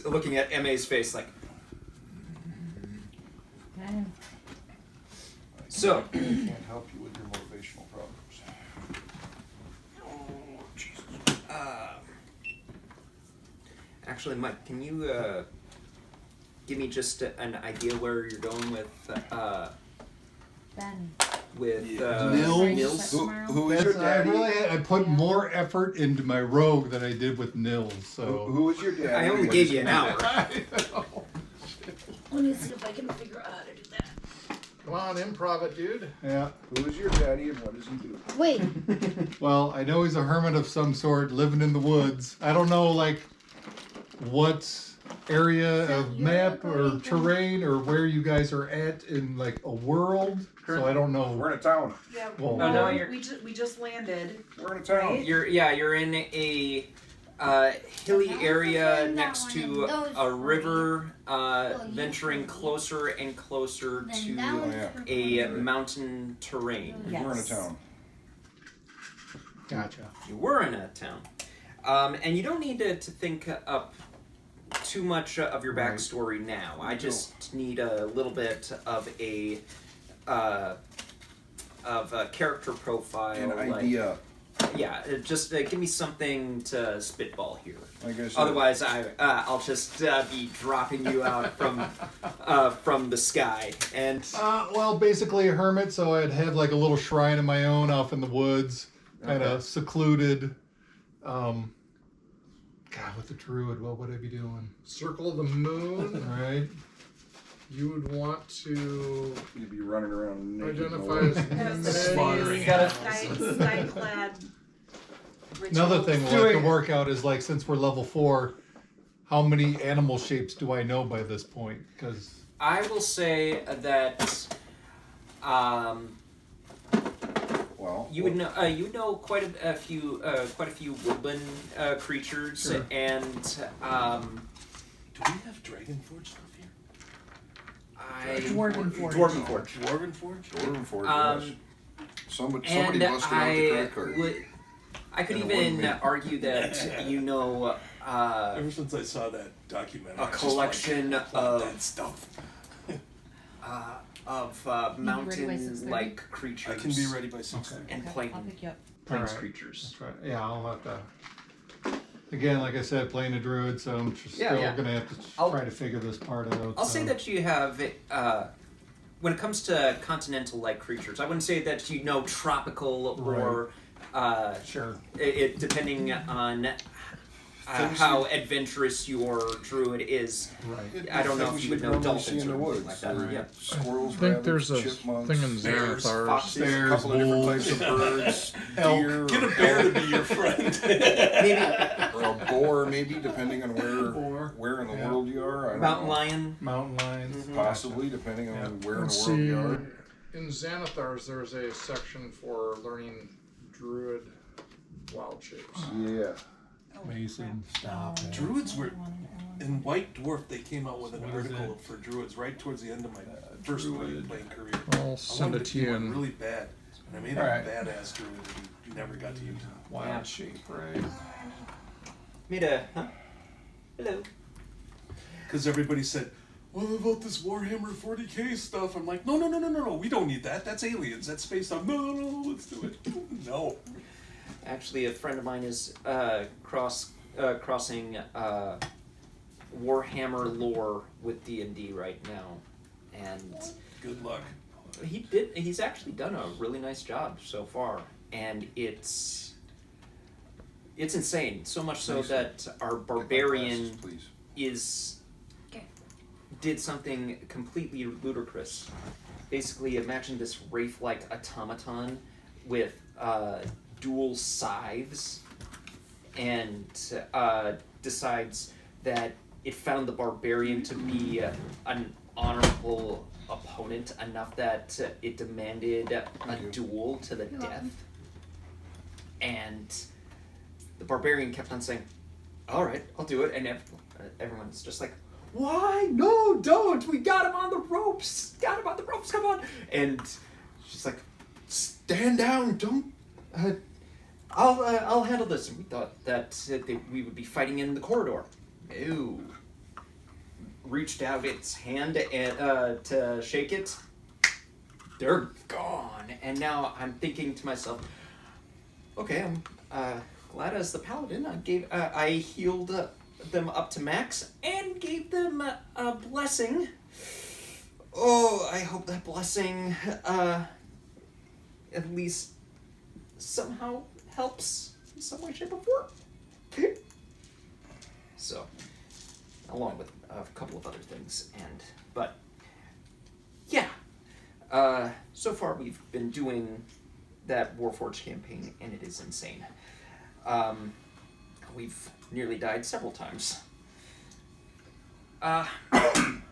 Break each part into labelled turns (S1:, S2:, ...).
S1: looking at MA's face like.
S2: Okay.
S1: So.
S3: I can't help you with your motivational problems.
S1: Oh, Jesus. Actually, Mike, can you give me just an idea where you're going with
S2: Ben.
S4: Nils?
S3: Who is your daddy?
S4: I put more effort into my rogue than I did with Nils. So
S3: Who is your daddy?
S1: I only gave you an hour.
S2: Let me see if I can figure out how to do that.
S5: Come on, improv it, dude.
S4: yeah.
S3: Who is your daddy and what does he do?
S2: Wait.
S4: Well, I know he's a hermit of some sort, living in the woods. I don't know, like, what area
S2: So
S4: of
S2: you're
S4: map or
S2: going-
S4: terrain or where you guys are at in like a world. So I don't know.
S3: We're in a town.
S6: Yeah,
S4: Well,
S1: Oh, no, you're-
S6: we just landed.
S3: We're in a town.
S6: Right?
S1: You're in a hilly area next to a river, venturing closer and closer to a mountain terrain.
S6: Yes.
S3: We're in a town.
S4: Gotcha.
S1: You were in a town, and you don't need to think up too much of your
S4: Right.
S1: backstory now. I just need a little bit of a character profile.
S3: An idea.
S1: Yeah, just give me something to spitball here.
S3: Like I said,
S1: Otherwise, I'll just be dropping you out from the sky. And
S4: Well, basically a hermit, so I'd have like a little shrine of my own off in the woods, kind of secluded. God, with the druid, what would I be doing?
S5: Circle of the moon.
S4: Right?
S5: You would want to
S3: you'd be running around naked.
S5: identify
S3: in the
S5: as
S3: woods.
S5: many.
S6: Sky-clad.
S4: Another
S6: rituals.
S4: thing we'll have to work out is like, since we're level 4, how many animal shapes do I know by this point? Because
S1: I will say that
S3: Well,
S1: you would know quite a few woodland creatures,
S4: Sure.
S1: and
S7: Do we have Dragonforge stuff here?
S6: Dwarven Forge.
S1: Dwarven Forge.
S7: Dwarven Forge?
S3: Dwarven Forge, yes. Somebody
S1: And
S3: busted out the credit card.
S1: I could
S3: And a
S1: even
S3: one-man.
S1: argue that you know
S7: Ever since I saw that documentary,
S1: a
S7: I just
S1: collection
S7: like,
S1: of
S7: that stuff.
S1: mountain-like creatures.
S7: I can be ready by 6:30.
S1: And
S2: Okay, I'll
S1: plains
S2: pick you up.
S4: Alright.
S1: creatures.
S4: That's right. Yeah, I'll have to. Again, like I said, playing a druid, so I'm just
S1: Yeah,
S4: still
S1: yeah.
S4: gonna have to
S1: I'll-
S4: try to figure this part out.
S1: I'll
S4: so.
S1: say that you have, when it comes to continental-like creatures, I wouldn't say that you know tropical or,
S4: Sure.
S1: it depending on
S3: Things
S1: how adventurous your druid is.
S4: Right.
S1: I don't know
S3: Things
S1: if you would
S3: you'd
S1: know
S3: normally see
S1: dolphins
S3: in the
S1: or
S3: woods.
S1: like that.
S3: Or
S1: Yeah.
S3: Squirrels,
S5: I think
S3: rabbits,
S5: there's a
S3: chipmunks,
S5: thing in
S1: bears,
S5: Xanathars.
S1: foxes.
S3: a couple of different types of birds, deer,
S7: Get a bear to be your friend.
S1: Maybe
S3: or a boar, maybe depending on
S4: Boar.
S3: where in the
S4: Yeah.
S3: world you are. I don't
S1: mountain
S3: know.
S1: lion.
S4: Mountain lions.
S3: Possibly, depending on
S4: Yeah.
S3: where in
S5: Let's
S3: the world
S5: see.
S3: you are.
S5: In Xanathars, there's a section for learning druid wild shapes.
S3: Yeah.
S4: Mason.
S2: Stop.
S7: Druids were in White Dwarf. They came out with an
S4: What is
S7: article for druids right towards the end of my first
S4: druid.
S7: playing career.
S5: I'll
S7: I
S5: send
S7: wanted
S5: it
S7: to
S5: to
S7: do
S5: you
S7: one
S5: in.
S7: really bad, and I made
S4: Alright.
S7: a badass druid and you never got to use it.
S4: Wild
S1: Yeah.
S4: shape, right?
S1: Made a huh? Hello.
S7: Because everybody said, "What about this Warhammer 40k stuff?" I'm like, no, we don't need that. That's aliens. That's space stuff. No, let's do it. No.
S1: Actually, a friend of mine is crossing Warhammer lore with D&D right now, and
S7: Good luck.
S1: he's actually done a really nice job so far, and it's insane. So much so
S3: Nice.
S1: that our
S3: Get my
S1: barbarian
S3: glasses, please.
S1: did something completely ludicrous. Basically, imagine this wraith-like automaton with dual scythes, and decides that it found the barbarian to be an honorable opponent enough that it demanded a duel to the death. And the barbarian kept on saying, "All right, I'll do it," and everyone's just like, "Why? No, don't! We got him on the ropes! Got him on the ropes! Come on!" And she's like, "Stand down! Don't. I'll handle this." And we thought that we would be fighting in the corridor. No, reached out its hand and, to shake it, they're gone. And now I'm thinking to myself, okay, I'm glad as the paladin I healed them up to max and gave them a blessing. Oh, I hope that blessing at least somehow helps in some way, shape, or form. So, along with a couple of other things, but yeah. So far we've been doing that Warforged campaign, and it is insane. We've nearly died several times.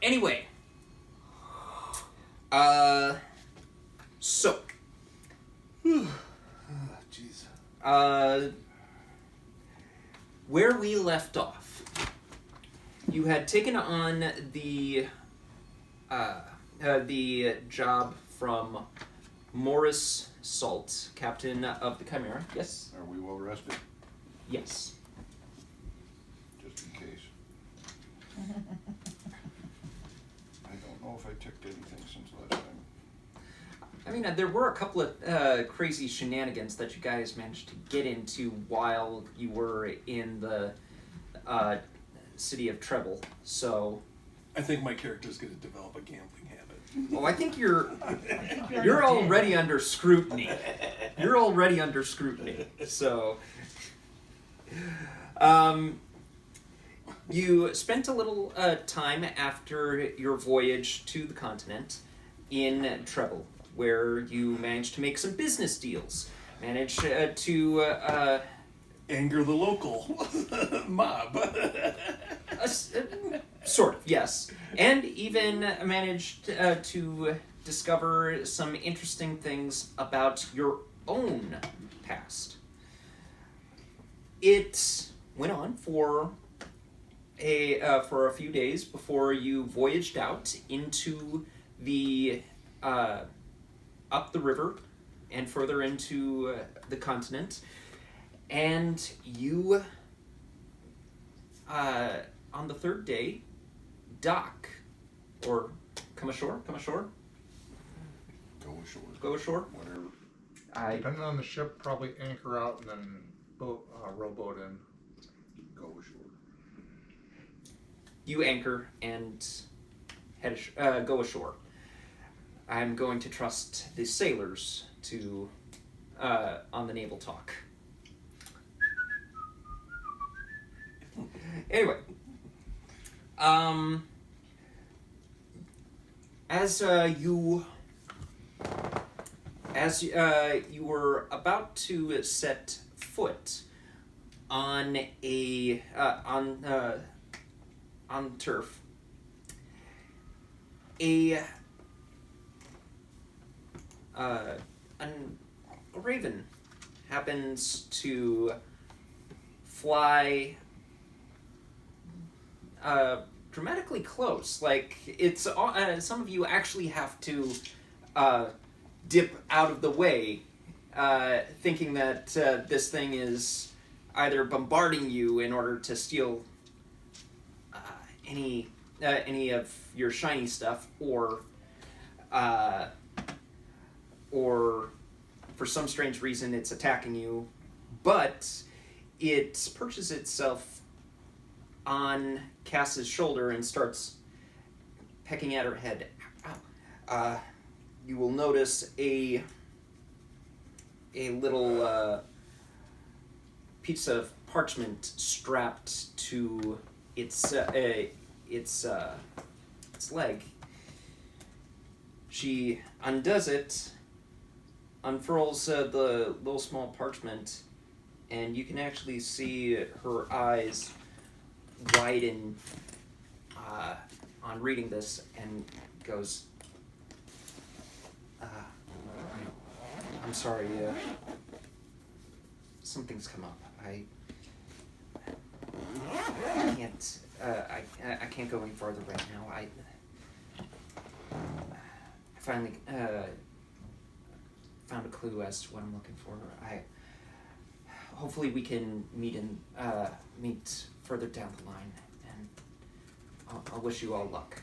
S1: Anyway. So.
S7: Jeez.
S1: Where we left off, you had taken on the job from Morris Salt, captain of the Chimera. Yes?
S3: Are we well rested?
S1: Yes.
S3: Just in case. I don't know if I ticked anything since last time.
S1: I mean, there were a couple of crazy shenanigans that you guys managed to get into while you were in the city of Treble, so...
S7: I think my character's going to develop a gambling habit.
S1: Oh, I think you're already under scrutiny. You're already under scrutiny. So, you spent a little time after your voyage to the continent in Treble, where you managed to make some business deals. Managed to
S7: Anger the local mob.
S1: Sort of, yes. And even managed to discover some interesting things about your own past. It went on for a few days before you voyaged out into the up the river and further into the continent, and you on the third day dock or come ashore.
S3: Go ashore.
S1: Go ashore.
S3: Whatever.
S5: Depending on the ship, probably anchor out and then rowboat in.
S3: Go ashore.
S1: You anchor and go ashore. I'm going to trust the sailors to on the naval talk. Anyway, as you were about to set foot on on turf, a raven happens to fly dramatically close. Like, it's some of you actually have to dip out of the way, thinking that this thing is either bombarding you in order to steal any of your shiny stuff, or for some strange reason it's attacking you, but it perches itself on Cass's shoulder and starts pecking at her head. Ow. You will notice a little piece of parchment strapped to its leg. She undoes it, unfurls the little small parchment, and you can actually see her eyes widen on reading this, and goes, I'm sorry, something's come up. I can't, I can't go any farther right now. I finally found a clue as to what I'm looking for. Hopefully we can meet further down the line, and I'll wish you all luck.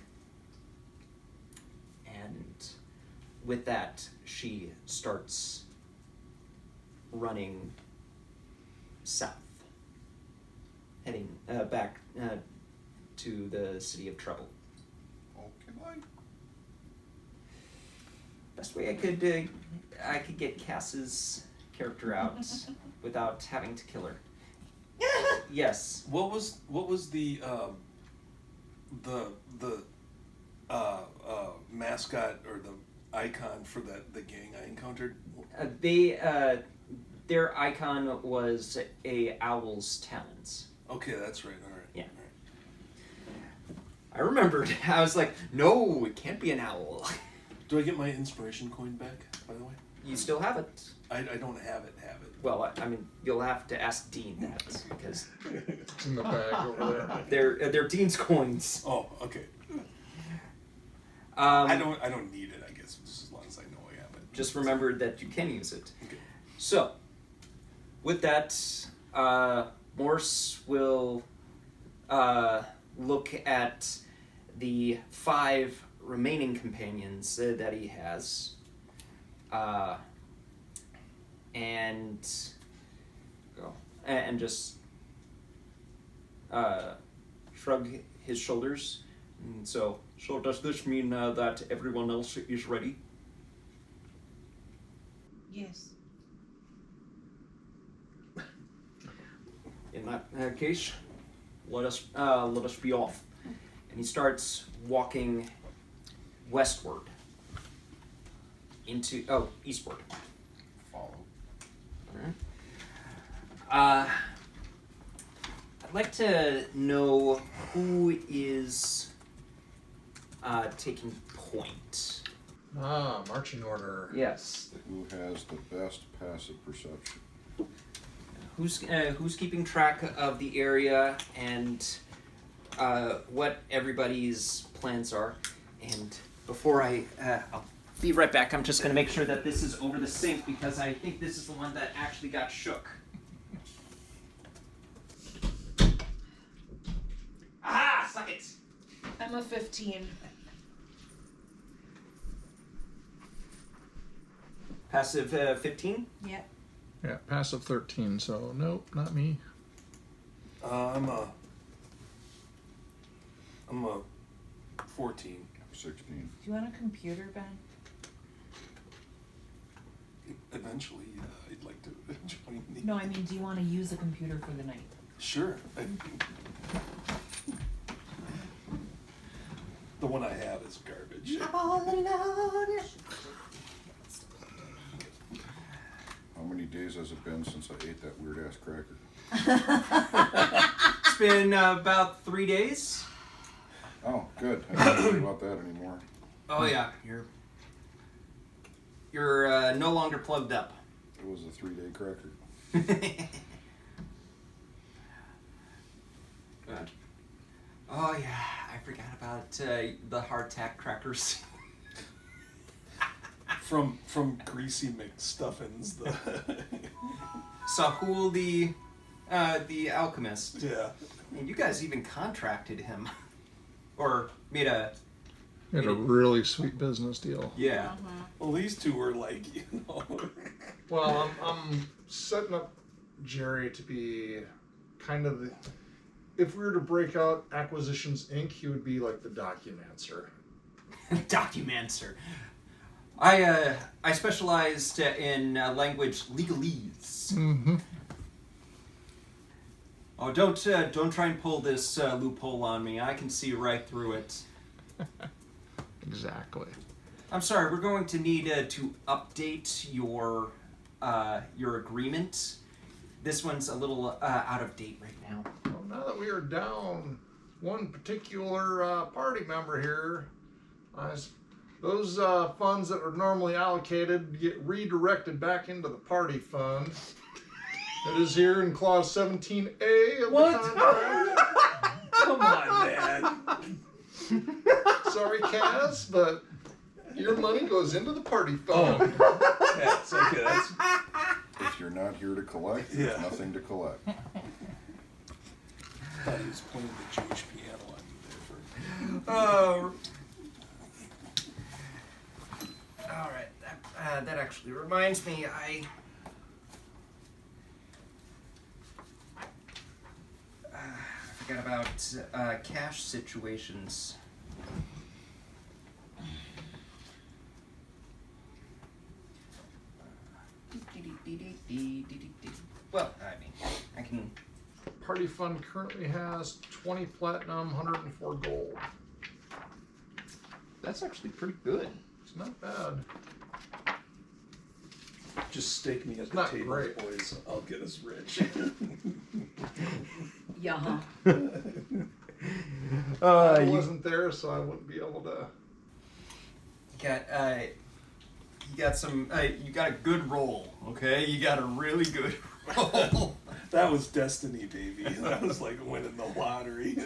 S1: And with that, she starts running south, heading back to the City of Trouble.
S3: Okay, bye.
S1: Best way I could get Cass's character out without having to kill her. Yes.
S7: What was the mascot or the icon for the gang I encountered?
S1: Their icon was a owl's talons.
S7: Okay, that's right. All right.
S1: Yeah.
S7: All right.
S1: I remembered. I was like, no, it can't be an owl.
S7: Do I get my inspiration coin back, by the way?
S1: You still have it.
S7: I don't have it.
S1: Well, I mean, you'll have to ask Dean that because
S5: It's in the bag over there.
S1: they're Dean's coins.
S7: Oh, okay.
S1: Um,
S7: I don't need it, I guess, just as long as I know I have it.
S1: Just remember that you can use it.
S7: Okay.
S1: So, with that, Morse will look at the 5 remaining companions that he has, and just shrug his shoulders. And so does this mean that everyone else is ready?
S6: Yes.
S1: In that case, let us be off. And he starts walking westward into eastward.
S3: Follow.
S1: I'd like to know who is taking point.
S5: Marching order.
S1: Yes.
S3: Who has the best passive perception?
S1: Who's keeping track of the area and what everybody's plans are? And before I'll be right back. I'm just going to make sure that this is over the sink because I think this is the one that actually got shook. Aha! Suck it!
S6: I'm a 15.
S1: Passive 15?
S6: Yep.
S5: Yeah, passive 13, so nope, not me.
S7: I'm a 14.
S3: 16.
S6: Do you want a computer, Ben?
S7: Eventually, I'd like to join the...
S6: No, I mean, do you want to use a computer for the night?
S7: Sure. The one I have is garbage.
S3: How many days has it been since I ate that weird ass cracker?
S1: It's been about 3 days.
S3: Oh, good. I don't worry about that anymore.
S1: Oh yeah, you're no longer plugged up.
S3: It was a 3-day cracker.
S1: Good. Oh yeah, I forgot about the hardtack crackers.
S7: From Greasy McStuffins, the
S1: Sahul the alchemist.
S7: yeah.
S1: And you guys even contracted him, or made a
S5: We had a really sweet business deal.
S1: yeah.
S7: Well, these two were like,
S5: Well, I'm setting up Jerry to be kind of the. If we were to break out Acquisitions Inc., he would be like the documancer.
S1: Documancer. I specialized in language legalese.
S5: Mm-hmm.
S1: Oh, don't try and pull this loophole on me. I can see right through it.
S5: Exactly.
S1: I'm sorry. We're going to need to update your agreement. This one's a little out of date right now.
S5: Well, now that we are down one particular party member here, those funds that are normally allocated get redirected back into the party fund. It is here in clause 17A of
S7: What?
S5: the contract.
S7: Come on, man.
S5: Sorry, Kaz, but your money goes into the party fund.
S7: Yeah, it's okay. That's
S3: If you're not here to collect, there's
S7: Yeah.
S3: nothing to collect.
S7: I thought he was playing the Jewish piano on me there for
S1: All right. That actually reminds me. I forgot about cash situations. Well, I mean, I can.
S5: Party fund currently has 20 platinum, 104 gold.
S1: That's actually pretty good.
S5: It's not bad.
S7: Just stake me at the
S5: not
S7: table,
S5: great.
S7: boys. I'll get us rich.
S2: Yeah.
S5: I
S1: You
S5: wasn't there, so I wouldn't be able to.
S1: you got a good roll, okay? You got a really good roll.
S7: That was destiny, baby. That was like winning the lottery.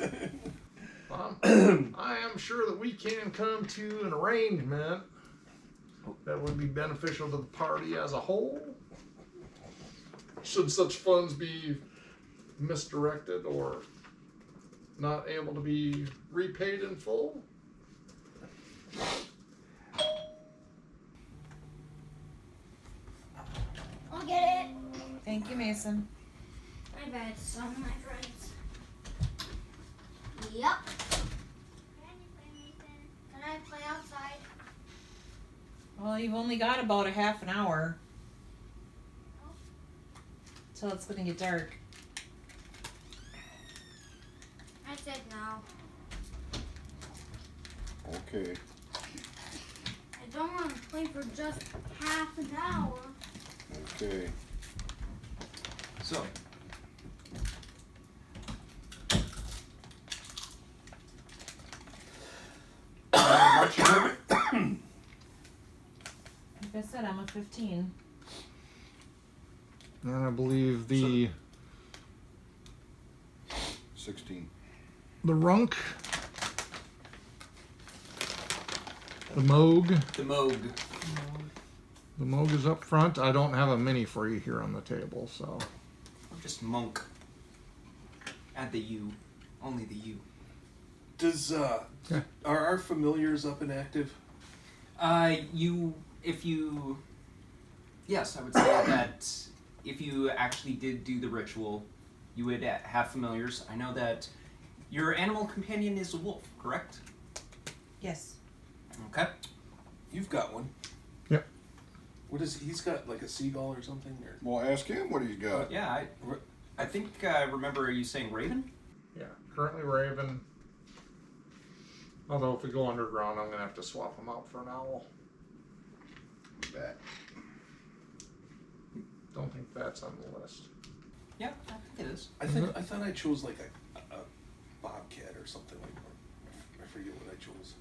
S5: I am sure that we can come to an arrangement that would be beneficial to the party as a whole. Should such funds be misdirected or not able to be repaid in full?
S8: I'll get it.
S6: Thank you, Mason.
S8: I bet some of my friends. Yep. Can you play, Nathan? Can I play outside?
S6: Well, you've only got about a half an hour. Till it's gonna get dark.
S8: I said no.
S3: Okay.
S8: I don't want to play for just half an hour.
S3: Okay.
S1: So,
S6: Like I said, I'm a 15.
S5: And I believe the
S3: 16.
S5: Runk, the Moog.
S1: the Moog.
S5: The Moog is up front. I don't have a mini for you here on the table, so.
S1: Or just Monk. Add the U. Only the U.
S7: Does are our familiars up and active?
S1: Yes, I would say that if you actually did do the ritual, you would have familiars. I know that your animal companion is a wolf, correct?
S6: Yes.
S1: Okay.
S7: You've got one.
S5: Yep.
S7: What is he's got like a seagull or something? Or
S3: Well, ask him what he's got.
S1: Yeah, I think I remember you saying Raven?
S5: Yeah, currently Raven. Although if we go underground, I'm gonna have to swap him out for an owl.
S3: Bat.
S5: Don't think that's on the list.
S1: Yeah, I think it is.
S7: I thought I chose like a bobcat or something like that. I forget what I chose.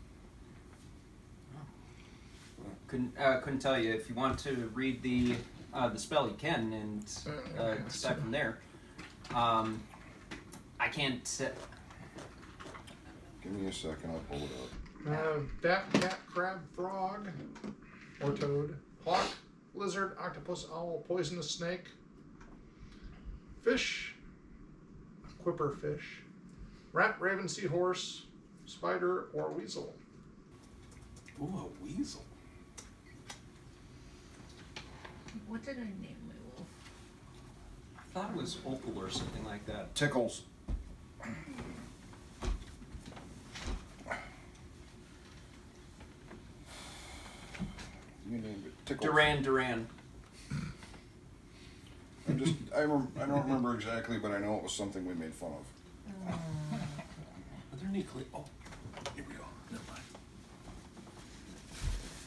S1: Couldn't tell you. If you want to read the spell, you can, and decide from there. I can't.
S3: Give me a second, I'll pull it up.
S5: Bat, cat, crab, frog, or toad, hawk, lizard, octopus, owl, poisonous snake, fish, quipper fish, rat, raven, seahorse, spider, or weasel.
S7: Ooh, a weasel.
S6: What did I name my wolf?
S1: I thought it was Opal or something like that.
S3: Tickles. You named it Tickles.
S1: Duran.
S3: I don't remember exactly, but I know it was something we made fun of.
S7: Are there any Oh, here we go. Never mind.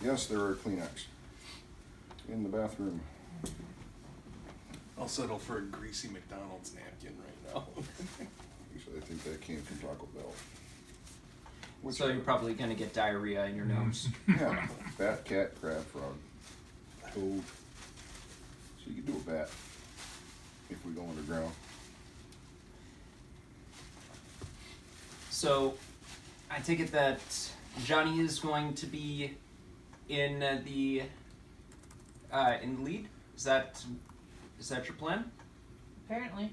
S3: Yes, there are Kleenex in the bathroom.
S7: I'll settle for a greasy McDonald's napkin right now.
S3: Actually, I think that came from Taco Bell.
S1: So you're probably gonna get diarrhea in your nose.
S3: Yeah, bat, cat, crab, frog, toad. So you can do a bat if we go underground.
S1: So, I take it that Johnny is going to be in the lead. Is that your plan?
S6: Apparently.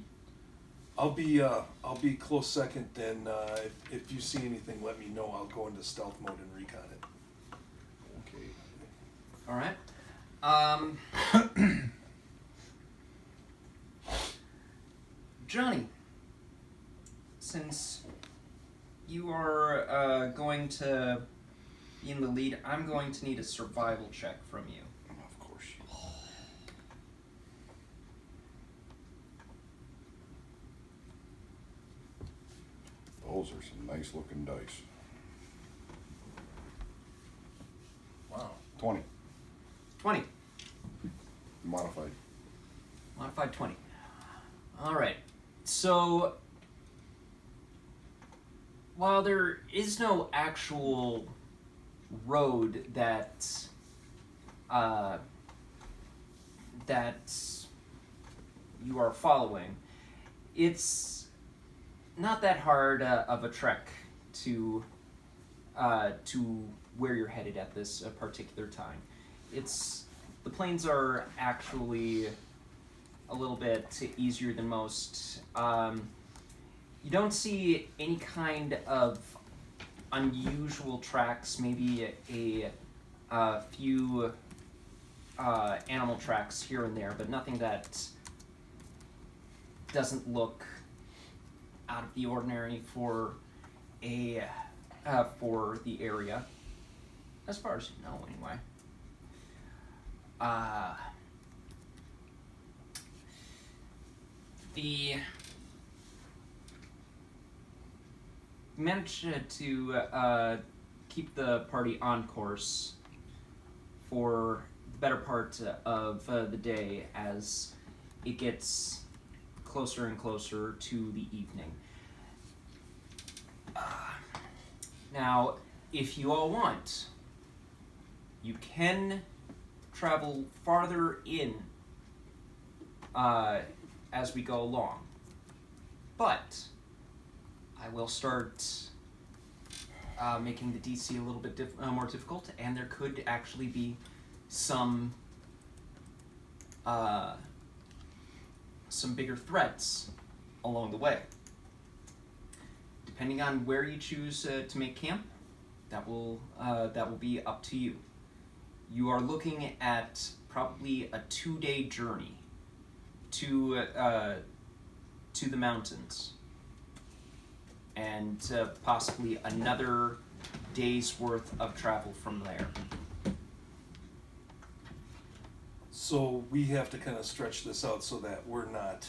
S7: I'll be close second. Then if you see anything, let me know. I'll go into stealth mode and recon it.
S3: Okay.
S1: All right. Johnny, since you are going to be in the lead, I'm going to need a survival check from you.
S3: Of course. Those are some nice looking dice.
S1: Wow.
S3: 20.
S1: 20.
S3: Modified.
S1: Modified 20. All right. So, while there is no actual road that you are following, it's not that hard of a trek to where you're headed at this particular time. The plains are actually a little bit easier than most. You don't see any kind of unusual tracks, maybe a few animal tracks here and there, but nothing that doesn't look out of the ordinary for the area, as far as you know, anyway. You managed to keep the party on course for the better part of the day as it gets closer and closer to the evening. Now, if you all want, you can travel farther in as we go along. But I will start making the DC a little bit more difficult, and there could actually be some bigger threats along the way. Depending on where you choose to make camp, that will be up to you. You are looking at probably a 2-day journey to the mountains, and possibly another day's worth of travel from there.
S7: So we have to kind of stretch this out so that we're not.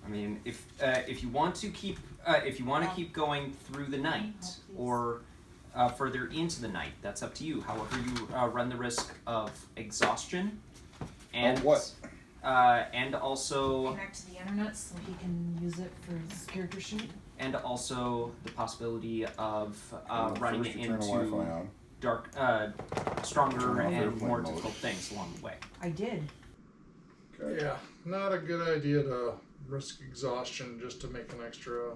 S1: I mean, if you want to keep keep going through the night or further into the night, that's up to you. However, you run the risk of exhaustion and
S3: what?
S1: And also
S2: Connect to the internet so he can use it for his character sheet.
S1: and also the possibility of running
S3: First you turn the Wi-Fi
S1: into
S3: on.
S1: dark, stronger
S3: Turn off
S1: and
S3: airplane
S1: more
S3: mode.
S1: difficult things along the way.
S2: I did.
S3: Okay.
S5: Yeah, not a good idea to risk exhaustion just to make an extra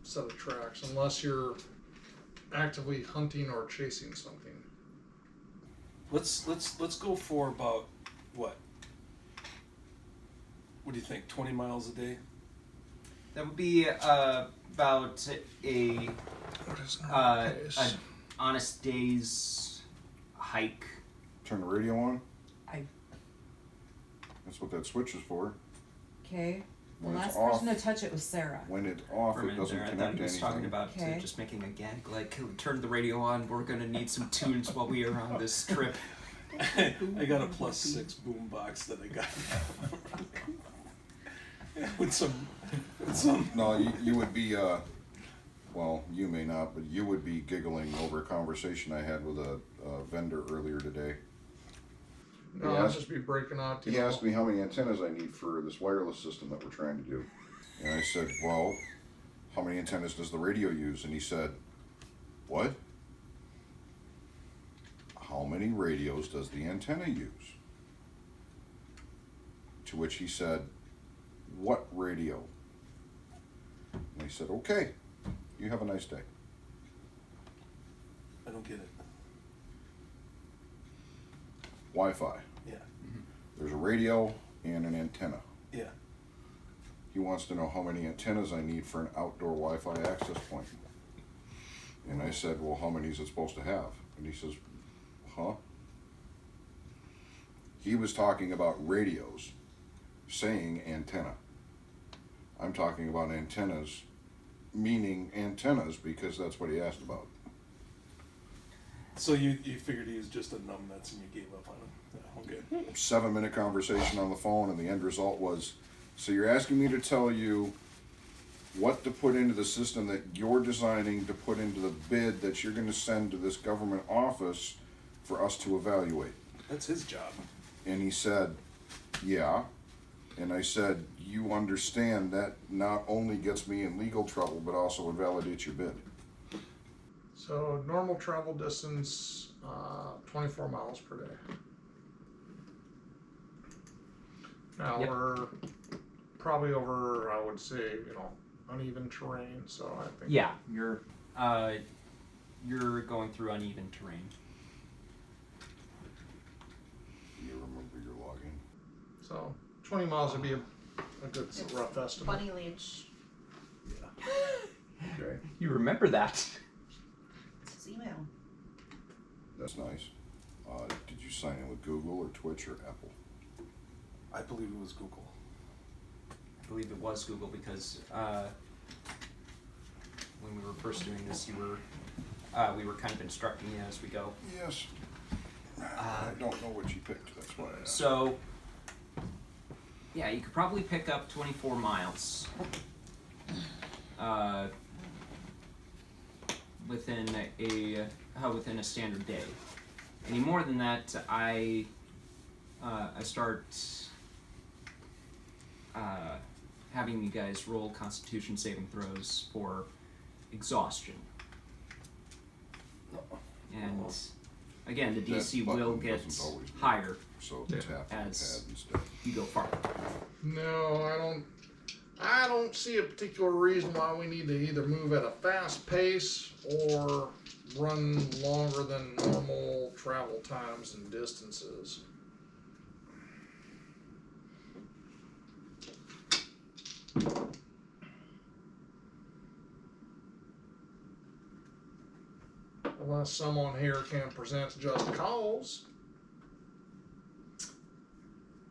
S5: set of tracks, unless you're actively hunting or chasing something.
S7: Let's go for about what? What do you think? 20 miles a day?
S1: That would be about a
S5: What is
S1: an honest day's hike.
S3: Turn the radio on.
S2: I-
S3: That's what that switch is for.
S2: Okay. The
S3: When
S2: last
S3: it's off,
S2: person to touch it was Sarah.
S3: when it's off,
S1: For a
S3: it
S1: minute
S3: doesn't
S1: there, I thought
S3: connect
S1: he
S3: to
S1: was talking
S3: anything.
S1: about
S2: Okay.
S1: just making a gag, like turn the radio on. We're gonna need some tunes while we are on this trip.
S7: I got a +6 boombox that I got. with some.
S3: No, you would be, well, you may not, but you would be giggling over a conversation I had with a vendor earlier today.
S5: No,
S3: He
S5: I'll
S3: asked-
S5: just be breaking out.
S3: He asked me how many antennas I need for this wireless system that we're trying to do. And I said, well, how many antennas does the radio use? And he said, what? How many radios does the antenna use? To which he said, what radio? And I said, okay, you have a nice day.
S7: I don't get it.
S3: Wi-Fi.
S7: Yeah.
S3: There's a radio and an antenna.
S7: Yeah.
S3: He wants to know how many antennas I need for an outdoor Wi-Fi access point. And I said, well, how many is it supposed to have? And he says, huh? He was talking about radios, saying antenna. I'm talking about antennas, meaning antennas, because that's what he asked about.
S7: So you figured he was just a numbnuts and you gave up on him. Yeah, okay.
S3: 7-minute conversation on the phone, and the end result was, so you're asking me to tell you what to put into the system that you're designing to put into the bid that you're going to send to this government office for us to evaluate.
S7: That's his job.
S3: And he said, yeah. And I said, you understand that not only gets me in legal trouble, but also invalidates your bid.
S5: So normal travel distance, 24 miles per day. Now
S1: Yep.
S5: we're probably over, I would say, uneven terrain. So I think.
S1: Yeah, you're going through uneven terrain.
S3: You remember your login?
S5: So 20 miles would be a good rough estimate.
S2: Bunny Leach.
S5: Okay.
S1: You remember that?
S2: It's his email.
S3: That's nice. Did you sign in with Google or Twitch or Apple?
S7: I believe it was Google.
S1: I believe it was Google because when we were first doing this, we were kind of instructing you as we go.
S3: Yes. I don't know what you picked, that's why I asked.
S1: So, yeah, you could probably pick up 24 miles within a standard day. Any more than that, I start having you guys roll Constitution saving throws for exhaustion. And again, the DC
S3: That
S1: will
S3: button
S1: get
S3: doesn't always do.
S1: higher
S3: So
S5: Yeah.
S3: tap the pad
S1: as
S3: instead.
S1: you go farther.
S5: No, I don't see a particular reason why we need to either move at a fast pace or run longer than normal travel times and distances. Unless someone here can present just cause.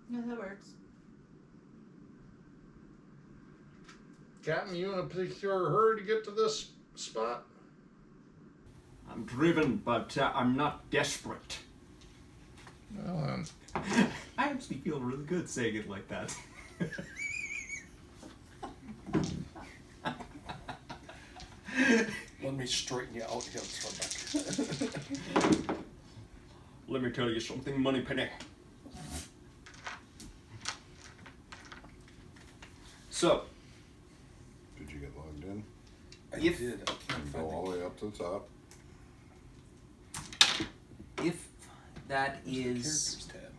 S2: Yeah, that works.
S5: Captain, you in a particular hurry to get to this spot?
S1: I'm driven, but I'm not desperate.
S5: Well,
S1: I actually feel really good saying it like that.
S7: Let me straighten you out here, Trebek.
S1: Let me tell you something, Moneypenny. So,
S3: Did you get logged in?
S7: I
S1: If-
S7: did. I can't
S3: And go
S7: find
S3: all
S7: it.
S3: the way up to the top.
S1: if that
S7: Where's the
S1: is
S7: characters tab?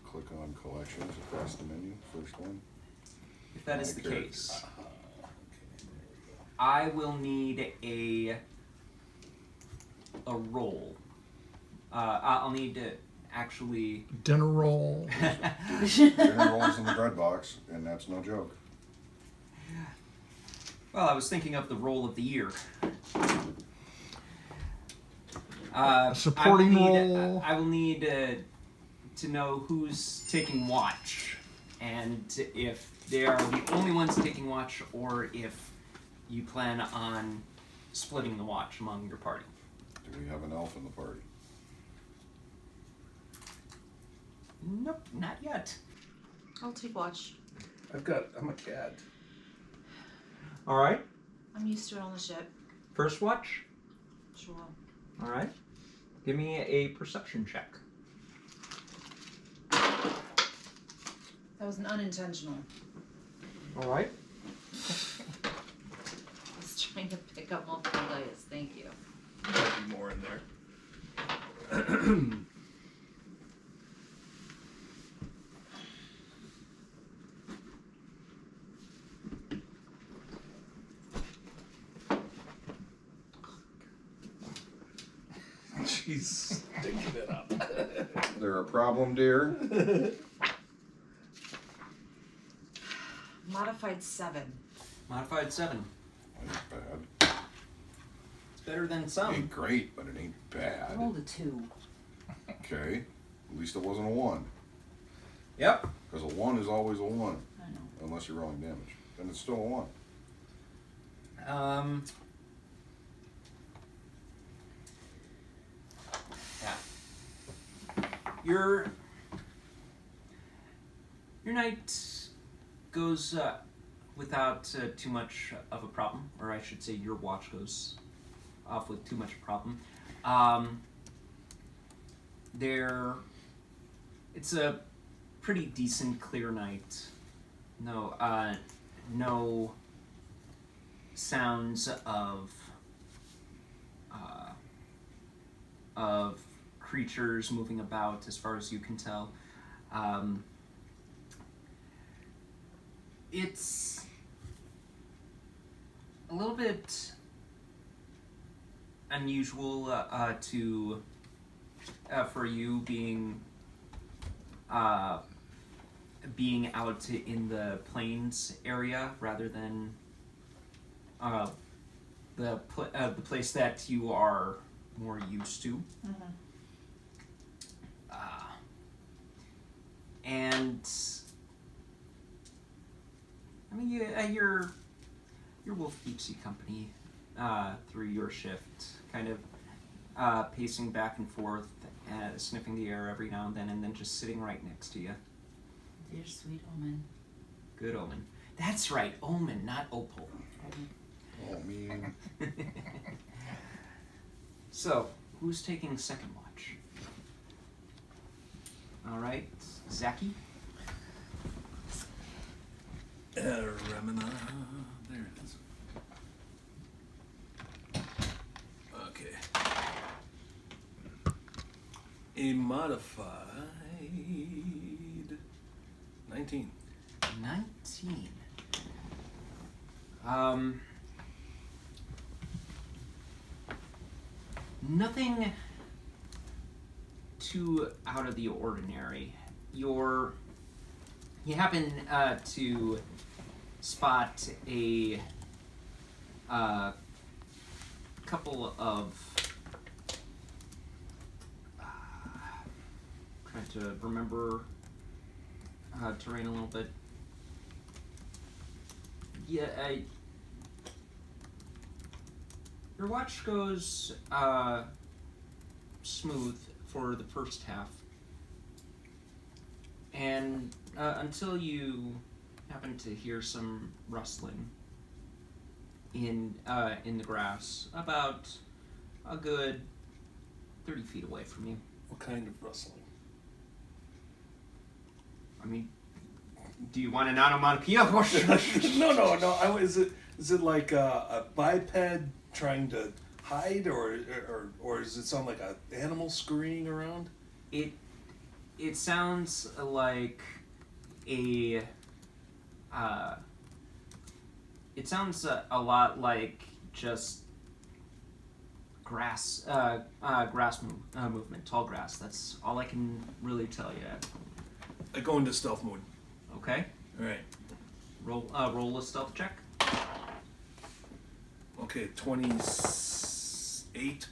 S3: Click on collections across the menu, first one.
S1: if that is
S3: My
S1: the
S3: character.
S1: case,
S7: Okay, there we go.
S1: I will need a roll. I'll need to actually.
S5: dinner roll.
S3: Dinner rolls in the bread box, and that's no joke.
S1: Well, I was thinking of the roll of the year.
S5: Supporting role.
S1: I will need to know who's taking watch, and if they are the only ones taking watch, or if you plan on splitting the watch among your party.
S3: Do we have an elf in the party?
S1: Nope, not yet.
S2: I'll take watch.
S7: I'm a cat.
S1: All right,
S2: I'm used to it on the ship.
S1: first watch.
S2: Sure.
S1: All right, give me a perception check.
S2: That was an unintentional.
S1: All right.
S2: I was trying to pick up multiple dice. Thank you.
S7: Might be more in there. She's sticking it up.
S3: There a problem, dear?
S2: My Modified 7.
S1: Modified 7.
S3: Ain't bad.
S1: It's better than
S3: It
S1: some.
S3: ain't great, but it ain't bad.
S2: Rolled a 2.
S3: Okay. At least it wasn't a 1.
S1: Yep.
S3: Because a 1 is always a 1.
S2: I know.
S3: Unless you're rolling damage. Then it's still a 1.
S1: Yeah. Your night goes without too much of a problem, or I should say your watch goes off with too much problem. It's a pretty decent clear night. No sounds of creatures moving about as far as you can tell. It's a little bit unusual for you being out in the plains area rather than the place that you are more used to. And I mean, your wolf keeps you company through your shift, kind of pacing back and forth, sniffing the air every now and then just sitting right next to you.
S2: Dear sweet Omen.
S1: Good Omen. That's right, Omen, not Opal.
S3: Oh, man.
S1: So, who's taking second watch? All right, Zaki.
S7: Remina. There it is. Okay. A modified 19.
S1: 19. Nothing too out of the ordinary. You happen to spot a couple of trying to remember terrain a little bit. Yeah, your watch goes smooth for the first half, and until you happen to hear some rustling in the grass about a good 30 feet away from you.
S7: What kind of rustling?
S1: I mean, do you want an onomatopoeia?
S7: No. Is it like a biped trying to hide, or does it sound like an animal scurrying around?
S1: It sounds like a it sounds a lot like just grass movement, tall grass. That's all I can really tell you.
S7: I go into stealth mode.
S1: Okay,
S7: All right.
S1: roll a stealth check.
S7: Okay, 28.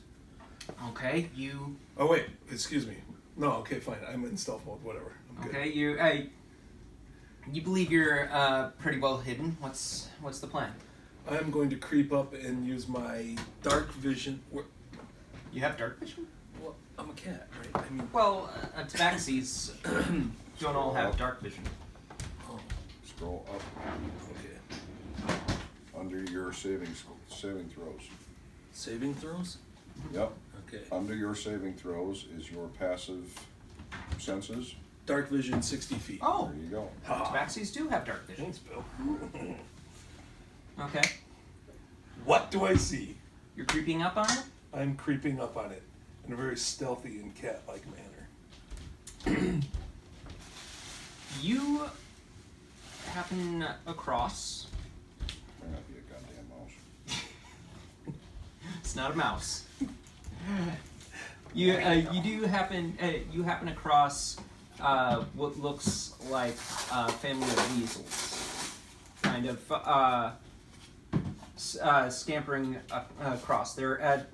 S1: Okay, you
S7: Oh wait, excuse me. No, okay, fine. I'm in stealth mode. Whatever. I'm good.
S1: okay? You believe you're pretty well hidden. What's the plan?
S7: I'm going to creep up and use my dark vision.
S1: You have dark vision?
S7: Well, I'm a cat, right? I mean,
S1: Well, tabaxis don't all have dark vision.
S7: oh,
S3: Scroll up
S7: okay.
S3: under your saving throws.
S7: Saving throws.
S3: Yep.
S7: Okay.
S3: Under your saving throws is your passive senses.
S7: Dark vision, 60 feet.
S1: Oh,
S3: There you go.
S1: tabaxis do have dark vision.
S7: Thanks, Bill.
S1: Okay,
S7: What do I see?
S1: you're creeping up on it.
S7: I'm creeping up on it in a very stealthy and cat-like manner.
S1: You happen across.
S3: Might not be a goddamn mouse.
S1: It's not a mouse. You do happen across what looks like a family of weasels. kind of scampering across. They're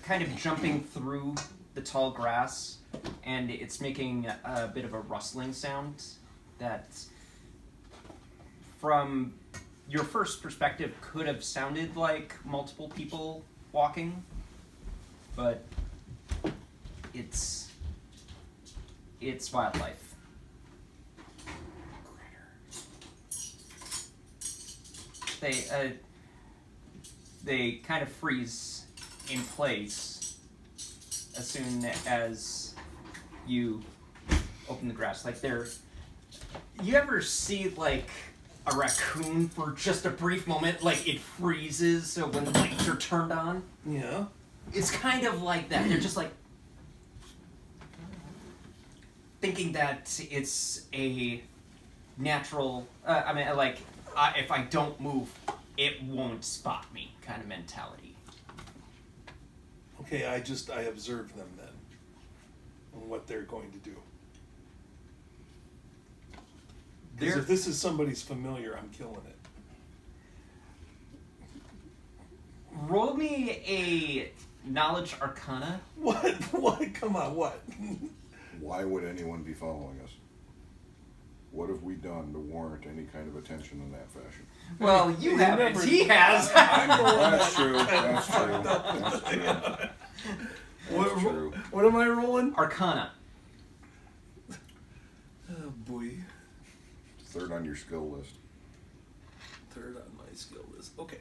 S1: kind of jumping through the tall grass, and it's making a bit of a rustling sound that, from your first perspective, could have sounded like multiple people walking, but it's wildlife. They kind of freeze in place as soon as you open the grass. Like you ever see like a raccoon for just a brief moment, like it freezes so when the lights are turned on?
S7: Yeah.
S1: It's kind of like that. They're just like thinking that it's a natural, if I don't move, it won't spot me kind of mentality.
S7: Okay, I observe them then, and what they're going to do. Because if this is somebody's familiar, I'm killing it.
S1: Roll me a knowledge arcana.
S7: What? What? Come on, what?
S3: Why would anyone be following us? What have we done to warrant any kind of attention in that fashion?
S1: Well, you haven't. He has.
S3: That's true. That's true. That's true. That's true.
S7: What am I rolling?
S1: Arcana.
S7: Oh boy.
S3: Third on your skill list.
S7: Third on my skill list. Okay.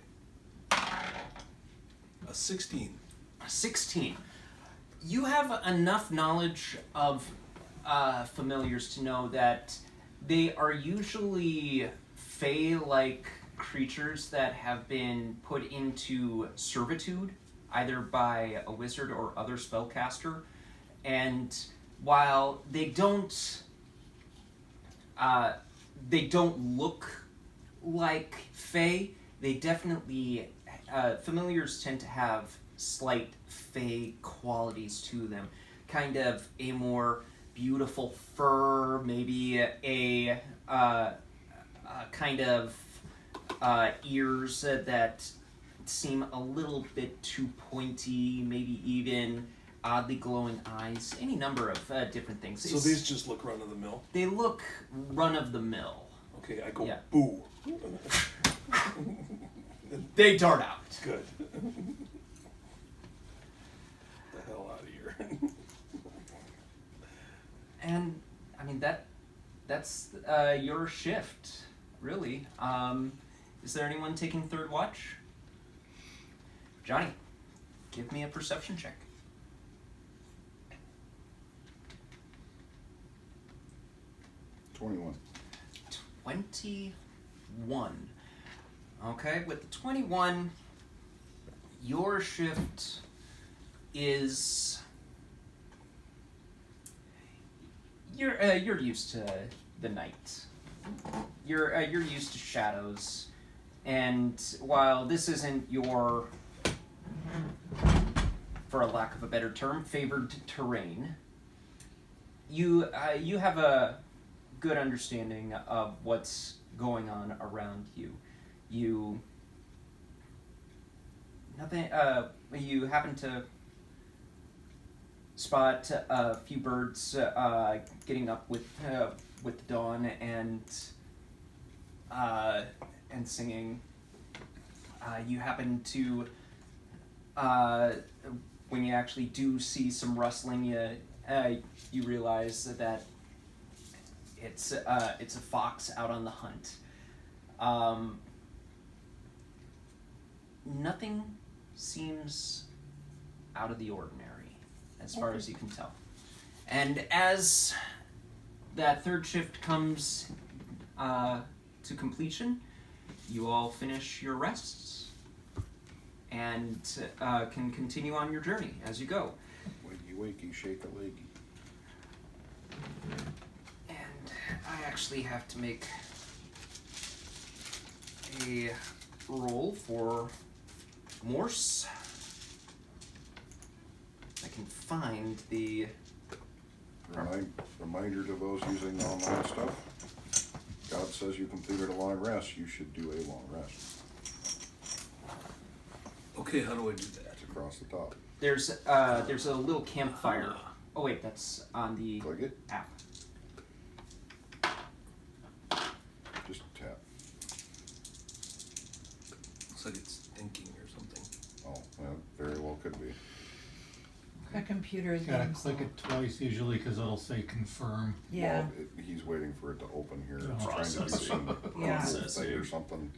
S7: A 16.
S1: A 16. You have enough knowledge of familiars to know that they are usually fae-like creatures that have been put into servitude, either by a wizard or other spellcaster. And while they don't look like fae, they definitely familiars tend to have slight fae qualities to them. Kind of a more beautiful fur, maybe a kind of ears that seem a little bit too pointy, maybe even oddly glowing eyes, any number of different things.
S7: So these just look run-of-the-mill?
S1: They look run-of-the-mill.
S7: Okay, I go,
S1: Yeah.
S7: boo.
S1: They dart out.
S7: Good. The hell out of here.
S1: And, I mean, that's your shift, really. Is there anyone taking third watch? Johnny, give me a perception check.
S3: 21.
S1: 21. Okay, with the 21, your shift is... You're used to the night. You're used to shadows, and while this isn't your, for a lack of a better term, favored terrain, you have a good understanding of what's going on around you. You happen to spot a few birds getting up with the dawn and singing. You happen to when you actually do see some rustling, you realize that it's a fox out on the hunt. Nothing seems out of the ordinary, as far as you can tell. And as that third shift comes to completion, you all finish your rests and can continue on your journey as you go.
S3: Wakey, wakey, shake a leggy.
S1: And I actually have to make a roll for Morse. I can find the...
S3: Reminder to those using online stuff. God says you completed a long rest, you should do a long rest.
S7: Okay, how do I do that?
S3: It's across the top.
S1: There's a little campfire. Oh wait, that's on the
S3: Click it,
S1: app.
S3: just tap.
S7: Looks like it's thinking or something.
S3: Oh, well, very well could be.
S6: The computer is
S4: Gotta
S6: being
S4: click
S6: slow.
S4: it twice usually because it'll say confirm.
S6: Yeah.
S3: Well, he's waiting for it to open here. It's trying to do
S1: Processing.
S3: some
S6: Yeah.
S3: thing or something.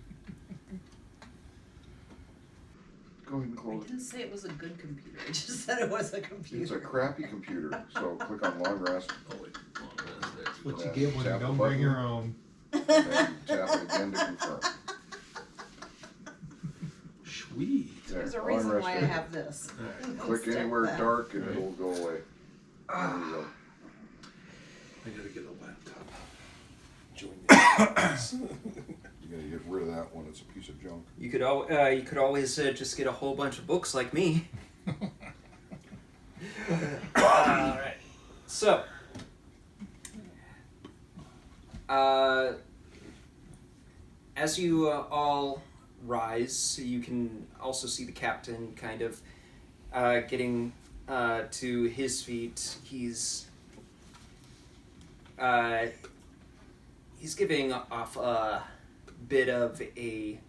S3: Go ahead and
S2: I
S3: close it.
S2: didn't say it was a good computer. I just said it was a computer.
S3: It's a crappy computer, so click on long rest,
S7: Oh wait, long rest there.
S4: What you
S3: Yeah,
S4: get when you
S3: tap the
S4: don't
S3: button.
S4: bring your own.
S3: and tap it again to confirm.
S7: Sweet.
S3: There,
S2: There's a
S3: long
S2: reason
S3: rest
S2: why I
S3: there.
S2: have this.
S3: Click
S2: Instead of
S3: anywhere
S2: that.
S3: dark and it'll go away. There you go.
S7: I gotta get a laptop. Join the
S3: You gotta get rid of that one, it's a piece of junk.
S1: You could always just get a whole bunch of books like me. Alright. So, as you all rise, you can also see the captain kind of getting to his feet. He's giving off a bit of a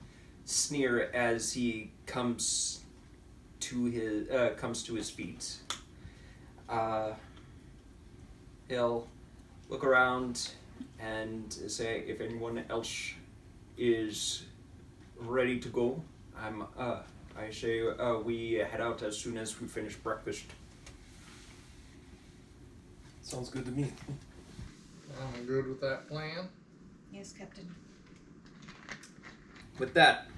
S1: sneer as he comes to his feet. He'll look around and say, "If anyone else is ready to go, I say we head out as soon as we finish breakfast."
S7: Sounds good to me.
S5: I'm good with that plan.
S2: Yes, Captain.
S1: With that,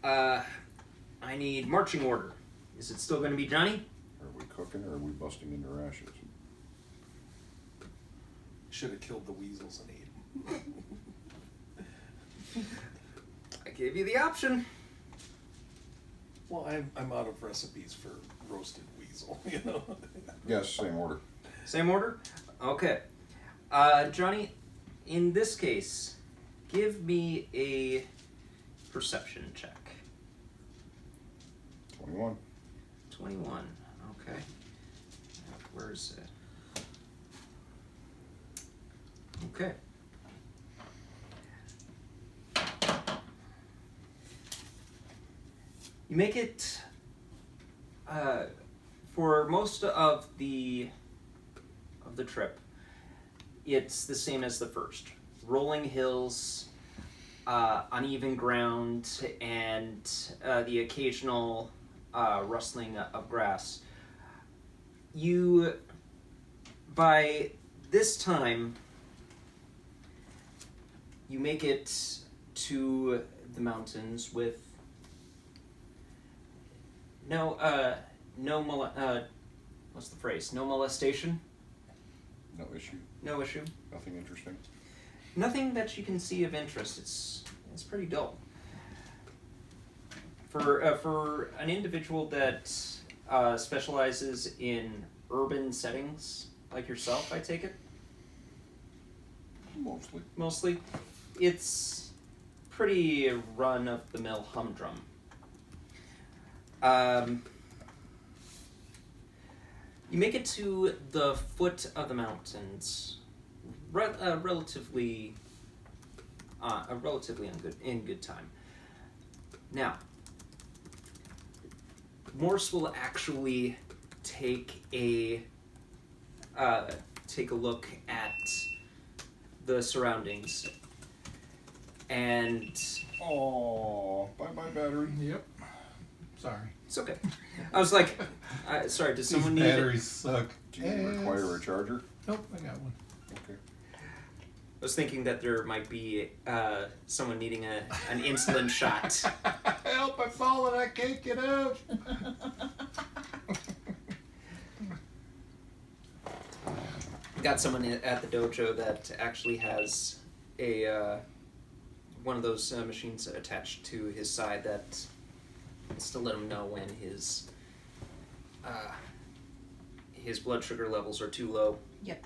S1: I need marching order. Is it still going to be Johnny?
S3: Are we cooking or are we busting into rations?
S7: Should have killed the weasels and ate them.
S1: I gave you the option.
S7: Well, I'm out of recipes for roasted weasel, you know.
S3: Yes, same order.
S1: Same order? Okay. Johnny, in this case, give me a perception check.
S3: 21.
S1: 21. Okay. Where is it? Okay. You make it for most of the trip. It's the same as the first. Rolling hills, uneven ground, and the occasional rustling of grass. You, by this time, you make it to the mountains with what's the phrase? No molestation?
S3: No issue.
S1: No issue.
S3: Nothing interesting.
S1: Nothing that you can see of interest. It's pretty dull. For an individual that specializes in urban settings like yourself, I take it
S3: Mostly.
S1: mostly, it's pretty run-of-the-mill humdrum. You make it to the foot of the mountains, relatively in good time. Now, Morse will actually take a look at the surroundings, and
S3: Oh, bye battery.
S4: Yep. Sorry.
S1: it's okay. I was like, sorry, does someone
S4: These
S1: need?
S4: batteries suck.
S3: Do you require a charger?
S4: Nope, I got one.
S3: Okay.
S1: I was thinking that there might be someone needing an insulin shot.
S4: Help! I'm falling. I can't get out.
S1: Got someone at the dojo that actually has a one of those machines attached to his side that is to let him know when his blood sugar levels are too low.
S6: Yep.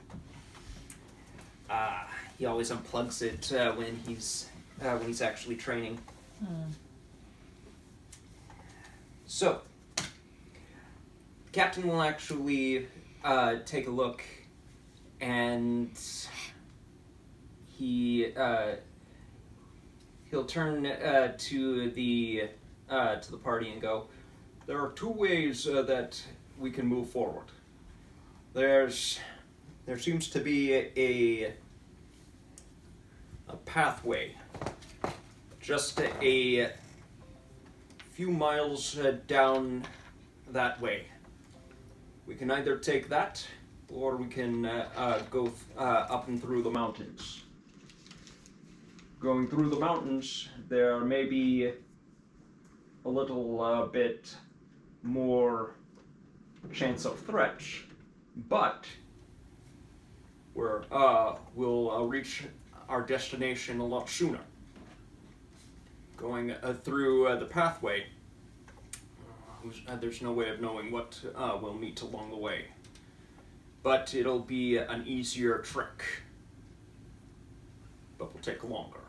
S1: He always unplugs it when he's actually training. So, Captain will actually take a look, and he'll turn to the party and go, "There are two ways that we can move forward. There seems to be a pathway just a few miles down that way. We can either take that, or we can go up and through the mountains. Going through the mountains, there may be a little bit more chance of threat, but we'll reach our destination a lot sooner. Going through the pathway, there's no way of knowing what we'll meet along the way. But it'll be an easier trek, but will take longer."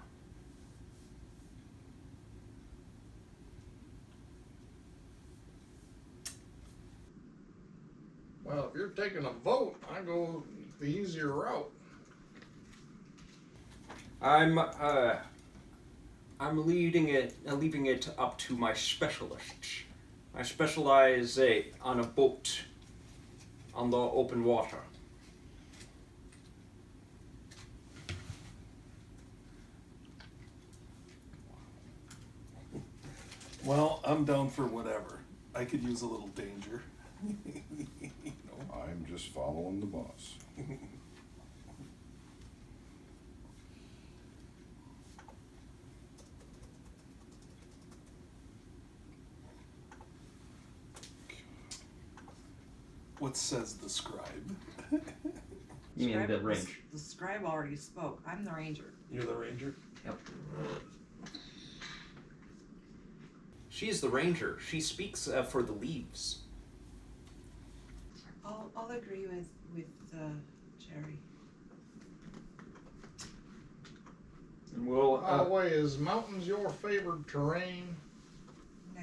S5: Well, if you're taking a vote, I go the easier route.
S1: I'm leaving it up to my specialists. I specialize on a boat on the open water.
S7: Well, I'm down for whatever. I could use a little danger.
S3: I'm just following the boss.
S7: What says the scribe?
S1: You mean
S9: Scribe
S1: the
S9: was-
S1: range?
S9: The scribe already spoke. I'm the ranger.
S7: You're the ranger?
S1: Yep. She is the ranger. She speaks for the leaves.
S9: I'll agree with Jerry.
S1: And we'll.
S5: By the way, is mountains your favored terrain?
S9: No.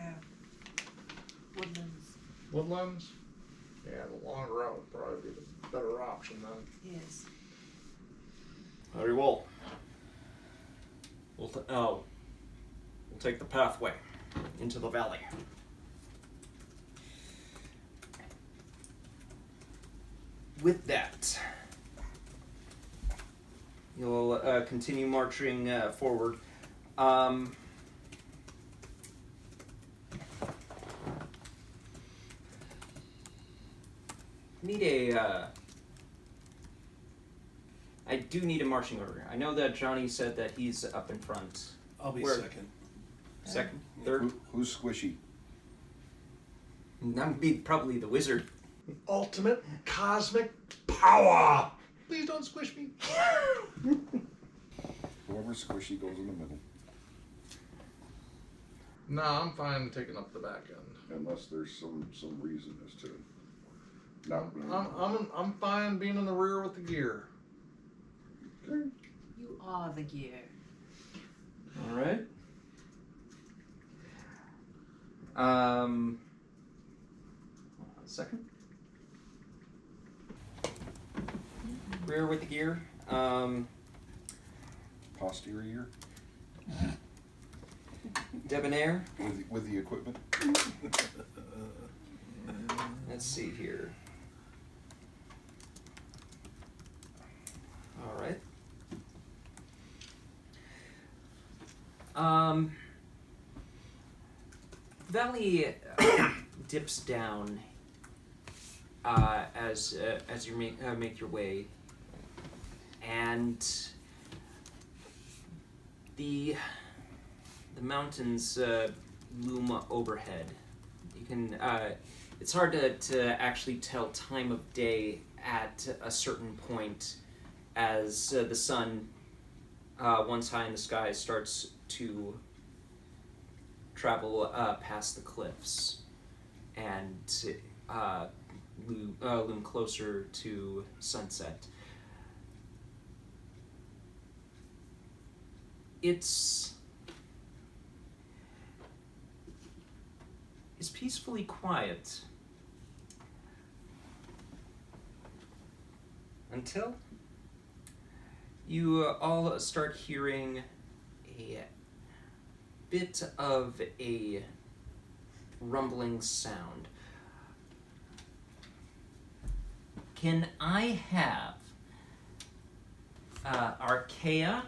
S9: Woodlands.
S5: Woodlands? Yeah, the long route would probably be the better option then.
S9: Yes.
S1: Very well. We'll take the pathway into the valley. With that, you'll continue marching forward. I do need a marching order. I know that Johnny said that he's up in front.
S7: I'll be
S1: Where?
S7: second.
S1: Second? Third?
S3: Who's squishy?
S1: That would be probably the wizard.
S5: Ultimate cosmic power! Please don't squish me.
S3: Whoever's squishy goes in the middle.
S5: Nah, I'm fine taking up the back end.
S3: Unless there's some reason as to not being.
S5: I'm fine being in the rear with the gear.
S3: Okay.
S9: You are the gear.
S1: All right. Second. Rear with the gear.
S3: Posterior
S1: Debonair.
S3: with the equipment.
S1: Let's see here. All right. Valley dips down as you make your way, and the mountains loom overhead. You can it's hard to actually tell time of day at a certain point as the sun once high in the sky starts to travel past the cliffs and loom closer to sunset. it's peacefully quiet until you all start hearing a bit of a rumbling sound. Can I have Archaea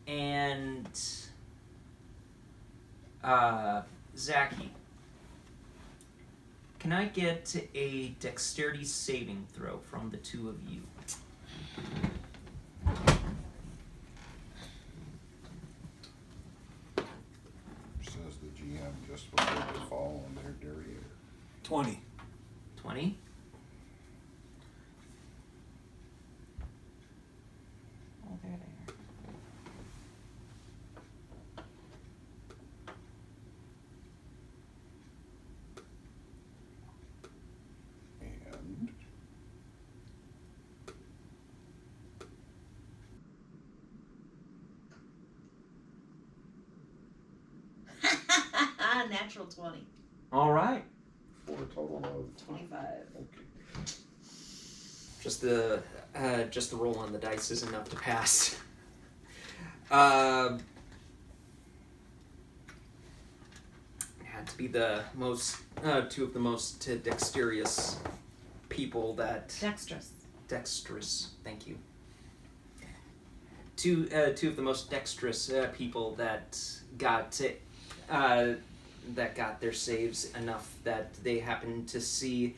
S1: and Zaki? Can I get a dexterity saving throw from the two of you?
S3: Says the GM just before they fall on their derriere.
S7: 20.
S1: 20?
S9: Oh, there they are.
S3: And
S9: Natural 20.
S1: All right.
S3: for a total of
S9: 25.
S3: Okay.
S1: Just the roll on the dice is enough to pass. Had to be the most two of the most dexterous people that
S9: Dexterous.
S1: Thank you. Two of the most dexterous people that got their saves enough that they happened to see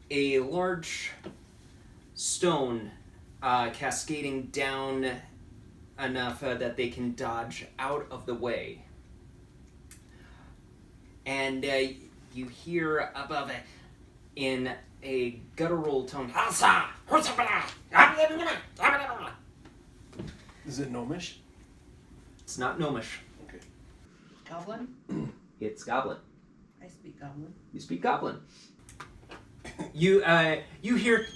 S1: a large stone cascading down enough that they can dodge out of the way. And you hear above it in a guttural tone.
S7: Is it Gnomish?
S1: It's not Gnomish.
S7: Okay.
S9: Goblin?
S1: It's Goblin.
S9: I speak Goblin.
S1: You speak Goblin. You hear,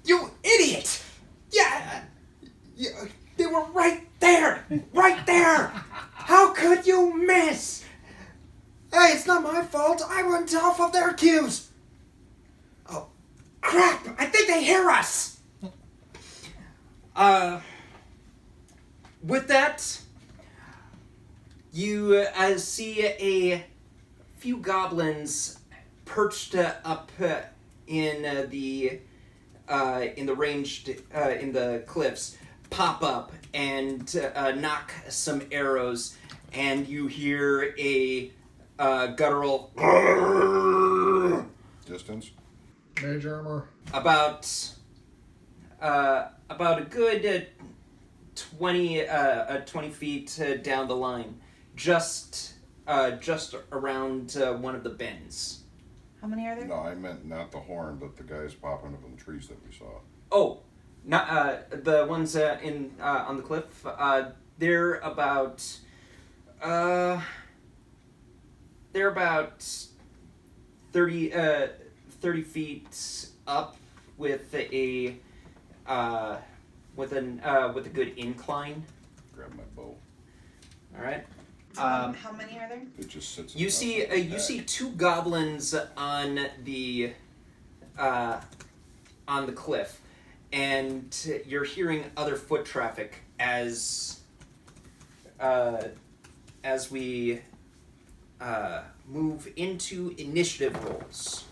S1: you idiot! Yeah, they were right there, right there. How could you miss? Hey, it's not my fault. I went off of their cues. Oh, crap! I think they hear us. With that, you see a few goblins perched up in the ranged in the cliffs pop up and knock some arrows, and you hear a guttural
S3: Distance?
S5: Mage armor.
S1: about a good 20 feet down the line, just around one of the bends.
S9: How many are there?
S3: No, I meant not the horn, but the guys popping up in the trees that we saw.
S1: Oh, not the ones on the cliff. They're about 30 feet up with a good incline.
S3: Grab my bow.
S1: All right.
S9: How many are there?
S3: It just sits.
S1: You see two goblins on the cliff, and you're hearing other foot traffic as we move into initiative rolls.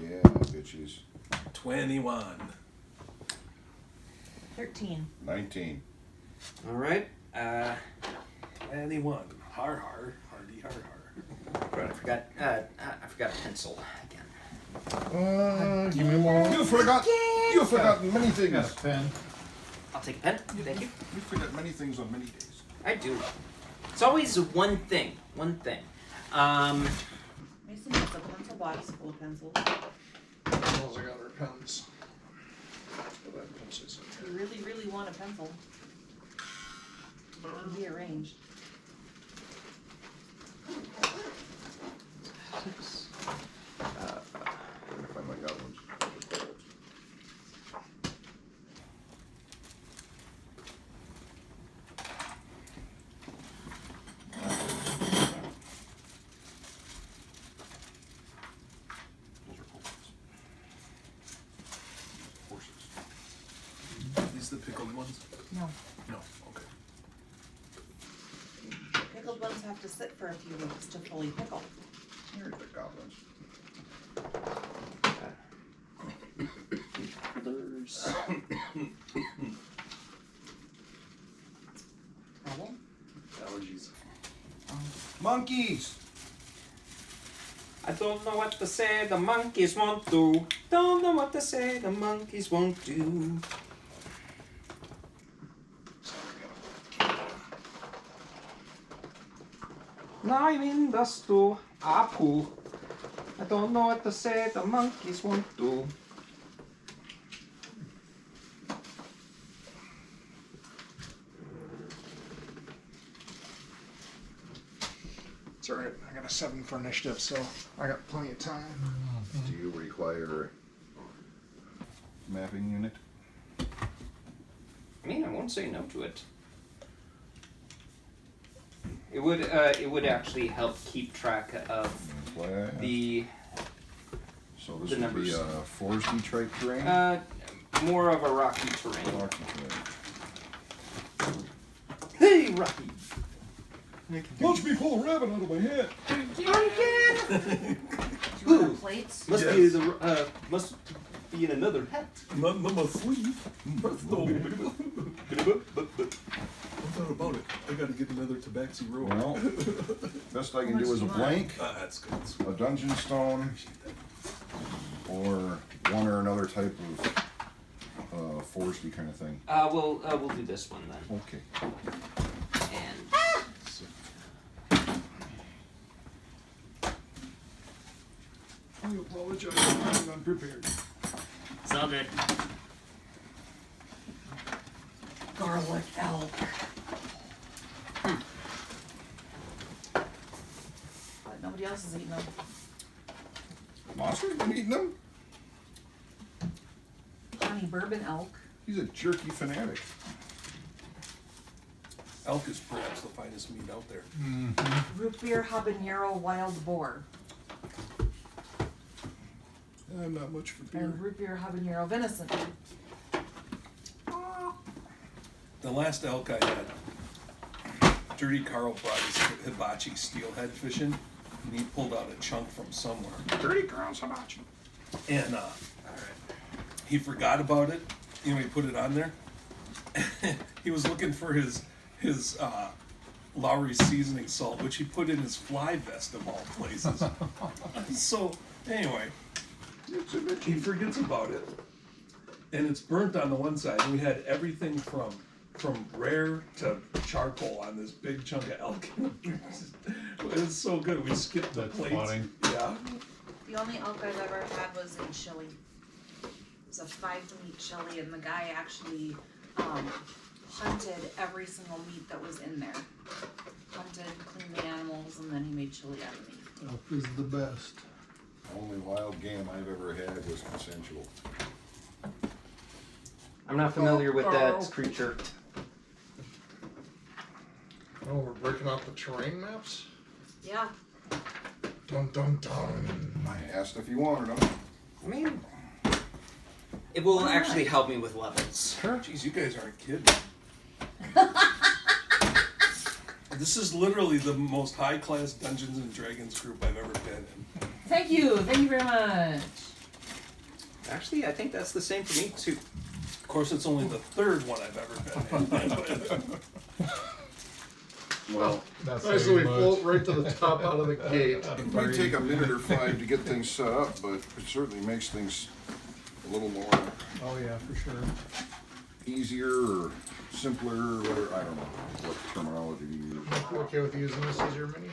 S3: Yeah, bitches.
S7: 21.
S9: 13.
S3: 19.
S1: All right.
S7: 21. Har har. Hardy har har.
S1: Right, I forgot a pencil again.
S5: Give me more.
S3: You forgot. You forgot many
S4: Got
S3: things.
S4: a pen.
S1: I'll take a pen. Thank you.
S3: You forget many things on many days.
S1: I do. It's always one thing. One thing.
S9: Mason has a pencil box full of pencils.
S5: Those are other pens. But that pencil's in
S9: You really, really want a pencil. It can be arranged.
S3: Find my goblins.
S7: the pickled ones?
S9: No,
S7: No. Okay.
S9: pickled ones have to sit for a few weeks to fully pickle.
S3: Here's the goblins.
S1: Others.
S9: Problem?
S7: Allergies.
S3: Monkeys!
S1: I don't know what to say, the monkeys won't do. Don't know what to say, the monkeys won't do. Now I'm in the stew, apple. I don't know what to say, the monkeys won't do.
S5: It's alright, I got a 7 for initiative, so I got plenty of time.
S3: Do you require a mapping unit?
S1: I mean, I won't say no to it. It would actually help keep track of
S3: Class.
S1: the
S3: So this
S1: the
S3: would
S1: numbers.
S3: be a foresty type terrain?
S1: more of a rocky terrain.
S3: Rocky terrain.
S1: Hey, Rocky!
S7: Watch me pull a rabbit out of my hat.
S9: Do you want plates?
S1: Must
S7: Yes.
S1: be the must be in another hat.
S7: Not in my sleeve. Presto. I thought about it. I gotta get another tabaxi roll.
S3: Well, best I can
S9: much
S3: do is
S9: do
S3: a
S9: you want?
S3: blank,
S7: That's good.
S3: a dungeon stone, or one or another type of foresty kind of thing.
S1: We'll do this one then.
S3: Okay.
S1: And
S7: I apologize. I'm unprepared.
S1: it's all good.
S9: Garlic elk. But nobody else is eating them.
S3: Monster's been eating them?
S9: Honey bourbon elk.
S3: He's a jerky fanatic.
S7: Elk is perhaps the finest meat out there.
S9: Root beer habanero wild boar.
S7: I'm not much for beer.
S9: And root beer habanero venison.
S7: The last elk I had, Dirty Carl brought his hibachi steelhead fishing, and he pulled out a chunk from somewhere.
S3: Dirty Crown's hibachi.
S7: And he forgot about it. You know, he put it on there. He was looking for his Lowry seasoning salt, which he put in his fly vest of all places. So anyway, he forgets about it, and it's burnt on the one side. And we had everything from rare to charcoal on this big chunk of elk. It was so good. We skipped the
S4: That's
S7: plates.
S4: funny.
S7: Yeah.
S9: The only elk I've ever had was in chili. It was a 5-meat chili, and the guy actually hunted every single meat that was in there. Hunted, cleaned the animals, and then he made chili out of meat.
S4: Elk is the best.
S3: Only wild game I've ever had was consensual.
S1: I'm not familiar with that creature.
S5: Oh, we're breaking out the terrain maps?
S9: Yeah.
S5: Dun dun dun.
S3: I asked if you wanted them.
S1: I mean, it will actually help me with levels.
S7: Jeez, you guys aren't kidding. This is literally the most high-class Dungeons and Dragons group I've ever been in.
S9: Thank you very much.
S1: Actually, I think that's the same for me too.
S7: Of course, it's only the third one I've ever been in.
S3: Well,
S4: That's
S5: Nice that we float right to the top out of the gate.
S3: it might take a minute or 5 to get things set up, but it certainly makes things a little more
S4: Oh yeah, for sure.
S3: easier or simpler or whatever. I don't know what terminology to use.
S5: You okay with using this as your mini?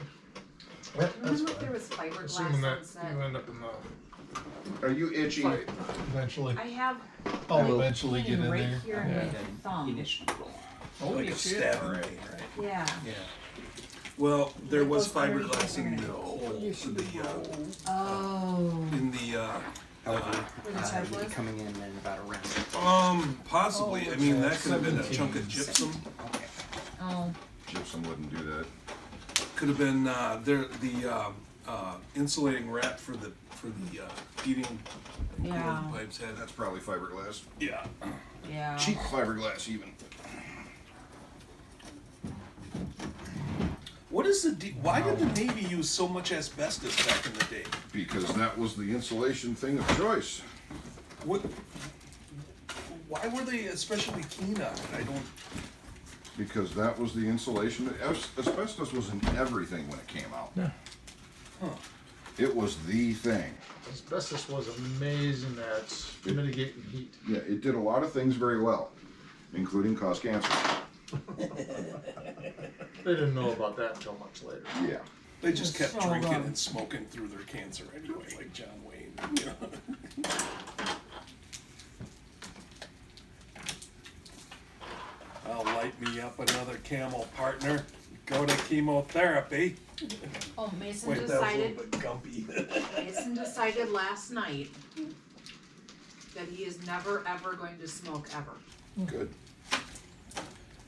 S9: Remember if there was fiberglass
S5: Assuming that
S9: on set?
S5: you end up in the
S3: Are you itchy?
S5: fight.
S4: Eventually.
S9: I have
S4: I'll
S9: like,
S4: eventually get
S9: pain
S4: in
S9: right
S4: there.
S9: here in
S4: Yeah.
S9: my thumb.
S1: Initiative roll.
S4: Holy
S7: Like a
S4: shit.
S7: stabbing pain, right?
S9: Yeah.
S7: Yeah. Well, there
S9: It
S7: was
S9: goes underneath
S7: fiberglass
S9: my
S7: in the
S9: fingernail.
S7: hole
S9: Oh.
S7: in the
S1: However,
S9: Where the tarp
S1: you'll be
S9: was?
S1: coming in about a round.
S7: possibly.
S9: Oh,
S7: I mean, that
S4: okay.
S7: could have been a
S4: 17.
S7: chunk of gypsum.
S9: Oh.
S3: Gypsum wouldn't do that.
S7: Could have been insulating wrap for the heating and
S9: Yeah.
S7: cooling pipes had.
S3: That's probably fiberglass.
S7: Yeah.
S9: Yeah.
S3: Cheap fiberglass even.
S7: What is the why did the Navy use so much asbestos back in the day?
S3: Because that was the insulation thing of choice.
S7: What? Why were they especially keen on it? I don't.
S3: Because that was the insulation. Asbestos was in everything when it came out.
S5: Yeah.
S7: Huh.
S3: It was the thing.
S5: Asbestos was amazing at mitigating heat.
S3: Yeah, it did a lot of things very well, including cause cancer.
S5: They didn't know about that until much later.
S3: Yeah.
S7: They just kept
S6: So
S7: drinking
S6: wrong.
S7: and smoking through their cancer anyway, like John Wayne. You know? Well, light me up another Camel, partner. Go to chemotherapy.
S9: Oh, Mason
S7: Wait, that was a
S9: decided,
S7: little bit gumpy.
S9: Mason decided last night that he is never ever going to smoke ever.
S3: Good.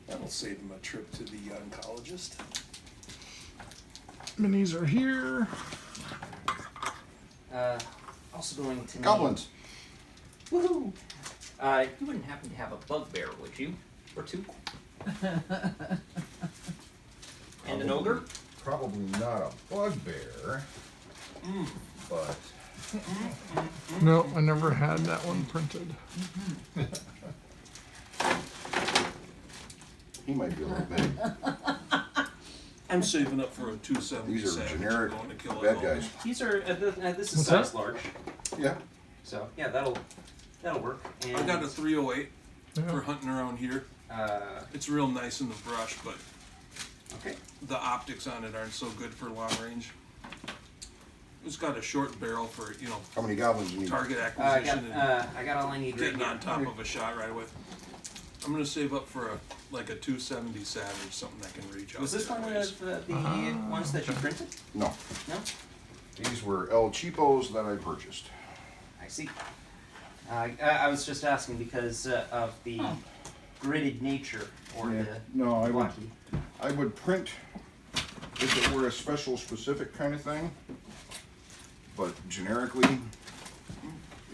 S7: That'll save him a trip to the oncologist.
S5: Minis are here.
S1: Also going to need-
S3: Goblins.
S1: Woohoo! You wouldn't happen to have a bugbear, would you? Or two? And an ogre?
S3: Probably not a bugbear, but
S5: No, I never had that one printed.
S3: he might be a little big.
S7: I'm saving up for a 270
S3: These are
S7: Savage.
S3: generic
S7: Going to kill it
S3: bad
S7: all.
S3: guys.
S1: These are this is
S5: What's
S1: size
S5: that?
S1: large,
S3: Yeah.
S1: so yeah, that'll work. And
S7: I got a 308
S5: Yeah.
S7: for hunting around here. It's real nice in the brush, but
S1: okay.
S7: the optics on it aren't so good for long range. It's got a short barrel for, you know,
S3: How many goblins do you need?
S7: target
S1: I
S7: acquisition
S1: I got all I need
S7: and
S1: right
S7: getting
S1: here.
S7: on top of a shot right away. I'm gonna save up for a 270 Savage, something that can reach out.
S1: Was this
S7: there
S1: one
S7: ways.
S1: of the ones that you printed?
S3: No.
S1: No.
S3: These were El Cheapos that I purchased.
S1: I see. I was just asking because of the gridded nature or
S3: Yeah.
S1: the
S3: No, I would.
S1: blocky.
S3: I would print if it were a special specific kind of thing, but generically,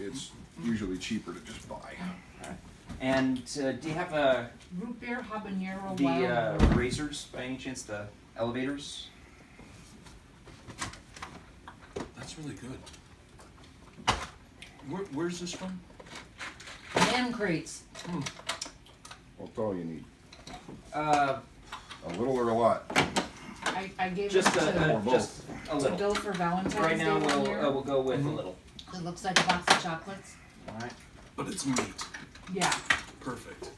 S3: it's usually cheaper to just buy.
S1: And do you have
S9: Root beer habanero
S1: the
S9: wild.
S1: razors by any chance? The elevators?
S7: That's really good. Where's this from?
S9: Man crates.
S3: That's all you need.
S1: Uh,
S3: A little or a lot.
S9: I gave
S1: just
S9: it to,
S3: Or both.
S1: just a
S9: to
S1: little.
S9: Bill for Valentine's
S1: Right now
S9: Day one year.
S1: we'll go with a little.
S9: It looks like a box of chocolates.
S1: All right.
S7: But it's meat.
S9: Yeah,
S7: Perfect.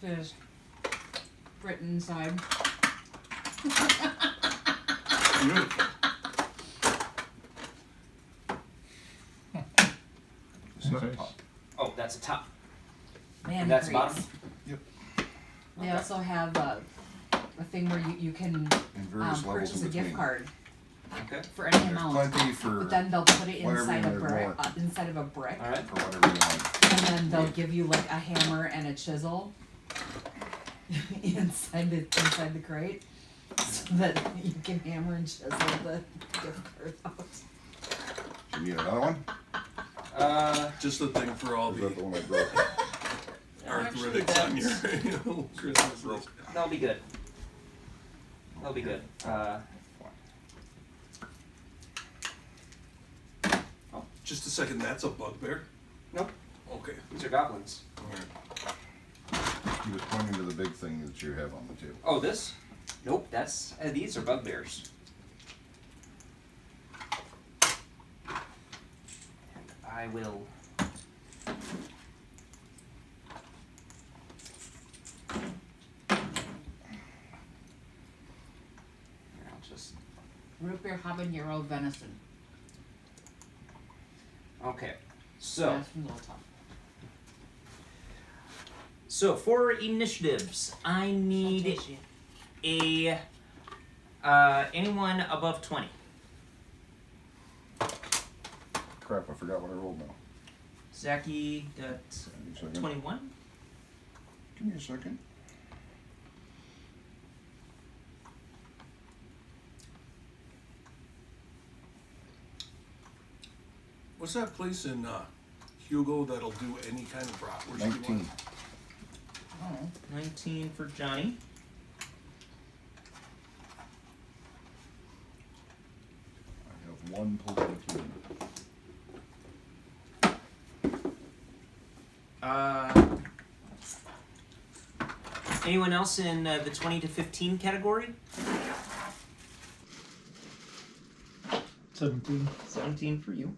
S9: there's Britain inside.
S7: Beautiful.
S3: This is a
S5: Nice.
S3: pop.
S1: Oh, that's a top.
S9: Man
S1: And that's
S9: crates.
S1: bottom.
S9: They also have a thing where you can
S3: In various levels
S9: purchase
S3: in
S9: a gift
S3: between.
S9: card
S1: Okay.
S9: for any
S3: There's
S9: amount.
S3: plenty for
S9: But then they'll put it
S3: whatever
S9: inside
S3: you
S9: a brick,
S3: want.
S9: inside of a brick,
S1: All right.
S3: for whatever you want.
S9: and then they'll give you like a hammer and a chisel inside the crate, so that you can hammer and chisel the gift card out.
S3: Do you need another one?
S7: Just a thing for all
S3: Or is
S7: the
S3: that the one I broke?
S7: arthritics on your Christmas list.
S1: That'll be good. That'll be good.
S7: Just a second, that's a bugbear?
S1: Nope.
S7: Okay.
S1: These are goblins.
S7: Alright.
S3: He was pointing to the big thing that you have on the table.
S1: Oh, this? Nope. That's these are bugbears. And I will. I'll just.
S9: Root beer habanero venison.
S1: Okay. So.
S9: That's from Little Top.
S1: So for initiatives, I need a anyone above 20.
S3: Crap, I forgot what I rolled now.
S1: Zachy got
S3: Give me a second.
S1: 21.
S3: Give me a second.
S7: What's that place in Hugo that'll do any kind of bratwurst you
S3: 19.
S7: want?
S1: Oh, 19 for Johnny.
S3: I have one Politicine.
S1: Anyone else in the 20 to 15 category?
S4: 17.
S1: 17 for you.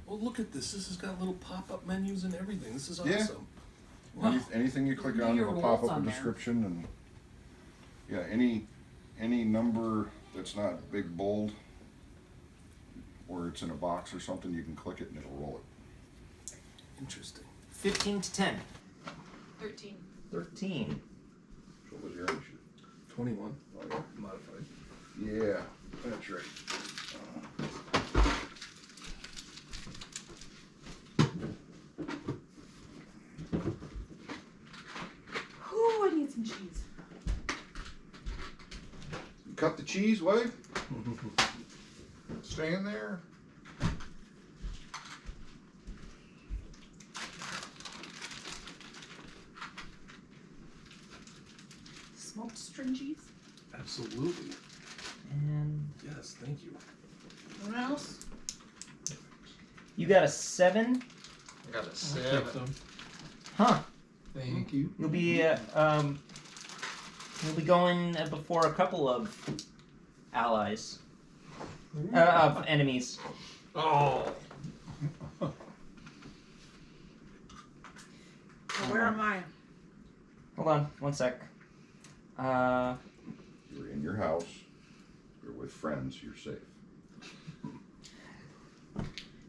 S7: Oh, look at this. This has got little pop-up menus and everything. This is
S3: Yeah.
S7: awesome. Wow.
S3: Anything you click
S9: Maybe
S3: on,
S9: your
S3: it'll pop
S9: rolls
S3: up a
S9: on there.
S3: description and yeah, any number that's not big bold or it's in a box or something, you can click it and it'll roll it.
S7: Interesting.
S1: 15 to 10.
S9: 13.
S1: 13.
S3: So what was your initiative?
S7: 21.
S3: Oh, yeah.
S7: Modified.
S3: Yeah, that's right.
S9: Ooh, I need some cheese.
S3: You cut the cheese, Wade?
S5: Staying there.
S9: Smoked string cheese.
S7: Absolutely.
S1: And
S7: Yes, thank you.
S6: Anyone else?
S1: you got a 7.
S5: I got a
S4: Take
S5: 7.
S4: some.
S1: Huh.
S4: Thank you.
S1: You'll be going before a couple of allies. Of enemies.
S5: Oh.
S6: Where am I?
S1: Hold on, one sec.
S3: You're in your house. You're with friends. You're safe.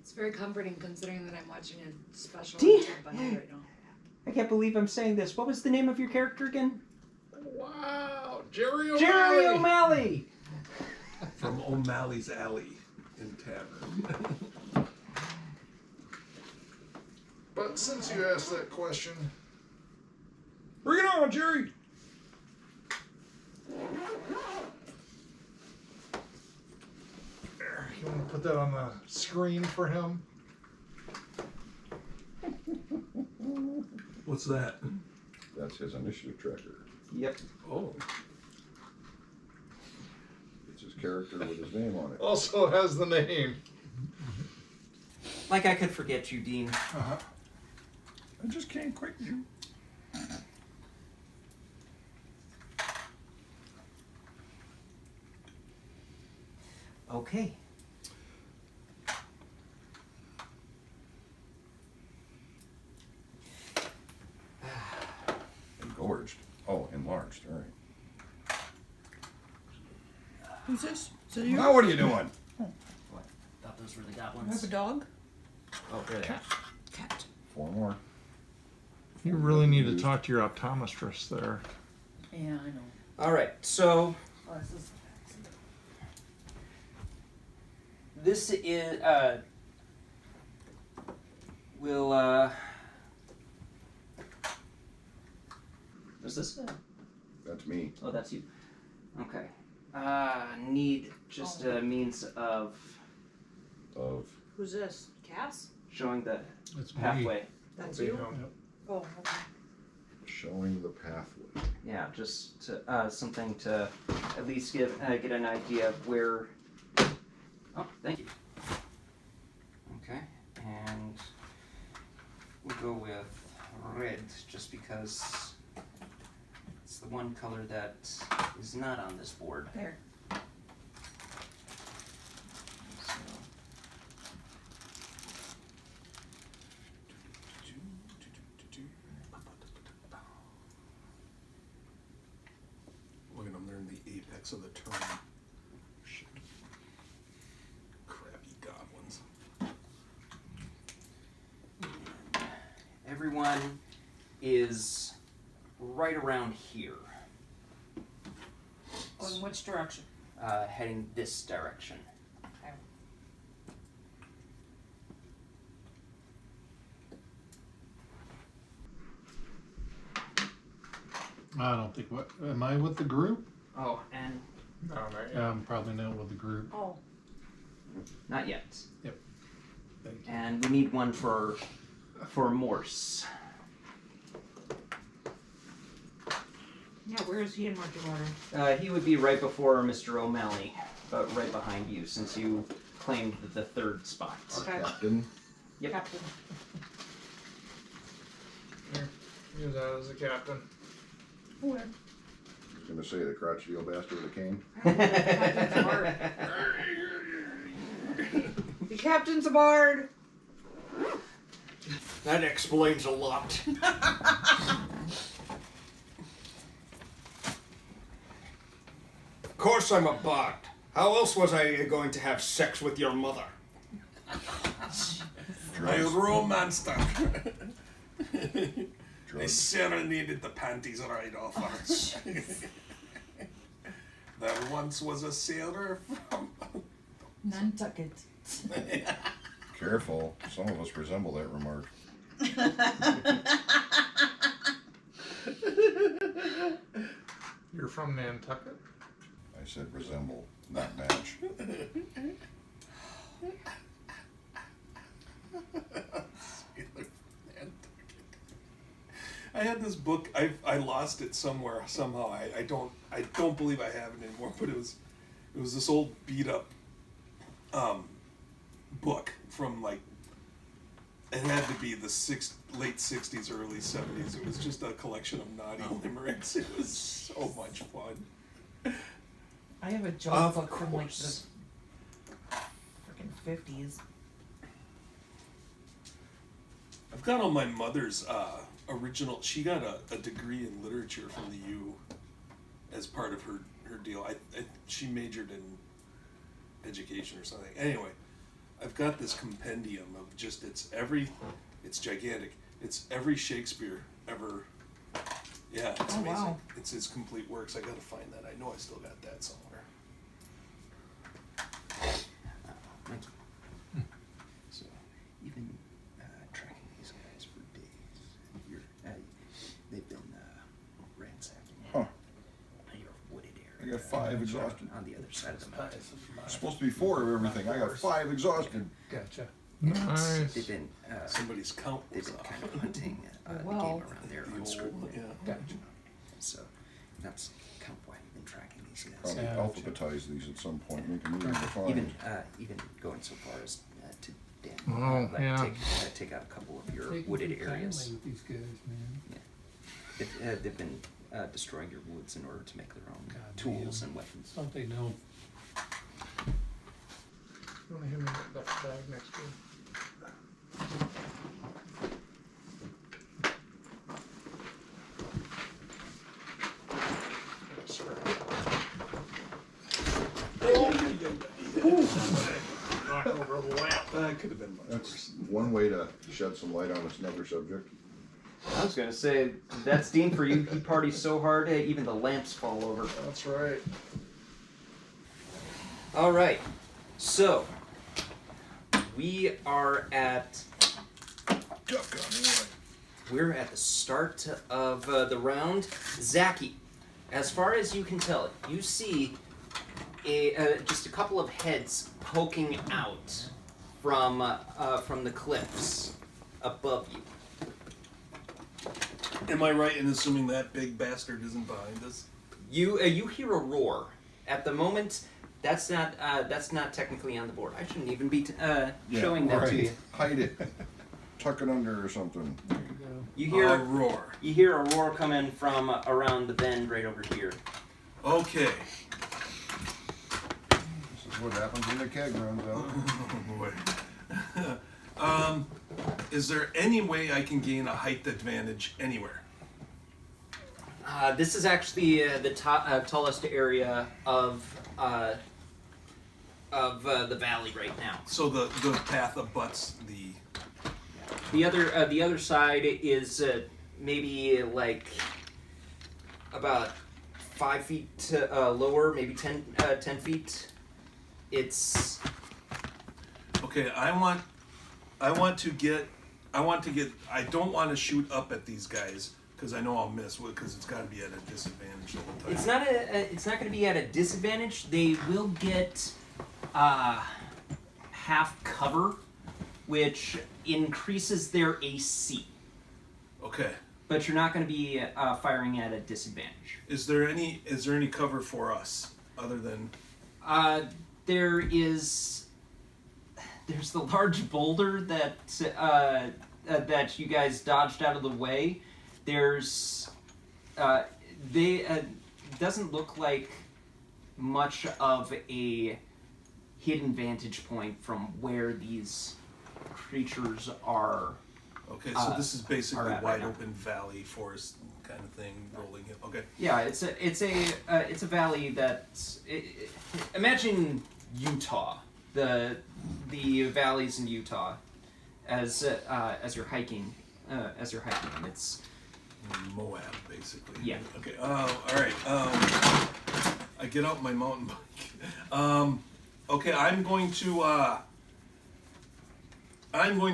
S9: It's very comforting considering that I'm watching a special
S1: Dee-
S9: on Bunny right now.
S1: I can't believe I'm saying this. What was the name of your character again?
S5: Wow. Jerry O'Malley.
S1: Jerry O'Malley!
S7: From O'Malley's Alley in Tavern.
S5: But since you asked that question, bring it on, Jerry. There, you want to put that on the screen for him?
S7: What's that?
S3: That's his initiative tracker.
S1: Yep.
S7: Oh,
S3: It's his character with his name on it.
S5: Also has the name.
S1: Like I could forget you, Dean.
S3: I just can't quit you.
S1: Okay.
S3: Engorged. Oh, enlarged. All right.
S6: Who's this? Is it you?
S3: Now what are you doing?
S1: What? Thought those were the
S6: I have
S1: goblins.
S6: a dog.
S1: Oh, there they are.
S6: Cat.
S3: 4 more.
S5: You really need to talk to your optometrist there.
S6: Yeah, I know.
S1: All right, so
S6: Oh, this is.
S1: this is is this it?
S3: That's me.
S1: Oh, that's you. Okay. Need just a means of
S3: Of
S6: Who's this? Cass?
S1: showing the
S4: It's me.
S1: pathway.
S6: That's
S5: Be
S6: you?
S5: him.
S6: Oh, okay.
S3: showing the pathway.
S1: Yeah, just to, something to at least get an idea of where. Oh, thank you. Okay, and we'll go with red just because it's the one color that is not on this board.
S6: There.
S1: So,
S7: look at them. They're in the apex of the turn. Shit. Crappy goblins.
S1: everyone is right around here,
S6: Going which direction?
S1: heading this direction.
S6: Okay.
S4: I don't think what am I with the group?
S1: Oh, and
S5: No, not yet.
S4: Yeah, I'm probably not with the group.
S6: Oh,
S1: Not yet.
S4: Yep. Thank you.
S1: And we need one for Morse.
S6: Yeah, where is he in marching order?
S1: He would be right before Mr. O'Malley, but right behind you, since you claimed the third spot.
S6: Okay.
S3: Captain,
S1: Yep.
S6: Captain.
S5: Here, use that as a captain.
S3: I was gonna say the crotchety old bastard with a cane.
S6: Captain's aboard. The captain's aboard.
S10: That explains a lot. Of course I'm a bard. How else was I going to have sex with your mother?
S7: I romanced her. I
S3: Drugs.
S7: serenaded the panties right off her. There once was a sailor from.
S6: Nantucket.
S3: Careful, some of us resemble that remark.
S5: You're from Nantucket?
S3: I said resemble, not match.
S7: I had this book. I lost it somewhere somehow. I don't believe I have it anymore. But it was this old beat up book from like, it had to be the late 60s, early 70s. It was just a collection of naughty limericks. It was so much fun.
S6: I have a joke
S1: Of
S6: book from like the
S1: course.
S6: freaking 50s.
S7: I've got all my mother's original. She got a degree in literature from the U as part of her deal. She majored in education or something. Anyway, I've got this compendium of just it's gigantic. It's every Shakespeare ever. Yeah, it's
S6: Oh,
S7: amazing.
S6: wow.
S7: It's his complete works. I gotta find that. I know I still got that somewhere.
S1: So, even tracking these guys for days, they've been ransacking
S3: Huh.
S1: your wooded
S3: I
S1: area.
S3: got 5 exhausted.
S1: On the other side of the mountain.
S3: It's supposed to be 4 of everything. I got 5 exhausted.
S4: Gotcha.
S5: Nice.
S1: They've been
S7: Somebody's count
S1: they've
S7: was
S1: been
S7: off.
S1: kind of hunting the
S6: Well,
S1: game around there
S7: The
S1: on
S7: old,
S1: scrutiny.
S7: yeah.
S4: Gotcha.
S1: So that's kind of why we've been tracking these guys.
S3: Probably
S4: Yeah.
S3: alphabetize these at some point. We can move them to find.
S1: Even going so far as to
S5: Oh, yeah.
S1: take out a couple of your
S4: Taking
S1: wooded
S4: some time
S1: areas.
S4: with these guys, man.
S1: They've been destroying your woods in order to make their own
S4: God
S1: tools
S4: damn.
S1: and weapons.
S4: Don't they know?
S5: You wanna hand me that duffel bag next to you? Knock over the lamp.
S7: That could have been much
S3: That's
S7: worse.
S3: one way to shed some light on another subject.
S1: I was gonna say that's Dean for you. He parties so hard, even the lamps fall over.
S5: That's right.
S1: All right, so we are at we're at the start of the round. Zaki, as far as you can tell, you see just a couple of heads poking out from the cliffs above you.
S7: Am I right in assuming that big bastard isn't behind us?
S1: You hear a roar. At the moment, that's not technically on the board. I shouldn't even be showing that to
S4: right.
S1: you.
S3: Hide it. Tuck it under or something.
S4: There you go.
S1: You hear
S7: A roar.
S1: You hear a roar coming from around the bend right over here.
S7: Okay.
S3: This is what happens when the keg runs out.
S7: Oh boy. Is there any way I can gain a height advantage anywhere?
S1: This is actually the tallest area of the valley right now.
S7: So the path abuts
S1: The other side is maybe like about 5 feet lower, maybe 10 feet. It's
S7: Okay, I don't want to shoot up at these guys because I know I'll miss because it's got to be at a disadvantage the whole time.
S1: it's not going to be at a disadvantage. They will get half cover, which increases their AC.
S7: Okay.
S1: But you're not going to be firing at a disadvantage.
S7: Is there any cover for us other than?
S1: There's the large boulder that that you guys dodged out of the way. There's doesn't look like much of a hidden vantage point from where these creatures are.
S7: Okay, so this is basically
S1: right
S7: wide
S1: now.
S7: open valley forest kind of thing, rolling it. Okay.
S1: Yeah, it's a valley that imagine Utah, the valleys in Utah, as you're hiking, and it's
S7: Moab, basically.
S1: Yeah.
S7: Okay. All right. I get out my mountain bike. Okay, I'm going to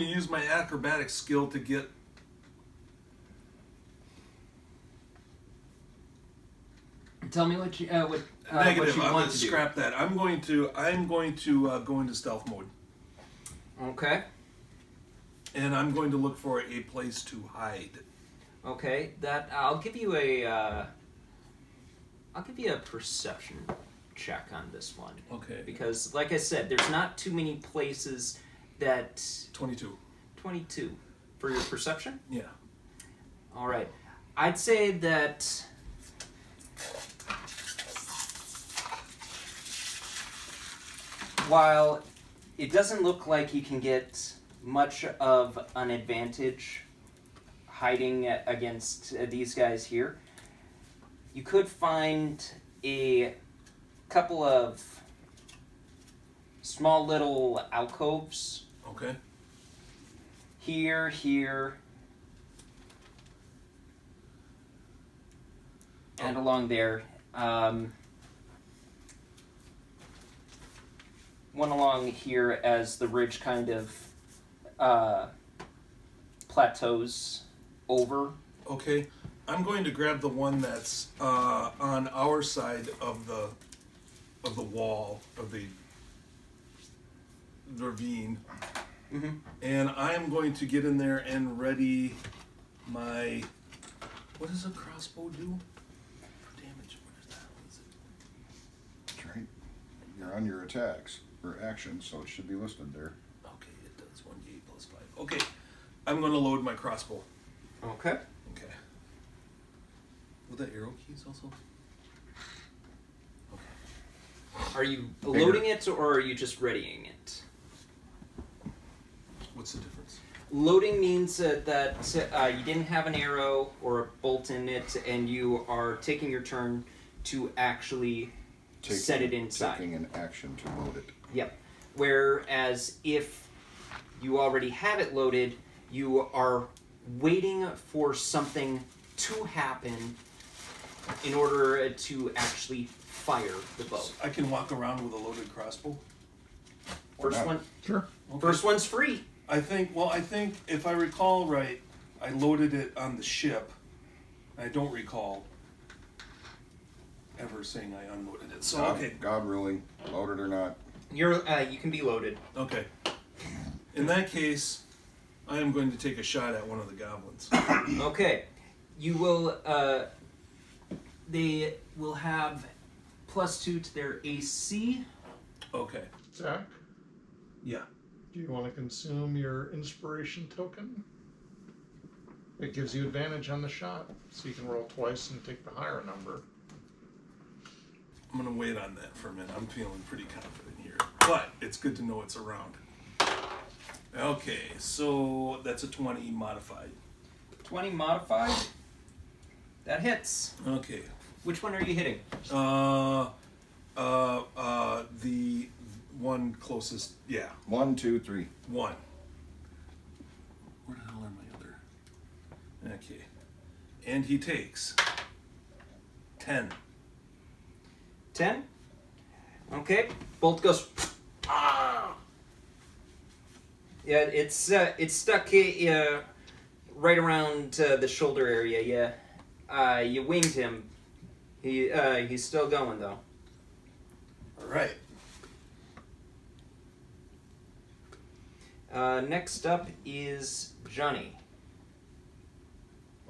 S7: use my acrobatic skill to get.
S1: Tell me what you
S7: Negative.
S1: what you
S7: I'm
S1: want
S7: gonna
S1: to do.
S7: scrap that. I'm going to go into stealth mode,
S1: Okay.
S7: and I'm going to look for a place to hide.
S1: Okay. That I'll give you a perception check on this one.
S7: Okay.
S1: Because, like I said, there's not too many places that
S7: 22.
S1: 22 for your perception.
S7: Yeah.
S1: All right. I'd say that while it doesn't look like you can get much of an advantage hiding against these guys here, you could find a couple of small little alcoves
S7: Okay.
S1: here, and along there. One along here as the ridge kind of plateaus over.
S7: Okay. I'm going to grab the one that's on our side of the wall of the ravine,
S1: Mm-hmm.
S7: and I am going to get in there and ready my. What does a crossbow do for damage? What is that? What is it?
S3: That's right. You're on your attacks or actions, so it should be listed there.
S7: Okay, it does 1d8 plus 5. Okay, I'm going to load my crossbow.
S1: Okay.
S7: Okay. With that arrow keys also? Okay.
S1: Are you loading it or are you just readying it?
S7: What's the difference?
S1: Loading means that you didn't have an arrow or a bolt in it, and you are taking your turn to actually set it inside.
S3: Taking an action to load it.
S1: Yep. Whereas if you already have it loaded, you are waiting for something to happen in order to actually fire the bow.
S7: I can walk around with a loaded crossbow?
S1: First
S3: not?
S1: one.
S5: Sure.
S7: Okay.
S1: First one's free.
S7: I think if I recall right, I loaded it on the ship. I don't recall ever saying I unloaded it. So okay.
S3: God ruling, loaded or not.
S1: You can be loaded.
S7: Okay. In that case, I am going to take a shot at one of the goblins.
S1: Okay. You will they will have +2 to their AC.
S7: Okay.
S5: Zach,
S7: Yeah.
S5: do you want to consume your inspiration token? It gives you advantage on the shot, so you can roll twice and take the higher number.
S7: I'm going to wait on that for a minute. I'm feeling pretty confident here. But it's good to know it's around. Okay, so that's a 20 modified.
S1: 20 modified. That hits.
S7: Okay.
S1: Which one are you hitting?
S7: The one closest, yeah,
S3: 1, 2, 3.
S7: one. Where the hell are my other? Okay. And he takes 10.
S1: 10. Okay. Bolt goes. Ah! Yeah, it's stuck right around the shoulder area. Yeah. You winged him. He's still going though.
S7: All right.
S1: Next up is Johnny.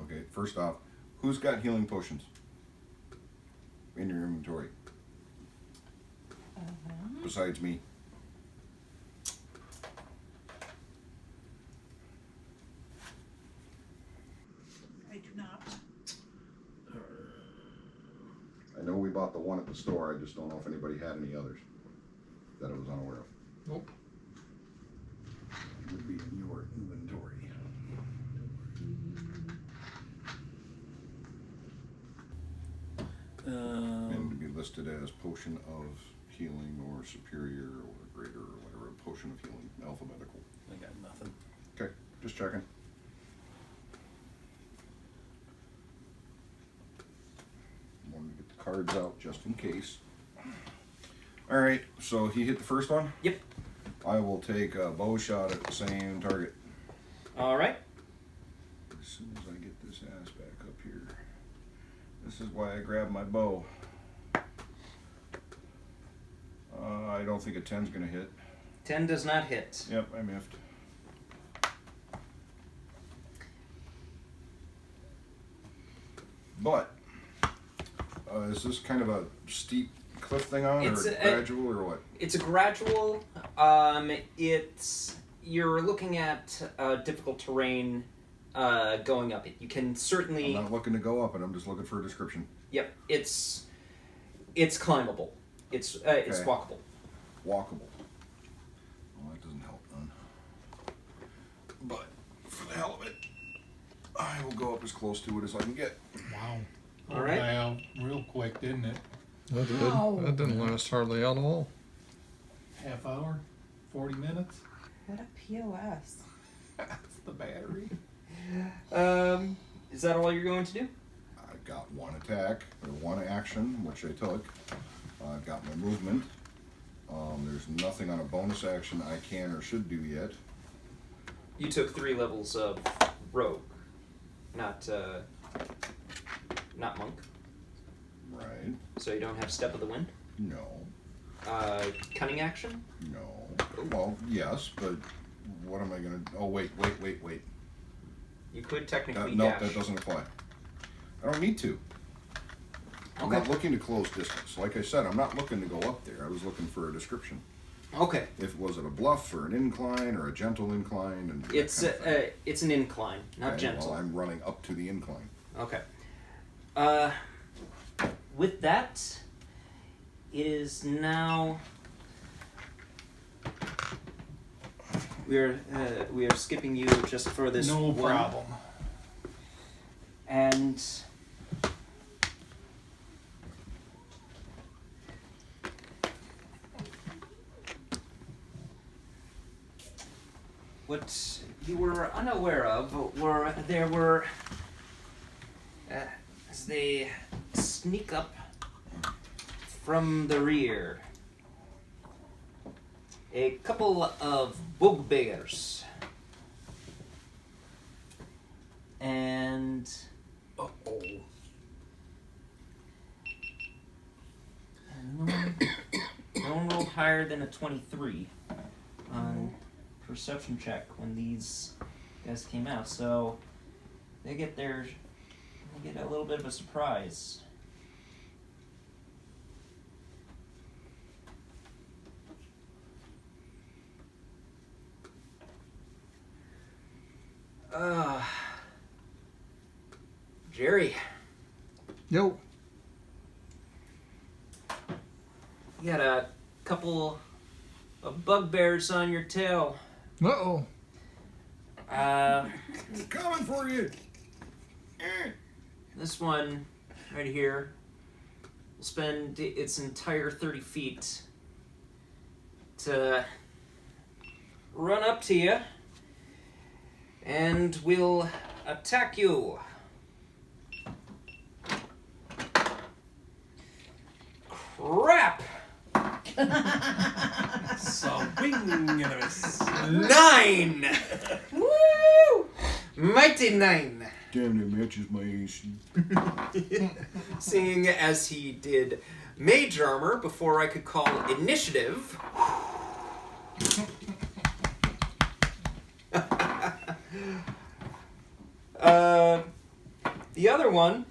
S3: Okay, first off, who's got healing potions in your inventory? Besides me.
S6: I do not.
S3: I know we bought the one at the store, I just don't know if anybody had any others that I was unaware of.
S5: Nope.
S3: Would be in your inventory. And to be listed as potion of healing or superior or greater or whatever, a potion of healing, alphabetical.
S7: I got nothing.
S3: Okay, just checking. Wanted to get the cards out just in case. Alright, so he hit the first one?
S1: Yep.
S3: I will take a bow shot at the same target.
S1: All right.
S3: As soon as I get this ass back up here. This is why I grabbed my bow. I don't think a 10's gonna hit.
S1: 10 does not hit.
S3: Yep, I miffed. But, is this kind of a steep cliff thing on,
S1: It's
S3: or gradual, or what?
S1: It's a gradual. You're looking at difficult terrain going up it. You can certainly.
S3: I'm not looking to go up it, I'm just looking for a description.
S1: Yep, it's climbable. It's
S3: Okay.
S1: walkable.
S3: Walkable. Well, that doesn't help none. But, for the hell of it, I will go up as close to it as I can get.
S4: Wow.
S1: All right.
S4: Out real quick, didn't it?
S5: That did.
S6: Wow.
S5: That didn't last hardly at all.
S4: Half hour, 40 minutes.
S6: What a POS.
S4: That's the battery.
S1: Is that all you're going to do?
S3: I've got one attack, or one action, which I took. I've got my movement. There's nothing on a bonus action I can or should do yet.
S1: You took 3 levels of rogue, not monk.
S3: Right.
S1: So you don't have step of the wind.
S3: No.
S1: Cunning action.
S3: No. Well, yes, but what am I gonna... Oh, wait.
S1: You could technically
S3: No,
S1: dash.
S3: that doesn't apply. I don't need to. I'm
S1: Okay.
S3: not looking to close distance. Like I said, I'm not looking to go up there. I was looking for a description.
S1: Okay.
S3: If was it a bluff or an incline or a gentle incline, and that
S1: It's
S3: kind of thing.
S1: it's an incline, not
S3: Okay,
S1: gentle.
S3: Well, I'm running up to the incline.
S1: Okay. With that, it is now. We are skipping you just for this
S4: No
S1: one.
S4: problem.
S1: And what you were unaware of were as they sneak up from the rear, a couple of bugbears. And no one rolled higher than a 23 on perception check when these guys came out, so they get a little bit of a surprise. Jerry,
S5: Yo.
S1: you got a couple of bugbears on your tail.
S5: Uh-oh.
S3: It's coming for you.
S1: This one right here will spend its entire 30 feet to run up to you and will attack you. Crap!
S7: Swing and a miss.
S1: 9! Woo! Mighty 9!
S3: Damn, that matches my AC.
S1: Seeing as he did mage armor before I could call initiative. The other one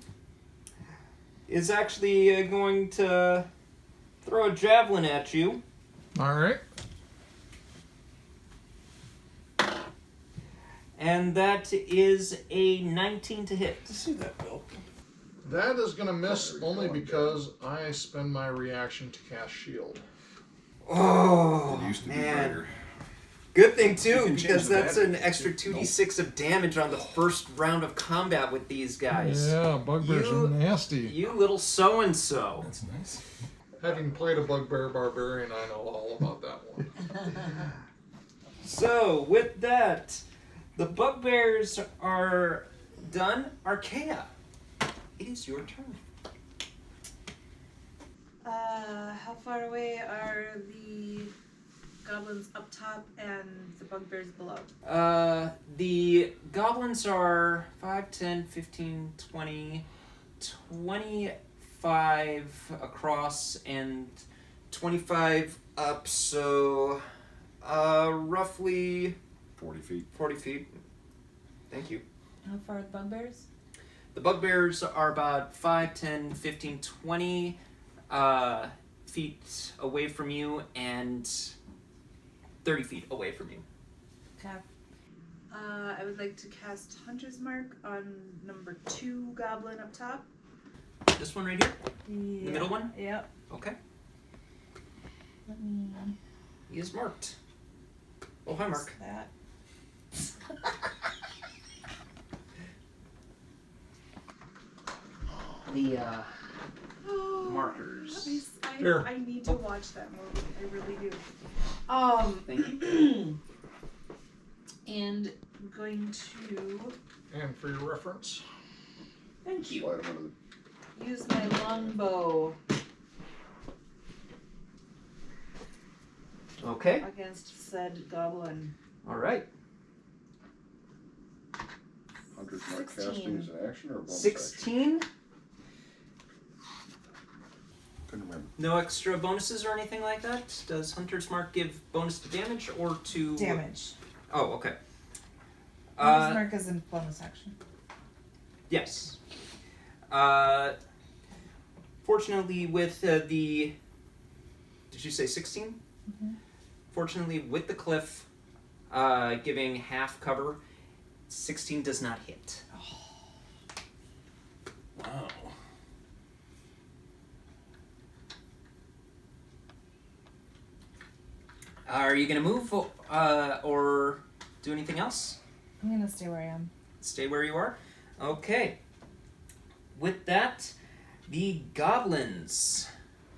S1: is actually going to throw a javelin at you.
S5: All right.
S1: And that is a 19 to hit.
S7: See that, Bill?
S5: That is going to miss only because I spend my reaction to cast shield.
S1: Oh,
S3: It used to be
S1: man.
S3: brighter.
S1: Good thing,
S7: You
S1: too,
S7: can change
S1: because
S7: the
S1: that's
S7: battery.
S1: an extra 2d6 of damage on the first round of combat with these guys.
S5: Yeah, bugbears
S1: You-
S5: are nasty.
S1: You little so-and-so.
S7: That's nice.
S5: Having played a bugbear barbarian, I know all about that one.
S1: So, with that, the bugbears are done. Archaea, it is your turn.
S9: How far away are the goblins up top and the bugbears below?
S1: The goblins are 5, 10, 15, 20, 25 across and 25 up, so roughly
S3: 40 feet.
S1: 40 feet. Thank you.
S6: How far are the bugbears?
S1: The bugbears are about 5, 10, 15, 20 feet away from you and 30 feet away from you.
S6: Okay.
S9: I would like to cast Hunter's Mark on number 2 goblin up top.
S1: This one right here? The middle one?
S6: Yep.
S1: Okay.
S6: Let me
S1: He is marked. Oh, hi, Mark.
S6: that.
S1: The markers.
S5: Here.
S9: I need to watch that movie. I really do.
S1: Thank you.
S9: And I'm going to
S5: And for your reference,
S1: Thank you.
S3: Slide 'em under the
S9: use my longbow
S1: Okay.
S9: against said goblin.
S1: All right.
S3: Hunter's Mark
S9: 16.
S3: casting as an action or a bonus action?
S1: 16.
S3: Couldn't remember.
S1: No extra bonuses or anything like that? Does Hunter's Mark give bonus to damage or to...
S6: Damage.
S1: Oh, okay.
S6: Hunter's Mark is in bonus action.
S1: Yes. Fortunately, with the... Did you say 16?
S6: Mm-hmm.
S1: Fortunately, with the cliff giving half cover, 16 does not hit.
S7: Wow.
S1: Are you going to move or do anything else?
S6: I'm gonna stay where I am.
S1: Stay where you are? Okay. With that, the goblins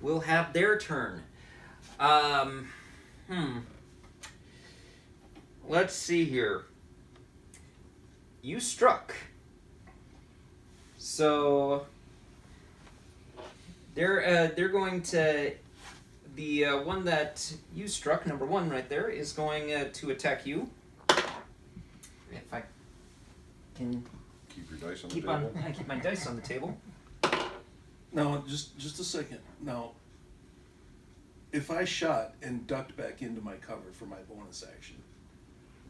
S1: will have their turn. Let's see here. You struck. So they're going to the one that you struck, number 1 right there, is going to attack you. If I can
S3: Keep your dice on the
S1: keep
S3: table.
S1: on, I keep my dice on the table.
S7: Now, just a second. Now, if I shot and ducked back into my cover for my bonus action,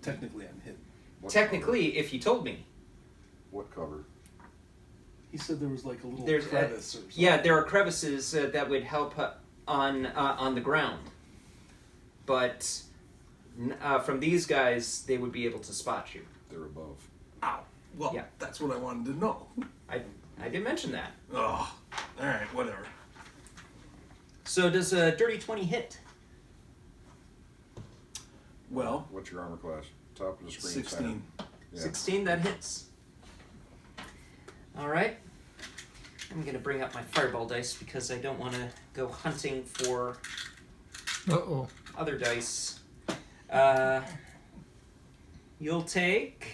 S7: technically I'm hidden.
S3: What
S1: Technically, if you told me,
S3: cover? What cover?
S7: He said there was like a little
S1: There's,
S7: crevice or something.
S1: yeah, there are crevices that would help on the ground, but from these guys, they would be able to spot you.
S3: They're above.
S7: Ow. Well,
S1: Yeah.
S7: that's what I wanted to know.
S1: I did mention that.
S7: Oh, all right, whatever.
S1: So does a dirty 20 hit?
S7: Well,
S3: What's your armor class? Top of the screen.
S7: 16.
S3: Yeah.
S1: 16, that hits. All right. I'm gonna bring up my fireball dice because I don't want to go hunting for
S5: uh-oh.
S1: other dice. You'll take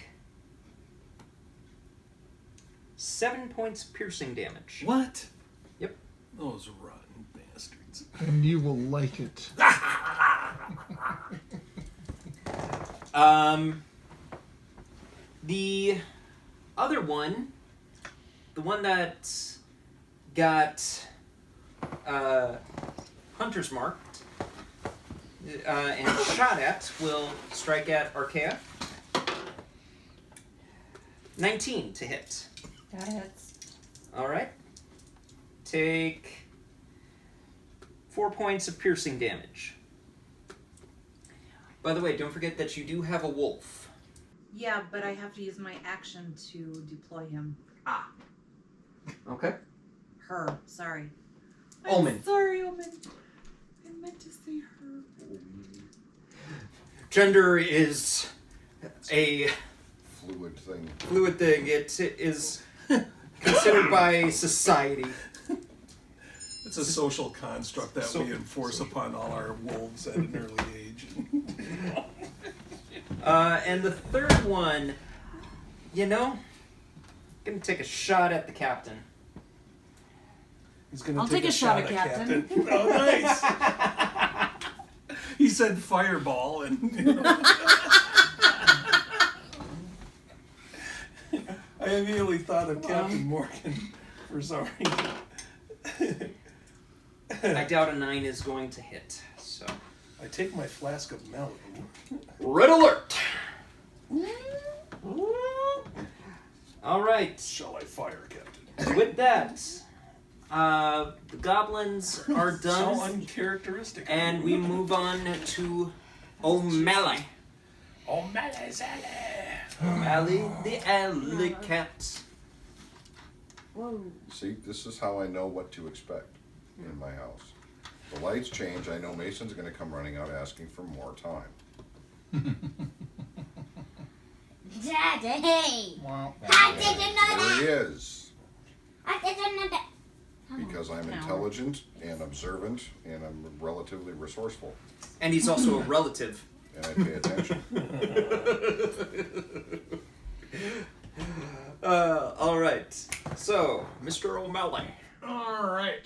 S1: 7 points of piercing damage.
S7: what?
S1: Yep.
S7: Those rotten bastards.
S5: And you will like it.
S1: The other one, the one that got Hunter's marked and shot at, will strike at Archaea. 19 to hit.
S6: That hits.
S1: All right. Take 4 points of piercing damage. By the way, don't forget that you do have a wolf.
S9: Yeah, but I have to use my action to deploy him.
S1: Okay.
S9: Her, sorry.
S1: Omen.
S9: I'm sorry, Omen. I meant to say her.
S1: Gender is a
S3: Fluid thing.
S1: fluid thing. It is considered by society.
S7: It's a social construct that
S1: So-
S7: we enforce upon all our wolves at an early age.
S1: And the third one, gonna take a shot at the captain.
S7: He's gonna
S9: I'll take a shot at Captain.
S7: Oh, nice. He said fireball, and I immediately thought of Captain Morgan for some reason.
S1: I doubt a 9 is going to hit. So,
S7: I take my flask of melon.
S1: red alert. All right.
S7: Shall I fire, Captain?
S1: With that, the goblins are
S7: How
S1: done,
S7: uncharacteristic.
S1: and we move on to O'Malley.
S7: O'Malley Sally.
S1: O'Malley the alley cat.
S9: Whoa.
S3: See, this is how I know what to expect in my house. The lights change. I know Mason's going to come running out asking for more time.
S8: Daddy!
S4: Wow.
S8: I didn't know
S3: There he
S8: that!
S3: is.
S8: I didn't know that!
S3: Because I'm intelligent and observant and I'm relatively resourceful.
S1: And he's also a relative.
S3: And I pay attention.
S1: All right. So, Mr. O'Malley.
S5: Alright.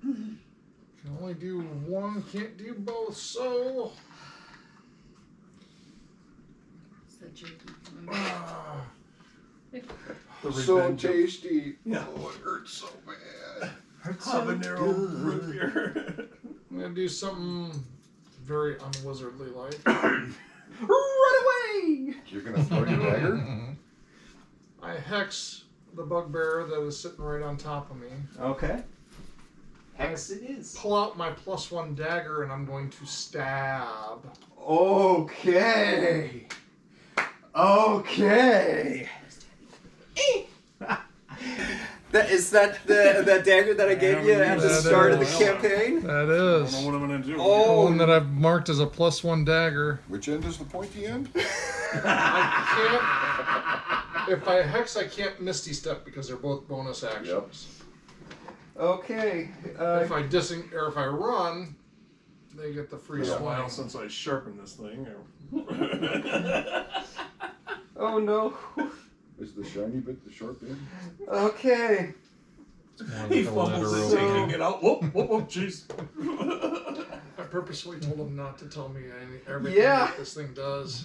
S5: Can only do one, can't do both, so.
S7: The
S3: So
S7: revenge of
S3: tasty.
S7: Yeah.
S3: Oh, it hurts so bad.
S7: habanero root beer.
S5: I'm gonna do something very unwizardly like.
S1: Run away!
S3: You're going to throw your dagger?
S5: I hex the bugbear that is sitting right on top of me.
S1: Okay. Hex it is.
S5: Pull out my +1 dagger and I'm going to stab.
S1: Okay. Okay. That the dagger that I gave you at the
S5: That
S1: start of the
S5: is.
S1: campaign?
S5: That
S7: I don't know
S5: is.
S7: what I'm gonna do.
S5: The
S1: Oh,
S5: one that I've marked as a +1 dagger.
S3: Which end is the pointy end?
S5: I can't. If I hex, I can't Misty Step because they're both bonus actions.
S1: okay.
S5: If I if I run, they get the free
S7: It's a
S5: swing.
S7: while since I sharpened this thing.
S1: Oh no.
S3: Is the shiny bit the sharp end?
S1: Okay.
S7: He fumbles it, taking it out. Whoop, whoop, whoop, jeez.
S5: I purposely told him not to tell me everything
S1: Yeah.
S5: that this thing does.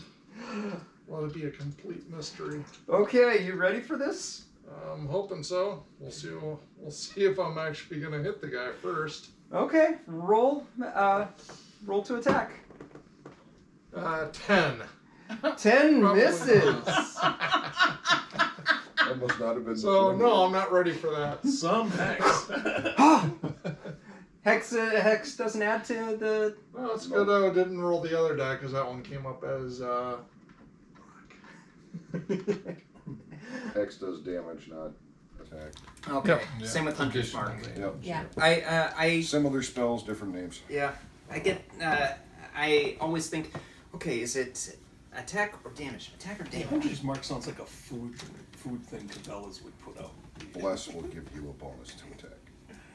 S5: Let it be a complete mystery.
S1: Okay, you ready for this?
S5: I'm hoping so. We'll see. We'll see if I'm actually gonna hit the guy first.
S1: Okay. Roll to attack.
S5: 10.
S1: 10
S5: Probably
S1: misses.
S3: That must not have been the
S5: So
S3: 20.
S5: no, I'm not ready for that.
S7: Some hex.
S1: Hex doesn't add to the.
S5: Well, it's good though I didn't roll the other die because that one came up as
S3: X does damage, not attack.
S1: Okay.
S4: Yeah.
S1: Same with Hunter's Mark.
S3: Yep.
S9: Yeah.
S1: I
S3: Similar spells, different names.
S1: yeah. I get. I always think, okay, is it attack or damage? Attack or damage?
S7: Hunter's Mark sounds like a food thing Cabela's would put out.
S3: Bless will give you a bonus to attack,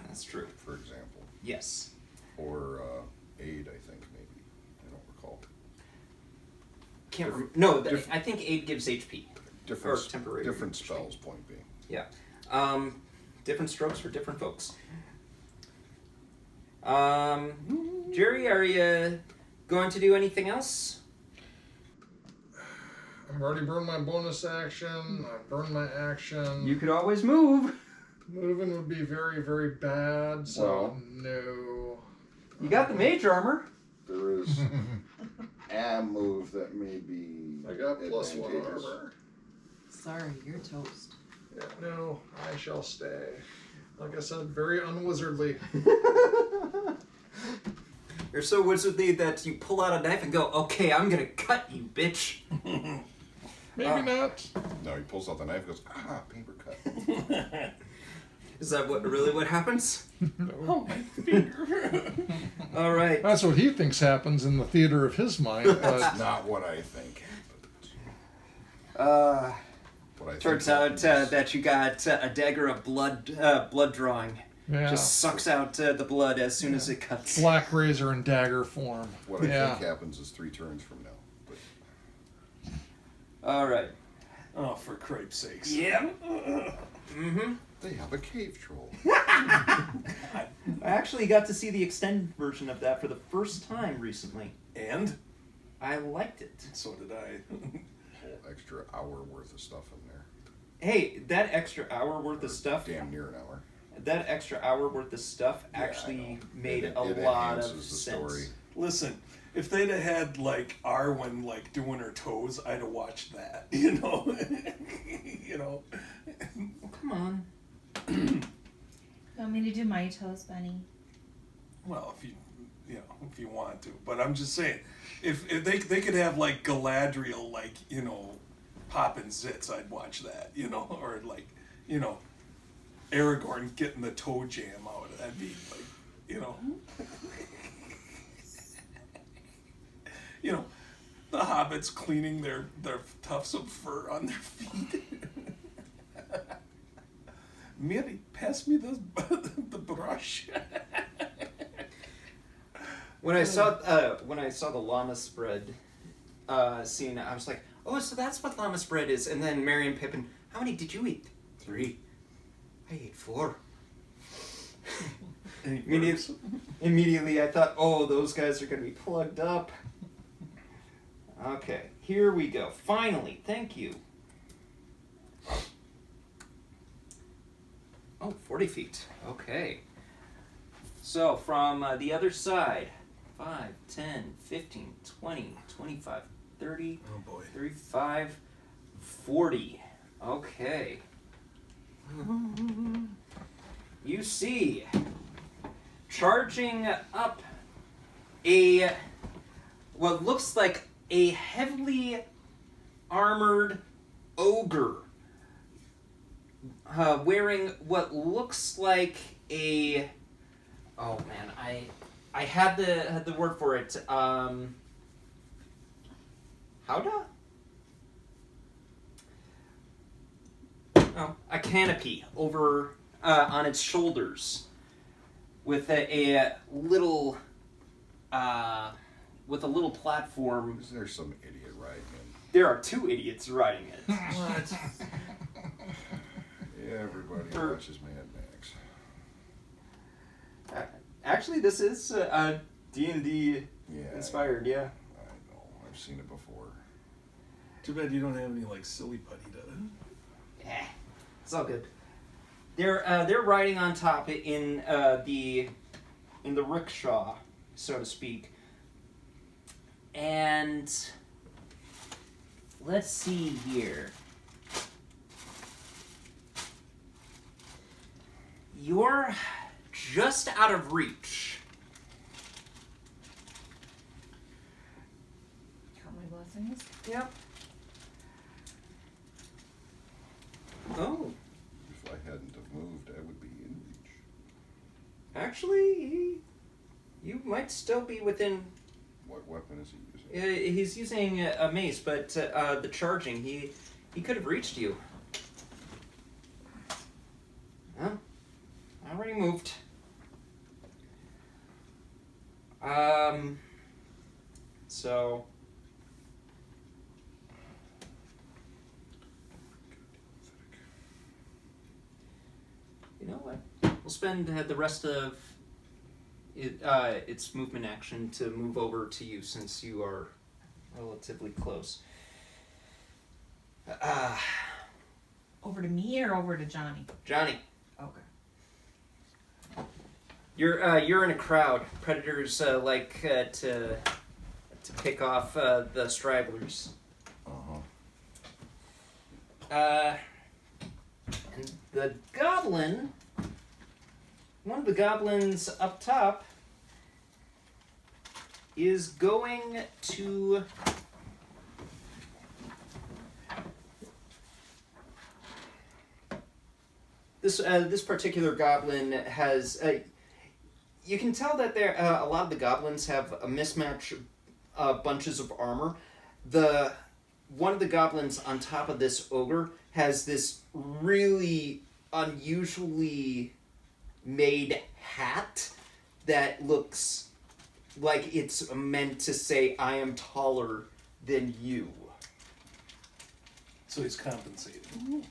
S1: That's true.
S3: for example.
S1: Yes.
S3: Or aid, I think, maybe. I don't recall.
S1: Can't.
S3: Different-
S1: No,
S3: diff-
S1: I think aid gives HP.
S3: Different,
S1: Or temporary
S3: different
S1: HP.
S3: spells, point being.
S1: Yeah. Different strokes for different folks. Jerry, are you going to do anything else?
S5: I've already burned my bonus action. I've burned my action.
S1: You could always move.
S5: Moving would be very, very bad. So
S3: Well.
S5: no.
S1: You got the mage armor.
S3: There is a move that may be
S5: I got +1
S3: advantageous.
S5: armor.
S2: Sorry, you're toast.
S5: Yeah, no, I shall stay. Like I said, very unwizardly.
S1: You're so wizardly that you pull out a knife and go, okay, I'm gonna cut you, bitch.
S5: Maybe not.
S3: No, he pulls out the knife and goes, paper cut.
S1: Is that what happens?
S7: Oh, my finger.
S1: All right.
S5: That's what he thinks happens in the theater of his mind, but
S3: That's not what I think. What I think
S1: Turns out
S3: happens-
S1: that you got a dagger of blood drawing.
S5: yeah.
S1: Just sucks out the blood as soon as it cuts.
S5: Black razor and dagger form.
S3: What I
S5: yeah.
S3: think happens is 3 turns from now. But
S1: All right.
S7: Oh, for crepe's sakes.
S1: Yeah. Mm-hmm.
S3: they have a cave troll.
S1: I actually got to see the extended version of that for the first time recently.
S7: And?
S1: I liked it.
S7: So did I.
S3: Whole extra hour worth of stuff in there.
S1: Hey, that extra hour worth of stuff.
S3: Damn near an hour.
S1: That extra hour worth of stuff
S3: Yeah, I
S1: actually
S3: know.
S1: made
S3: It
S1: a lot of
S3: enhances the
S1: sense.
S3: story.
S7: Listen, if they'd have had like Arwen like doing her toes, I'd have watched that. You know, you know.
S1: Oh, come on.
S6: You want me to do my toes, Bunny?
S7: Well, if you want to, but I'm just saying, if they could have like Galadriel like popping zits, I'd watch that. Or like Aragorn getting the toe jam out. That'd be like the hobbits cleaning their tufts of fur on their feet. Mary, pass me the brush.
S1: When I saw the llama spread scene, I was like, oh, so that's what llama spread is. And then Merry and Pippin, how many did you eat? 3. I ate 4. Immediately I thought, oh, those guys are going to be plugged up. Okay, here we go. Finally, thank you. Oh, 40 feet. Okay. So from the other side, 5, 10, 15, 20, 25, 30,
S7: Oh boy.
S1: 35, 40. Okay. You see, charging up what looks like a heavily armored ogre, wearing what looks like a, oh man, I had the word for it. Howda? Oh, a canopy over on its shoulders, with a little platform.
S3: Is there some idiot riding in?
S1: There are 2 idiots riding it.
S7: What?
S3: Yeah, everybody
S1: Or-
S3: watches Mad Max.
S1: Actually, this is D&D
S3: Yeah.
S1: inspired. Yeah.
S3: I know. I've seen it before.
S7: Too bad you don't have any like silly putty to.
S1: Yeah, it's all good. They're riding on top in the rickshaw, so to speak. And let's see here. You're just out of reach.
S2: Count my blessings.
S1: Yep. Oh,
S3: If I hadn't have moved, I would be in reach.
S1: actually, you might still be within.
S3: What weapon is he using?
S1: He's using a mace, but the charging, he could have reached you. Well, already moved. So. You know what? We'll spend the rest of its movement action to move over to you, since you are relatively close.
S6: Over to me or over to Johnny?
S1: Johnny,
S6: Okay.
S1: you're in a crowd. Predators like to pick off the stragglers. And the goblin, one of the goblins up top, is going to this particular goblin has you can tell that there a lot of the goblins have a mismatch bunches of armor. One of the goblins on top of this ogre has this really unusually made hat that looks like it's meant to say, "I am taller than you."
S7: So he's compensating.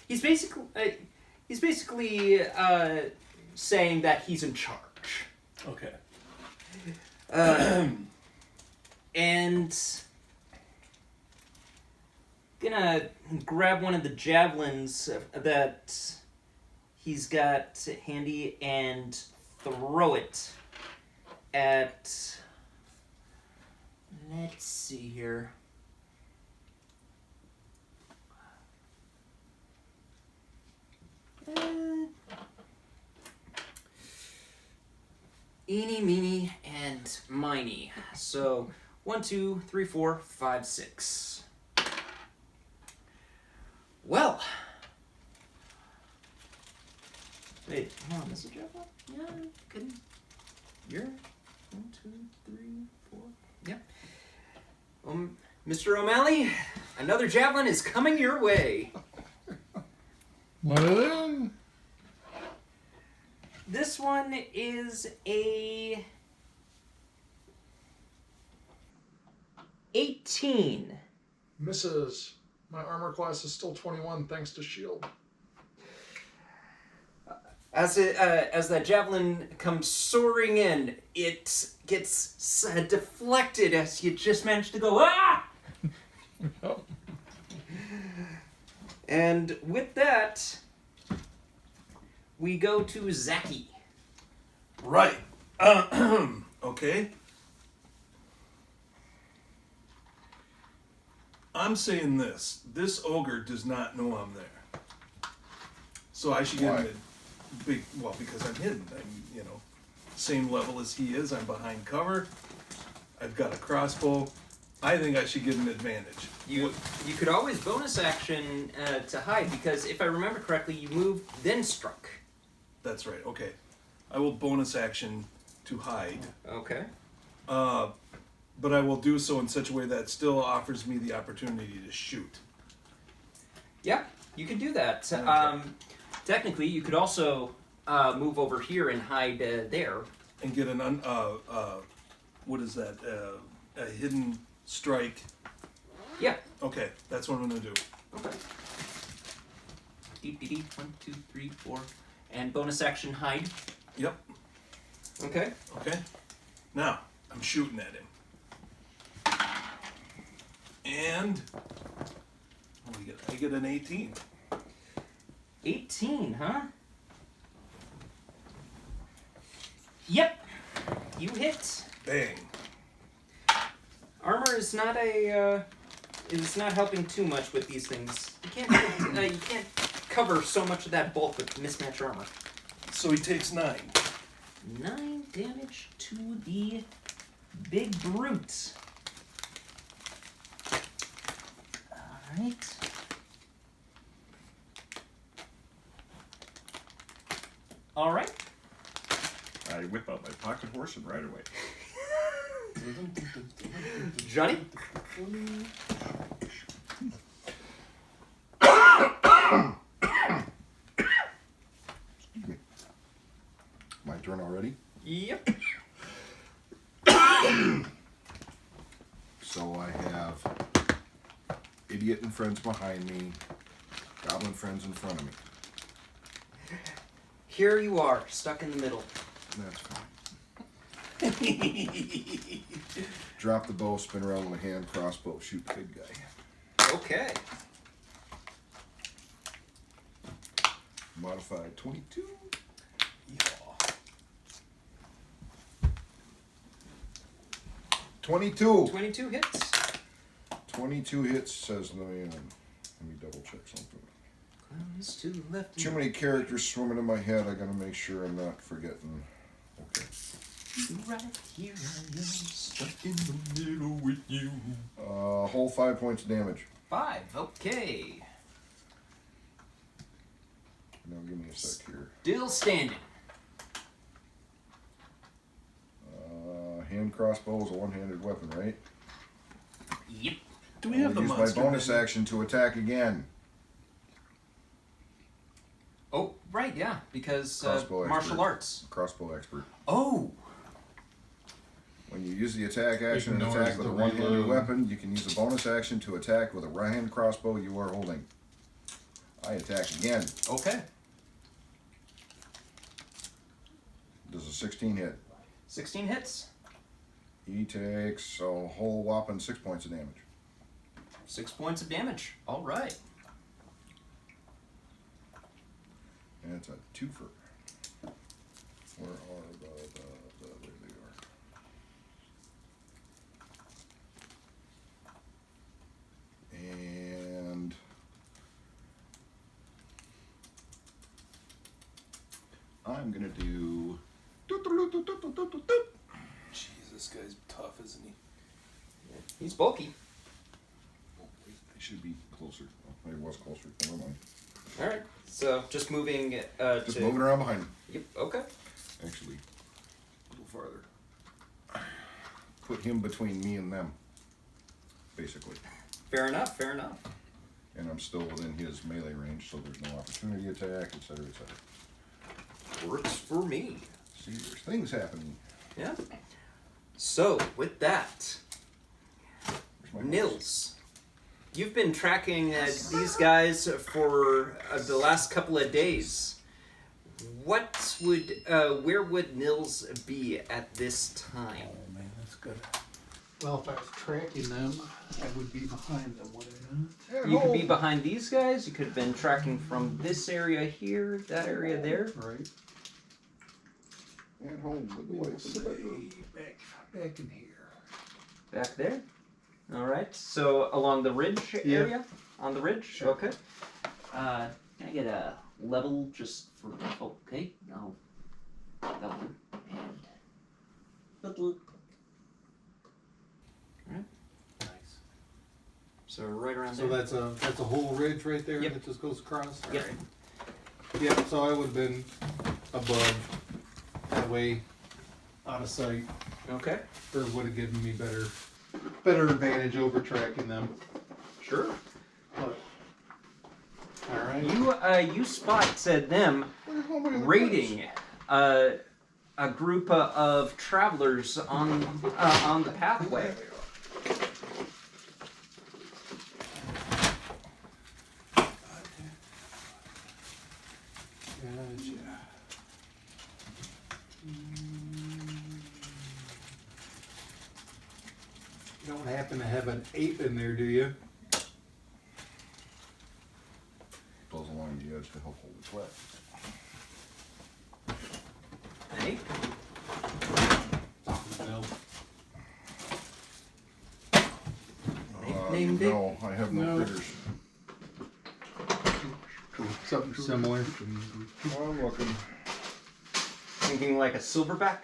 S1: He's basically saying that he's in charge.
S7: Okay.
S1: And gonna grab one of the javelins that he's got handy and throw it at, let's see here. Eeny, meeny, and miny. So 1, 2, 3, 4, 5, 6. Well. Wait, hold on, is it javelin? Yeah, good. You're 1, 2, 3, 4. Yeah. Mr. O'Malley, another javelin is coming your way.
S4: What are them?
S1: This one is a 18.
S5: Misses. My armor class is still 21 thanks to shield.
S1: As that javelin comes soaring in, it gets deflected as you just managed to go, ah! And with that, we go to Zaki.
S7: Right. Okay. I'm saying this. This ogre does not know I'm there. So I should get him a big, well, because I'm hidden. I'm, same level as he is. I'm behind cover. I've got a crossbow. I think I should get an advantage.
S1: You could always bonus action to hide, because if I remember correctly, you moved, then struck.
S7: That's right. Okay. I will bonus action to hide.
S1: Okay.
S7: But I will do so in such a way that still offers me the opportunity to shoot.
S1: Yeah, you could do that.
S7: Okay.
S1: Technically, you could also move over here and hide there.
S7: And get an what is that? A hidden strike.
S1: Yeah.
S7: Okay, that's what I'm gonna do.
S1: Okay. 1, 2, 3, 4, and bonus action hide.
S7: Yep.
S1: Okay.
S7: Okay. Now I'm shooting at him. And what do you get? I get an 18.
S1: 18, huh? Yep. You hit.
S7: Bang.
S1: Armor is not is not helping too much with these things. You can't cover so much of that bulk with mismatched armor.
S7: So he takes 9.
S1: 9 damage to the big brute. Alright. Alright.
S3: I whip out my pocket horse and ride away.
S1: Johnny?
S3: Excuse me. My turn already?
S1: Yep.
S3: So I have idiot and friends behind me, goblin friends in front of me.
S1: Here you are, stuck in the middle.
S3: That's fine. Drop the bow, spin around with a hand crossbow, shoot the big guy.
S1: Okay.
S3: Modified 22.
S7: Yeah.
S3: 22.
S1: 22 hits.
S3: 22 hits, says the man. Let me double check something.
S1: Hands to the left.
S3: Too many characters swimming in my head. I gotta make sure I'm not forgetting. Okay.
S1: Right here I am, stuck in the middle with you.
S3: Whole 5 points of damage.
S1: 5, okay.
S3: Now give me a sec here.
S1: Still standing.
S3: Hand crossbow is a one-handed weapon, right?
S1: Yep.
S7: Do we have
S3: I'll
S7: the
S3: use my
S7: monster
S3: bonus
S7: menu?
S3: action to attack again.
S1: Oh, right, yeah, because
S3: Crossbow
S1: martial
S3: expert.
S1: arts.
S3: Crossbow expert.
S1: Oh,
S3: When you use the attack action and
S4: Ignores
S3: attack with a
S4: the
S3: one-handed
S4: reload.
S3: weapon, you can use a bonus action to attack with a right-hand crossbow you are holding. I attack again.
S1: okay.
S3: Does a 16 hit?
S1: 16 hits.
S3: He takes a whole whopping 6 points of damage.
S1: 6 points of damage. All right.
S3: And it's a twofer. Where are there they are. And I'm gonna do.
S7: Jeez, this guy's tough, isn't he?
S1: He's bulky.
S3: Oh, wait, I should be closer. Oh, I was closer. Never mind.
S1: All right. So just moving
S3: Just
S1: to.
S3: moving around behind him.
S1: Yep. Okay.
S3: Actually, a little farther. Put him between me and them, basically.
S1: Fair enough. Fair enough.
S3: And I'm still within his melee range, so there's no opportunity attack, etc., etc.
S1: Works for me.
S3: See, there's things happening.
S1: Yeah. So with that,
S3: Where's my horse?
S1: Nils, you've been tracking these guys for the last couple of days. What would, where would Nils be at this time?
S4: Oh man, that's good. Well, if I was tracking them, I would be behind them, would I not?
S1: You could be behind these guys. You could have been tracking from this area here, that area there.
S4: Right.
S3: At home with the wife.
S4: Back in here.
S1: Back there. All right. So along the ridge
S4: Yeah.
S1: area. On the ridge.
S4: Sure.
S1: Okay. Can I get a level just for? Oh, okay. No. That one and little. All right.
S4: Nice.
S1: So right around
S4: So
S1: there.
S4: that's a whole ridge right there
S1: Yep.
S4: that just goes across?
S1: Yep.
S4: Alright. Yep, so I would have been above, that way, out of sight,
S1: Okay.
S4: or would have given me better advantage over tracking them.
S1: Sure.
S4: But, alright.
S1: You spot them raiding a group of travelers on the pathway.
S4: Gotcha. You don't happen to have an ape in there, do you?
S3: Goes along the edge to help hold it flat.
S1: Hey.
S4: No.
S1: Named it.
S3: No, I have no
S4: No.
S3: critters.
S4: Something similar.
S3: Oh, I'm looking.
S1: Thinking like a silverback.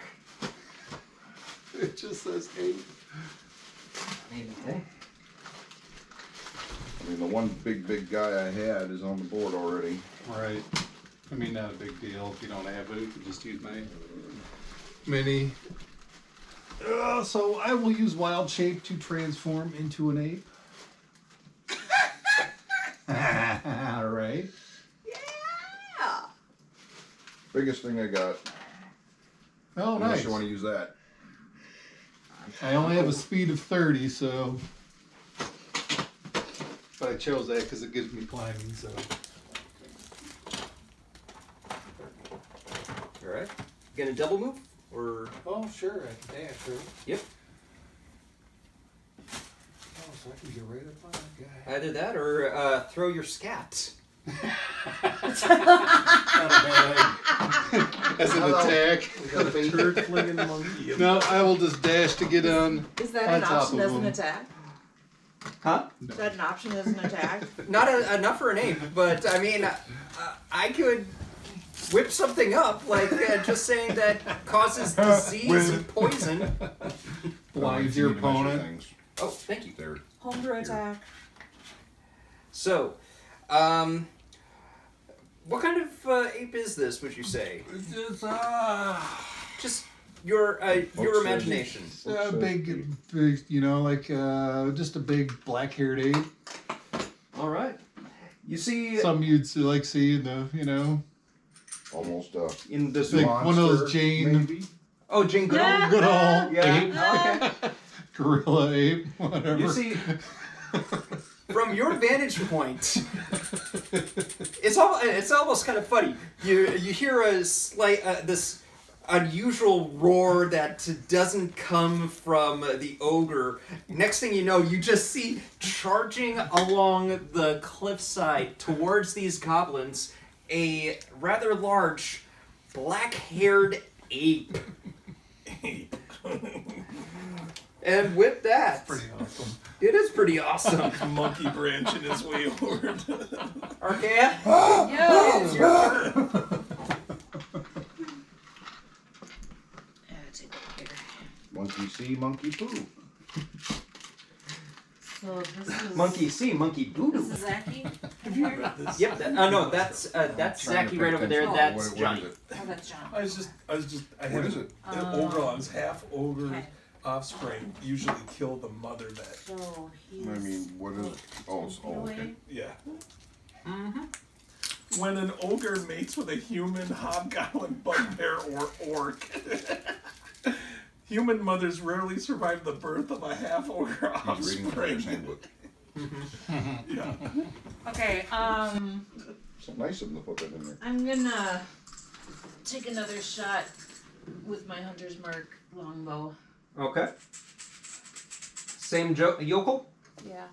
S4: It just says ape.
S1: Maybe. Okay.
S3: I mean, the one big guy I had is on the board already.
S4: Right. I mean, not a big deal if you don't have it. You can just use my mini. So I will use wild shape to transform into an ape. All right.
S9: Yeah.
S3: Biggest thing I got.
S4: Oh,
S3: Unless
S4: nice.
S3: you want to use that.
S4: I only have a speed of 30, so. But I chose that because it gives me climbing, so.
S1: All right. Gonna double move or?
S4: Oh, sure, I can dash, right?
S1: Yep.
S4: Oh, so I can get right up on that guy.
S1: Either that or throw your scat.
S4: Not a bad. As an attack.
S7: We got a turd flinging monkey.
S4: No, I will just dash to get on.
S9: Is that
S4: On
S9: an
S4: top
S9: option
S4: of
S9: as an
S4: them.
S9: attack?
S1: Huh?
S9: Is that an option as an attack?
S1: Not enough for an ape, but I mean, I could whip something up, like just saying that causes disease and poison.
S4: Blinds
S3: You
S4: your
S3: need to measure
S4: opponent.
S3: things.
S1: Oh, thank you.
S3: There.
S9: Homebrew attack.
S1: So, what kind of ape is this? Would you say?
S7: It's
S1: Just your
S3: says-
S1: imagination.
S4: Big, you know, like just a big black-haired ape.
S1: All right. You see,
S4: Some you'd like see in the, you know,
S3: Almost
S1: in this
S4: like
S3: monster,
S4: one of those Jane,
S3: maybe?
S1: oh, Jane Goodall.
S4: good old ape,
S1: Yeah. Okay.
S4: gorilla ape, whatever.
S1: You see, from your vantage point, it's almost kind of funny. You hear a slight this unusual roar that doesn't come from the ogre. Next thing you know, you just see charging along the cliffside towards these goblins a rather large black-haired ape. And with that,
S7: pretty awesome.
S1: it is pretty awesome.
S7: Monkey branch in his way over.
S1: Archaea,
S6: Yo!
S1: it's your turn.
S9: Take a look here.
S3: Monkey see, monkey poo.
S2: So this is
S1: Monkey see, monkey doo
S2: This
S1: doo.
S2: is Zachy.
S7: Read this?
S1: Yep. No, that's
S3: Trying to
S1: Zachy
S3: pay
S1: right over there.
S3: attention.
S1: That's
S3: What is
S1: Johnny.
S3: it?
S9: Oh, that's John.
S7: I was just. I
S3: What
S7: had
S3: is it?
S7: an ogre. I was half ogre.
S9: Okay.
S7: Offspring usually kill the mother that.
S9: So he's.
S3: I mean, what is it? Oh, it's okay.
S7: Yeah.
S1: Mm-hmm.
S7: When an ogre mates with a human, hobgoblin, bugbear, or orc, human mothers rarely survive the birth of a half ogre
S3: He's reading the player's
S7: offspring.
S3: handbook.
S7: Yeah.
S9: Okay.
S3: It's nice of them to put that in there.
S9: I'm gonna take another shot with my hunter's mark longbow.
S1: Okay. Same yokel.
S9: Yeah.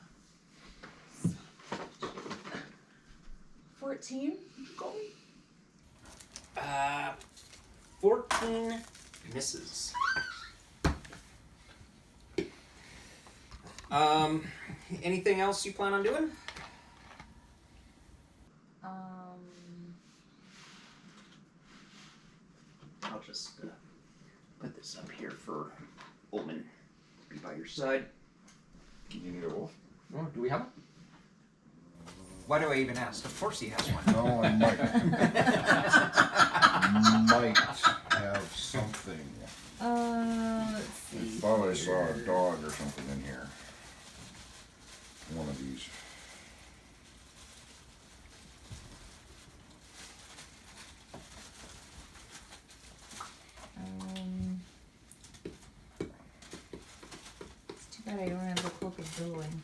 S9: 14.
S1: 14 misses. Anything else you plan on doing? I'll just put this up here for Ullman. Be by your side.
S3: You need a wolf?
S1: Oh, do we have one? Why do I even ask? Of course he has one.
S3: No, I might. Might have something.
S2: Let's
S3: I
S2: see.
S3: thought I saw a dog or something in here. One of these.
S2: It's too bad I don't have the cloak of billowing.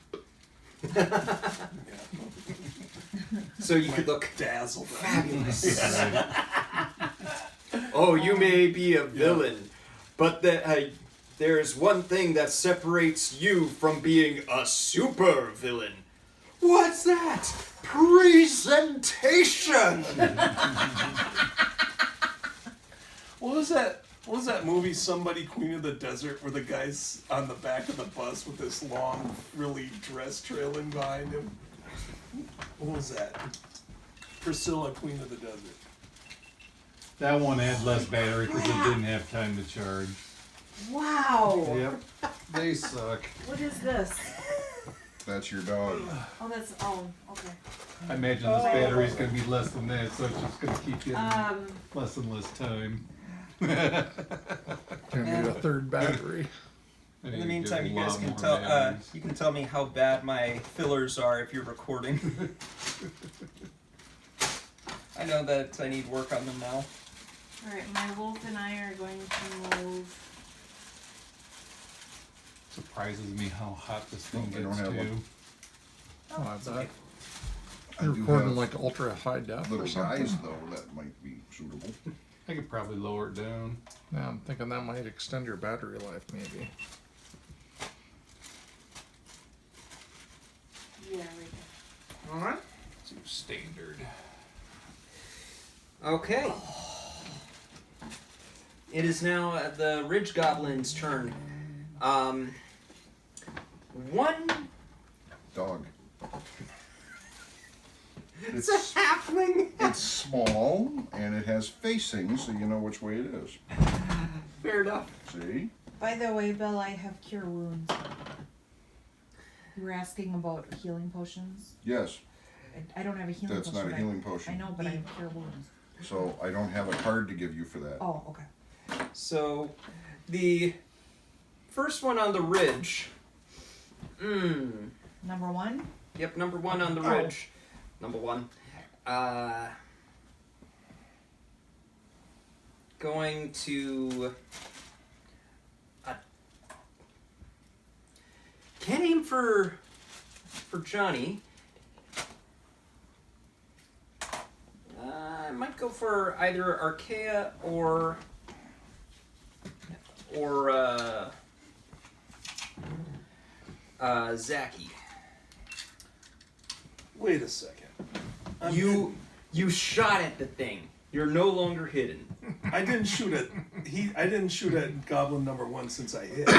S1: So you could look
S7: Dazzled.
S1: fabulous. Oh, you may be a villain, but there's one thing that separates you from being a super villain. What's that? Presentation!
S7: What was that? What was that movie, Somebody Queen of the Desert, where the guy's on the back of the bus with this long, frilly dress trailing behind him? What was that? Priscilla, Queen of the Desert.
S4: That one had less battery because it didn't have time to charge.
S9: Wow.
S4: Yep. They suck.
S9: What is this?
S3: That's your dog.
S9: Oh, that's okay.
S4: I imagine this battery's gonna be less than that, so it's just gonna keep getting less and less time.
S5: Gonna need a third battery.
S4: I
S1: In
S4: need
S1: the
S4: to
S1: meantime,
S4: get a
S1: you guys
S4: lot
S1: can
S4: more
S1: tell.
S4: batteries.
S1: You can tell me how bad my fillers are if you're recording. I know that I need work on them now.
S9: Alright, my wolf and I are going to move.
S4: Surprises me how hot this thing
S3: I don't
S4: gets
S3: have
S4: too.
S3: one.
S5: Oh, I bet.
S3: I
S5: You're
S3: do
S5: recording
S3: have
S5: like ultra high def
S3: little
S5: or something.
S3: guys though that might be suitable.
S4: I could probably lower it down.
S5: Yeah, I'm thinking that might extend your battery life, maybe.
S9: Yeah, right there.
S1: All right.
S4: Do standard.
S1: Okay. It is now the Ridge Goblin's turn. One
S3: Dog.
S1: It's a halfling.
S3: It's small and it has facing, so you know which way it is.
S1: Fair enough.
S3: See?
S6: By the way, Bill, I have cure wounds. You were asking about healing potions.
S3: Yes.
S6: I don't have a healing
S3: That's
S6: potion.
S3: not a healing potion.
S6: I know, but I have cure wounds.
S3: So I don't have a card to give you for that.
S6: Oh, okay.
S1: So, the first one on the ridge.
S6: Number one?
S1: Yep, number one on the
S6: Oh.
S1: ridge. Number one. Going to. Can't aim for Johnny. I might go for either Archaea or Zaki.
S7: Wait a second.
S1: You shot at the thing. You're no longer hidden.
S7: I didn't shoot at Goblin number 1 since I hit.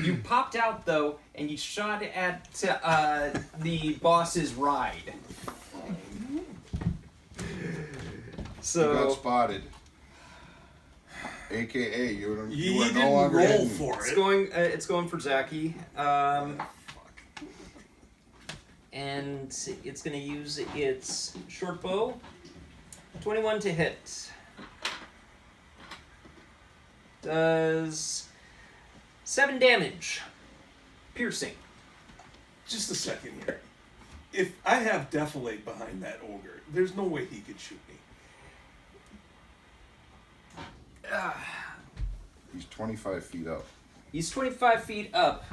S1: You popped out though, and you shot at the boss's ride.
S3: You got
S1: So
S3: spotted. AKA, you are
S7: You
S3: no
S7: didn't
S3: longer
S7: roll
S3: hidden.
S7: for
S1: it's
S7: it.
S1: going for Zaki. And it's gonna use its short bow. 21 to hit. Does 7 damage. Piercing.
S7: Just a second here. If I have Defilate behind that ogre, there's no way he could shoot me.
S3: He's 25 feet up.
S1: He's 25 feet up,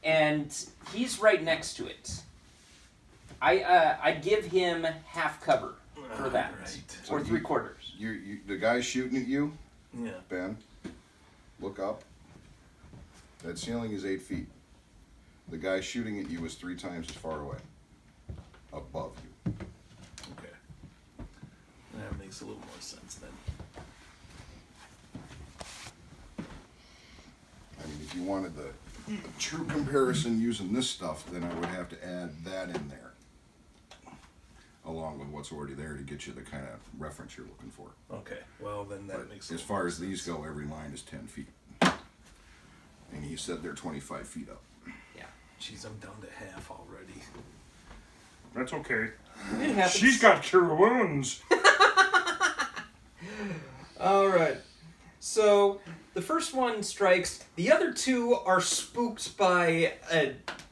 S1: and he's right next to it. I give him half cover for that,
S7: Right.
S1: or
S3: So
S1: 3/4.
S3: You, the guy shooting at you,
S7: Yeah.
S3: Ben, look up. That ceiling is 8 feet. The guy shooting at you is 3 times as far away. Above you.
S7: Okay. That makes a little more sense then.
S3: I mean, if you wanted the true comparison using this stuff, then I would have to add that in there. Along with what's already there to get you the kind of reference you're looking for.
S7: Okay. Well, then that
S3: But
S7: makes
S3: as far as these go, every line is 10 feet. And he said they're 25 feet up.
S1: Yeah,
S7: Jeez, I'm down to half already.
S10: That's okay.
S1: it happens.
S10: She's got cure wounds.
S1: All right. So the first one strikes. The other two are spooked by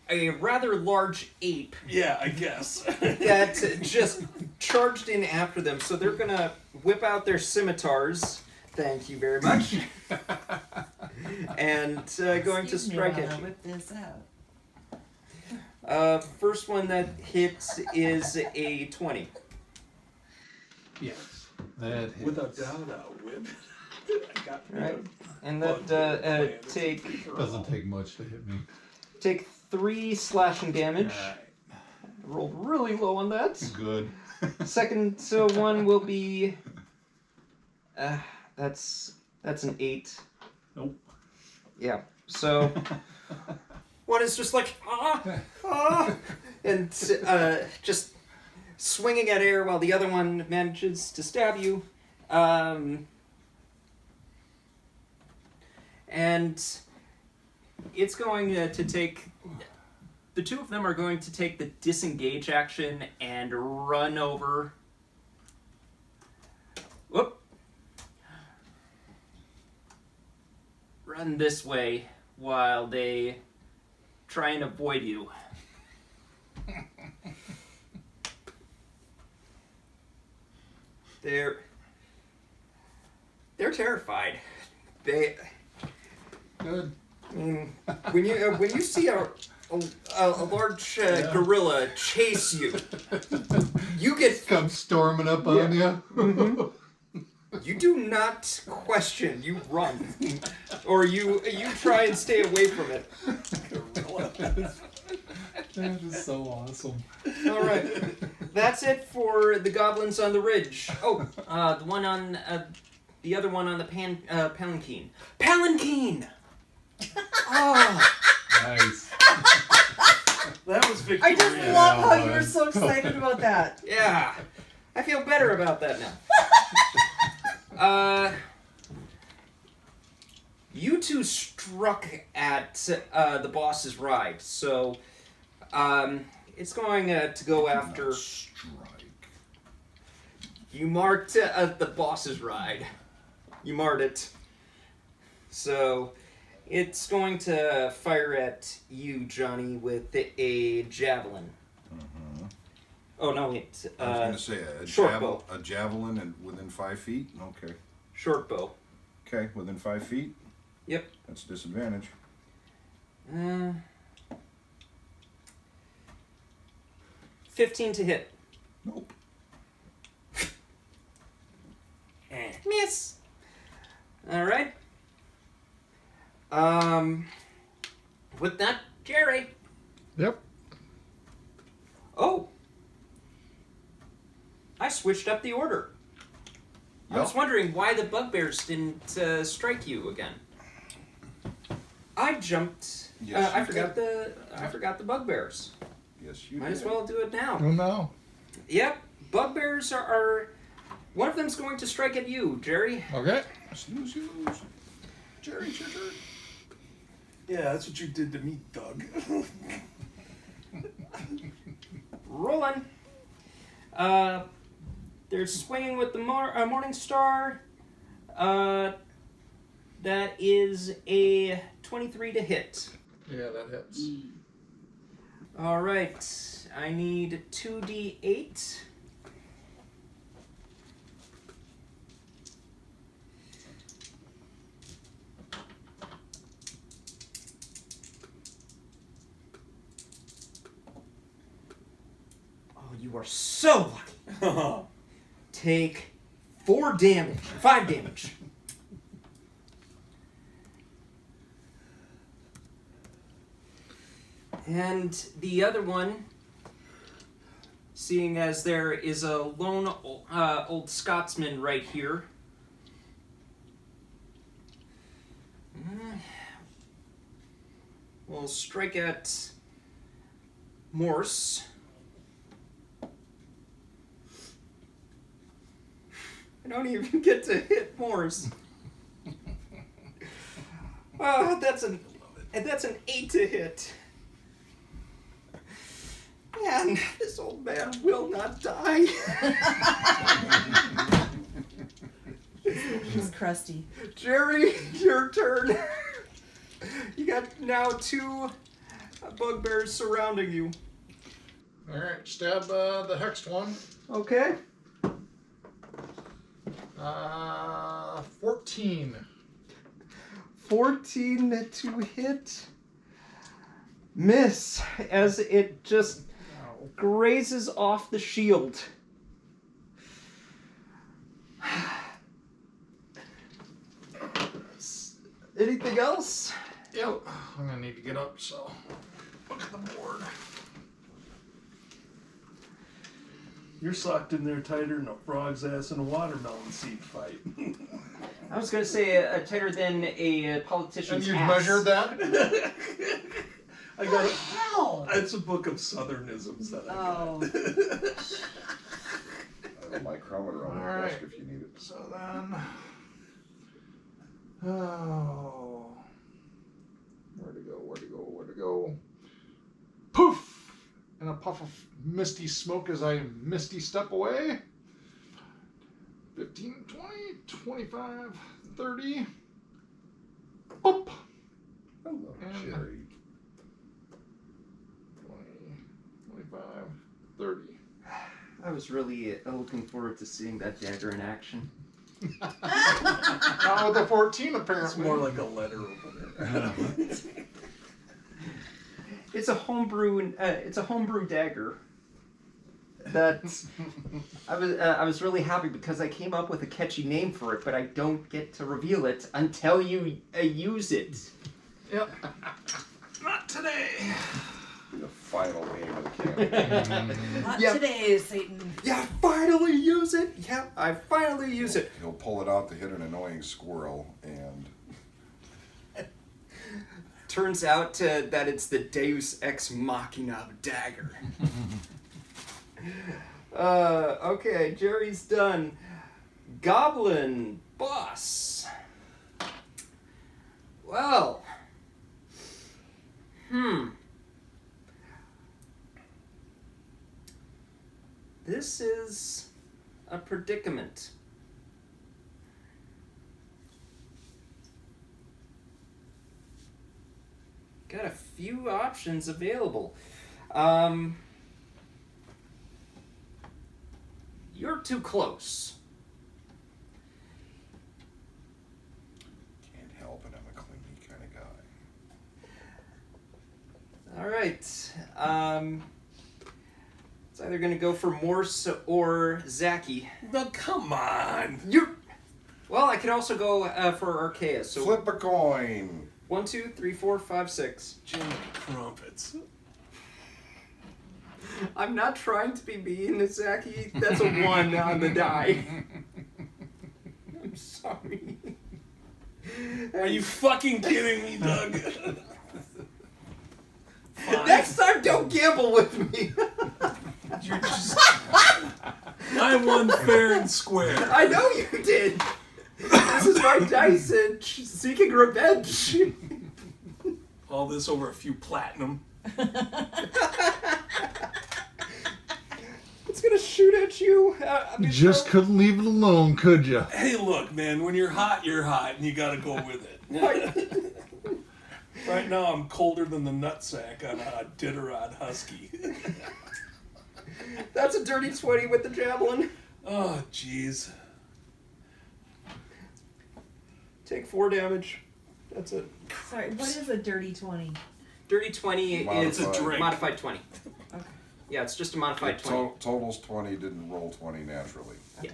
S1: a rather large ape
S7: Yeah, I guess.
S1: that just charged in after them. So they're gonna whip out their scimitars. Thank you very much. And going to
S6: Excuse me
S1: strike
S6: while
S1: at
S6: I
S1: you.
S6: whip this out.
S1: First one that hits is a 20.
S4: Yes. That hits.
S7: Without doubt, I'll whip it. I got me
S1: Right.
S7: a
S1: And
S7: bug
S1: that
S7: plan.
S1: take
S4: Doesn't take much to hit me.
S1: 3 slashing damage.
S4: Alright.
S1: Rolled really low on that.
S4: Good.
S1: Second one will be. That's an 8.
S4: Nope.
S1: Yeah. So one is just like and just swinging at air while the other one manages to stab you. And it's going to take. The two of them are going to take the disengage action and run over. Whoop. Run this way while they try and avoid you. They're terrified. They.
S4: Good.
S1: I mean, when you see a large gorilla chase you, you get
S4: Come storming up on you.
S1: you do not question. You run, or you try and stay away from it.
S4: That is so awesome.
S1: All right, that's it for the goblins on the ridge. Oh, the one on the other one on the palanquin. Palanquin. Oh.
S4: Nice.
S7: That was victory.
S6: I just love how you were so excited about that.
S1: Yeah, I feel better about that now. You two struck at the boss's ride, so it's going to go after.
S3: Strike.
S1: You marked the boss's ride. You marked it. So it's going to fire at you, Johnny, with a javelin.
S3: Uh-huh.
S1: Oh no, wait.
S3: I was going to say
S1: short bow.
S3: a javelin and within 5 feet. Okay.
S1: Short bow.
S3: Okay, within 5 feet.
S1: Yep.
S3: That's a disadvantage.
S1: 15 to hit.
S3: Nope.
S1: Miss. All right. With that, Jerry.
S5: Yep.
S1: Oh. I switched up the order. I was
S3: Yep.
S1: wondering why the bugbears didn't strike you again. I jumped.
S3: Yes,
S1: I
S3: you
S1: forgot
S3: did.
S1: I forgot the bugbears.
S3: Yes, you
S1: Might
S3: did.
S1: as well do it now.
S5: Well, no.
S1: Yep, bugbears are. One of them's going to strike at you, Jerry.
S5: Okay.
S3: Snooze, you lose. Jerry, it's your turn.
S7: Yeah, that's what you did to me, Doug.
S1: Rolling. They're swinging with the Morning Star. That is a 23 to hit.
S5: Yeah, that hits.
S1: All right, I need 2d8. Oh, you are so lucky. Take 5 damage. And the other one, seeing as there is a lone old Scotsman right here, will strike at Morse. I don't even get to hit Morse. Oh, that's an 8 to hit. Man, this old man will not die.
S6: He's crusty.
S1: Jerry, your turn. You got now 2 bugbears surrounding you.
S5: All right, stab the hexed one.
S1: Okay.
S5: 14.
S1: 14 to hit. Miss, as it just grazes off the shield. Anything else?
S5: Yep. I'm gonna need to get up, so look at the board.
S7: You're socked in there tighter than a frog's ass in a watermelon seed fight.
S1: I was going to say tighter than a politician's
S5: And you
S1: ass.
S5: measured that?
S7: I got it.
S6: Hell!
S7: It's a book of southernisms that I got.
S6: Oh.
S3: I have a micrometer on
S5: All
S3: the desk
S5: right.
S3: if you need it.
S5: So then, oh, where to go? Poof! And a puff of misty smoke as I misty step away. 15, 20, 25, 30. Boop!
S3: Hello,
S5: And-
S3: Jerry.
S5: 20, 25, 30.
S1: I was really looking forward to seeing that dagger in action.
S5: Not with the 14,
S7: It's
S5: apparently.
S7: more like a letter opener.
S1: It's a homebrew. It's a homebrew dagger. That I was really happy because I came up with a catchy name for it, but I don't get to reveal it until you use it.
S5: Yep.
S7: Not today.
S3: The final game of the campaign.
S6: Not
S1: Yep.
S6: today, Satan.
S1: Yeah, finally use it. Yeah, I finally use it.
S3: He'll pull it out to hit an annoying squirrel, and
S1: Turns out that it's the Deus Ex Machina dagger. Okay, Jerry's done. Goblin boss. Well. This is a predicament. Got a few options available. You're too close.
S3: Can't help it, I'm a clingy kind of guy.
S1: All right. It's either going to go for Morse or Zaki.
S7: Now, come on.
S1: Well, I could also go for Archaea. So
S3: Flip a coin.
S1: 1, 2, 3, 4, 5, 6.
S7: Jimmy Crumpets.
S1: I'm not trying to be mean, Zaki. That's a 1 on the die. I'm sorry.
S7: Are you fucking kidding me, Doug? Fine.
S1: Next time, don't gamble with me.
S7: You're just... I won fair and square.
S1: I know you did. This is my dice and seeking revenge.
S7: All this over a few platinum.
S1: It's gonna shoot at you.
S5: Just couldn't leave it alone, could you?
S7: Hey, look, man, when you're hot, and you gotta go with it. Right now, I'm colder than the nutsack on a Ditterod Husky.
S1: That's a dirty 20 with the javelin.
S7: Oh, jeez.
S1: Take 4 damage. That's it.
S6: Sorry, what is a dirty 20?
S1: Dirty 20 is
S7: It's a drink.
S1: modified 20.
S6: Okay.
S1: Yeah, it's just a modified 20.
S3: Totals 20, didn't roll 20 naturally.
S1: Yeah.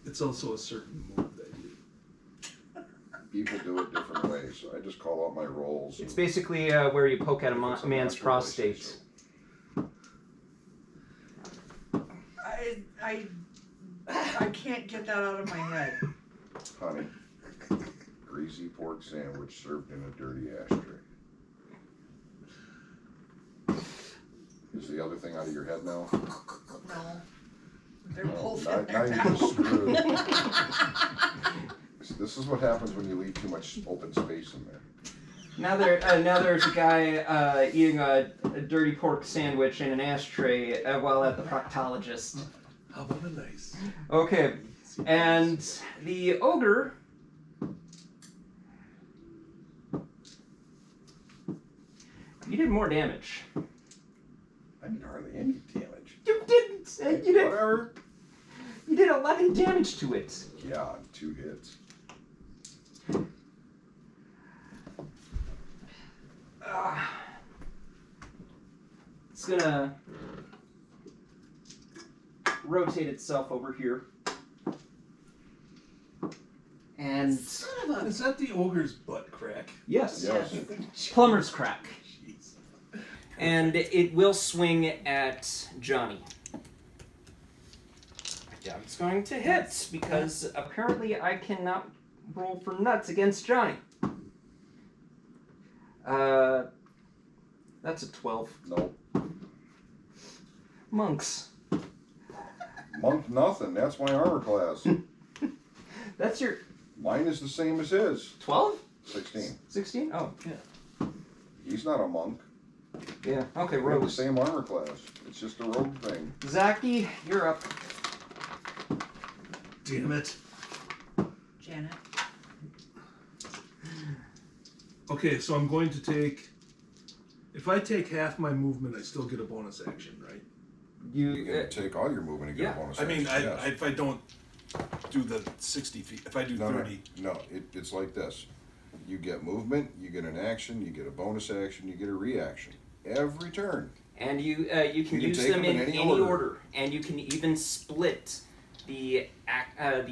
S7: It's also a certain move that you...
S3: People do it different ways, so I just call out my rolls.
S1: It's basically where you poke at a
S3: It's a
S1: man's
S3: natural
S1: prostate.
S3: relationship.
S6: I can't get that out of my head.
S3: Honey, greasy pork sandwich served in a dirty ashtray. Is the other thing out of your head now?
S6: No. They're
S3: No,
S6: both
S3: now
S6: in there
S3: you're
S6: now.
S3: just screwed. This is what happens when you leave too much open space in there.
S1: Now there's a guy eating a dirty pork sandwich in an ashtray while at the proctologist.
S7: How about a nice...
S1: Okay, and the ogre. You did more damage.
S3: I did hardly any damage.
S1: You didn't. You did.
S3: Whatever.
S1: You did 11 damage to it.
S3: Yeah, 2 hits.
S1: It's gonna rotate itself over here. And
S7: Is that the ogre's butt crack?
S1: yes,
S3: Yes.
S1: plumber's crack.
S7: Jeez.
S1: And it will swing at Johnny. Yeah, it's going to hit because apparently I cannot roll for nuts against Johnny. That's a 12.
S3: Nope.
S1: Monks.
S3: Monk nothing. That's my armor class.
S1: That's your
S3: Mine is the same as his.
S1: 12?
S3: 16.
S1: 16? Oh, yeah.
S3: He's not a monk.
S1: Yeah, okay,
S3: We have the
S1: rogues.
S3: same armor class. It's just a rogue thing.
S1: Zaki, you're up.
S7: Damn it.
S6: Janet.
S7: Okay, so I'm going to take... If I take half my movement, I still get a bonus action, right?
S3: You can take all your movement and get
S1: yeah.
S3: a bonus
S7: I mean,
S3: action, yes.
S7: if I don't do the 60 feet, if I do
S3: No,
S7: 30...
S3: no, it's like this. You get movement, you get an action, you get a bonus action, you get a reaction. Every turn.
S1: And you can
S3: You can
S1: use
S3: take
S1: them
S3: them
S1: in
S3: in any
S1: any
S3: order.
S1: order. And you can even split the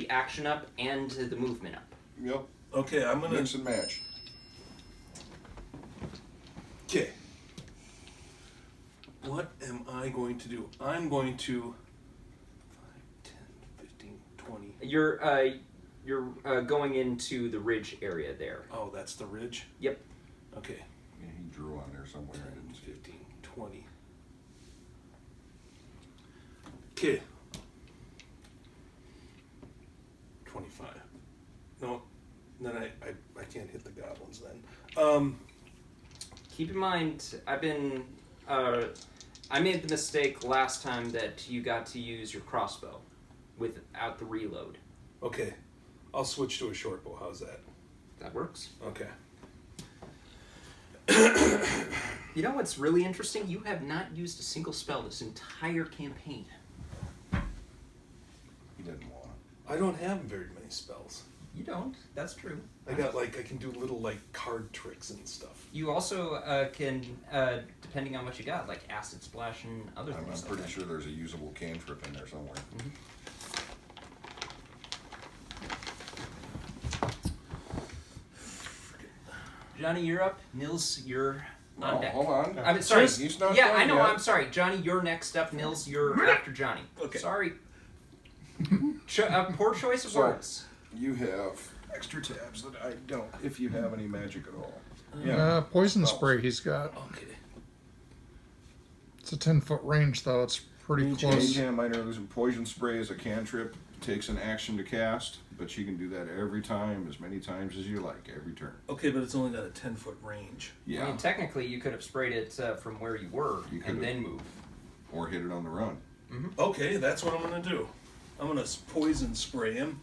S1: action up and the movement up.
S3: Yep.
S7: Okay, I'm gonna...
S3: Mix and match.
S7: Okay. What am I going to do? I'm going to 5, 10, 15, 20.
S1: Your You're going into the ridge area there.
S7: Oh, that's the ridge?
S1: Yep.
S7: Okay.
S3: Yeah, he drew on there somewhere. I didn't see it.
S7: 15, 20. Okay. 25. No, then I can't hit the goblins then.
S1: Keep in mind, I made the mistake last time that you got to use your crossbow without the reload.
S7: Okay. I'll switch to a short bow. How's that?
S1: That works.
S7: Okay.
S1: You know what's really interesting? You have not used a single spell this entire campaign.
S3: He didn't want to.
S7: I don't have very many spells.
S1: You don't. That's true.
S7: I can do little card tricks and stuff.
S1: You also can, depending on what you got, like acid splash and other
S3: I'm
S1: things.
S3: pretty sure there's a usable cantrip in there somewhere.
S1: Johnny, you're up. Nils, you're on
S3: Oh,
S1: deck.
S3: hold on.
S1: I'm sorry.
S3: He's not
S1: Yeah,
S3: done
S1: I know.
S3: yet.
S1: I'm sorry, Johnny. You're next up. Nils, you're after Johnny.
S7: Okay.
S1: Sorry. Poor choice of
S3: So-
S1: words.
S3: You have extra tabs that I don't, if you have any magic at all.
S5: Poison
S3: Spells.
S5: spray he's got.
S7: Okay.
S5: It's a 10-foot range, though. It's pretty
S3: Mage
S5: close.
S3: hand, minor illusion, poison spray is a cantrip. Takes an action to cast, but you can do that every time, as many times as you like, every turn.
S7: Okay, but it's only got a 10-foot range.
S3: Yeah.
S1: I mean, technically, you could have sprayed it from where you were
S3: You
S1: and
S3: could've.
S1: then move.
S3: Or hit it on the run.
S7: Okay, that's what I'm gonna do. I'm gonna poison spray him.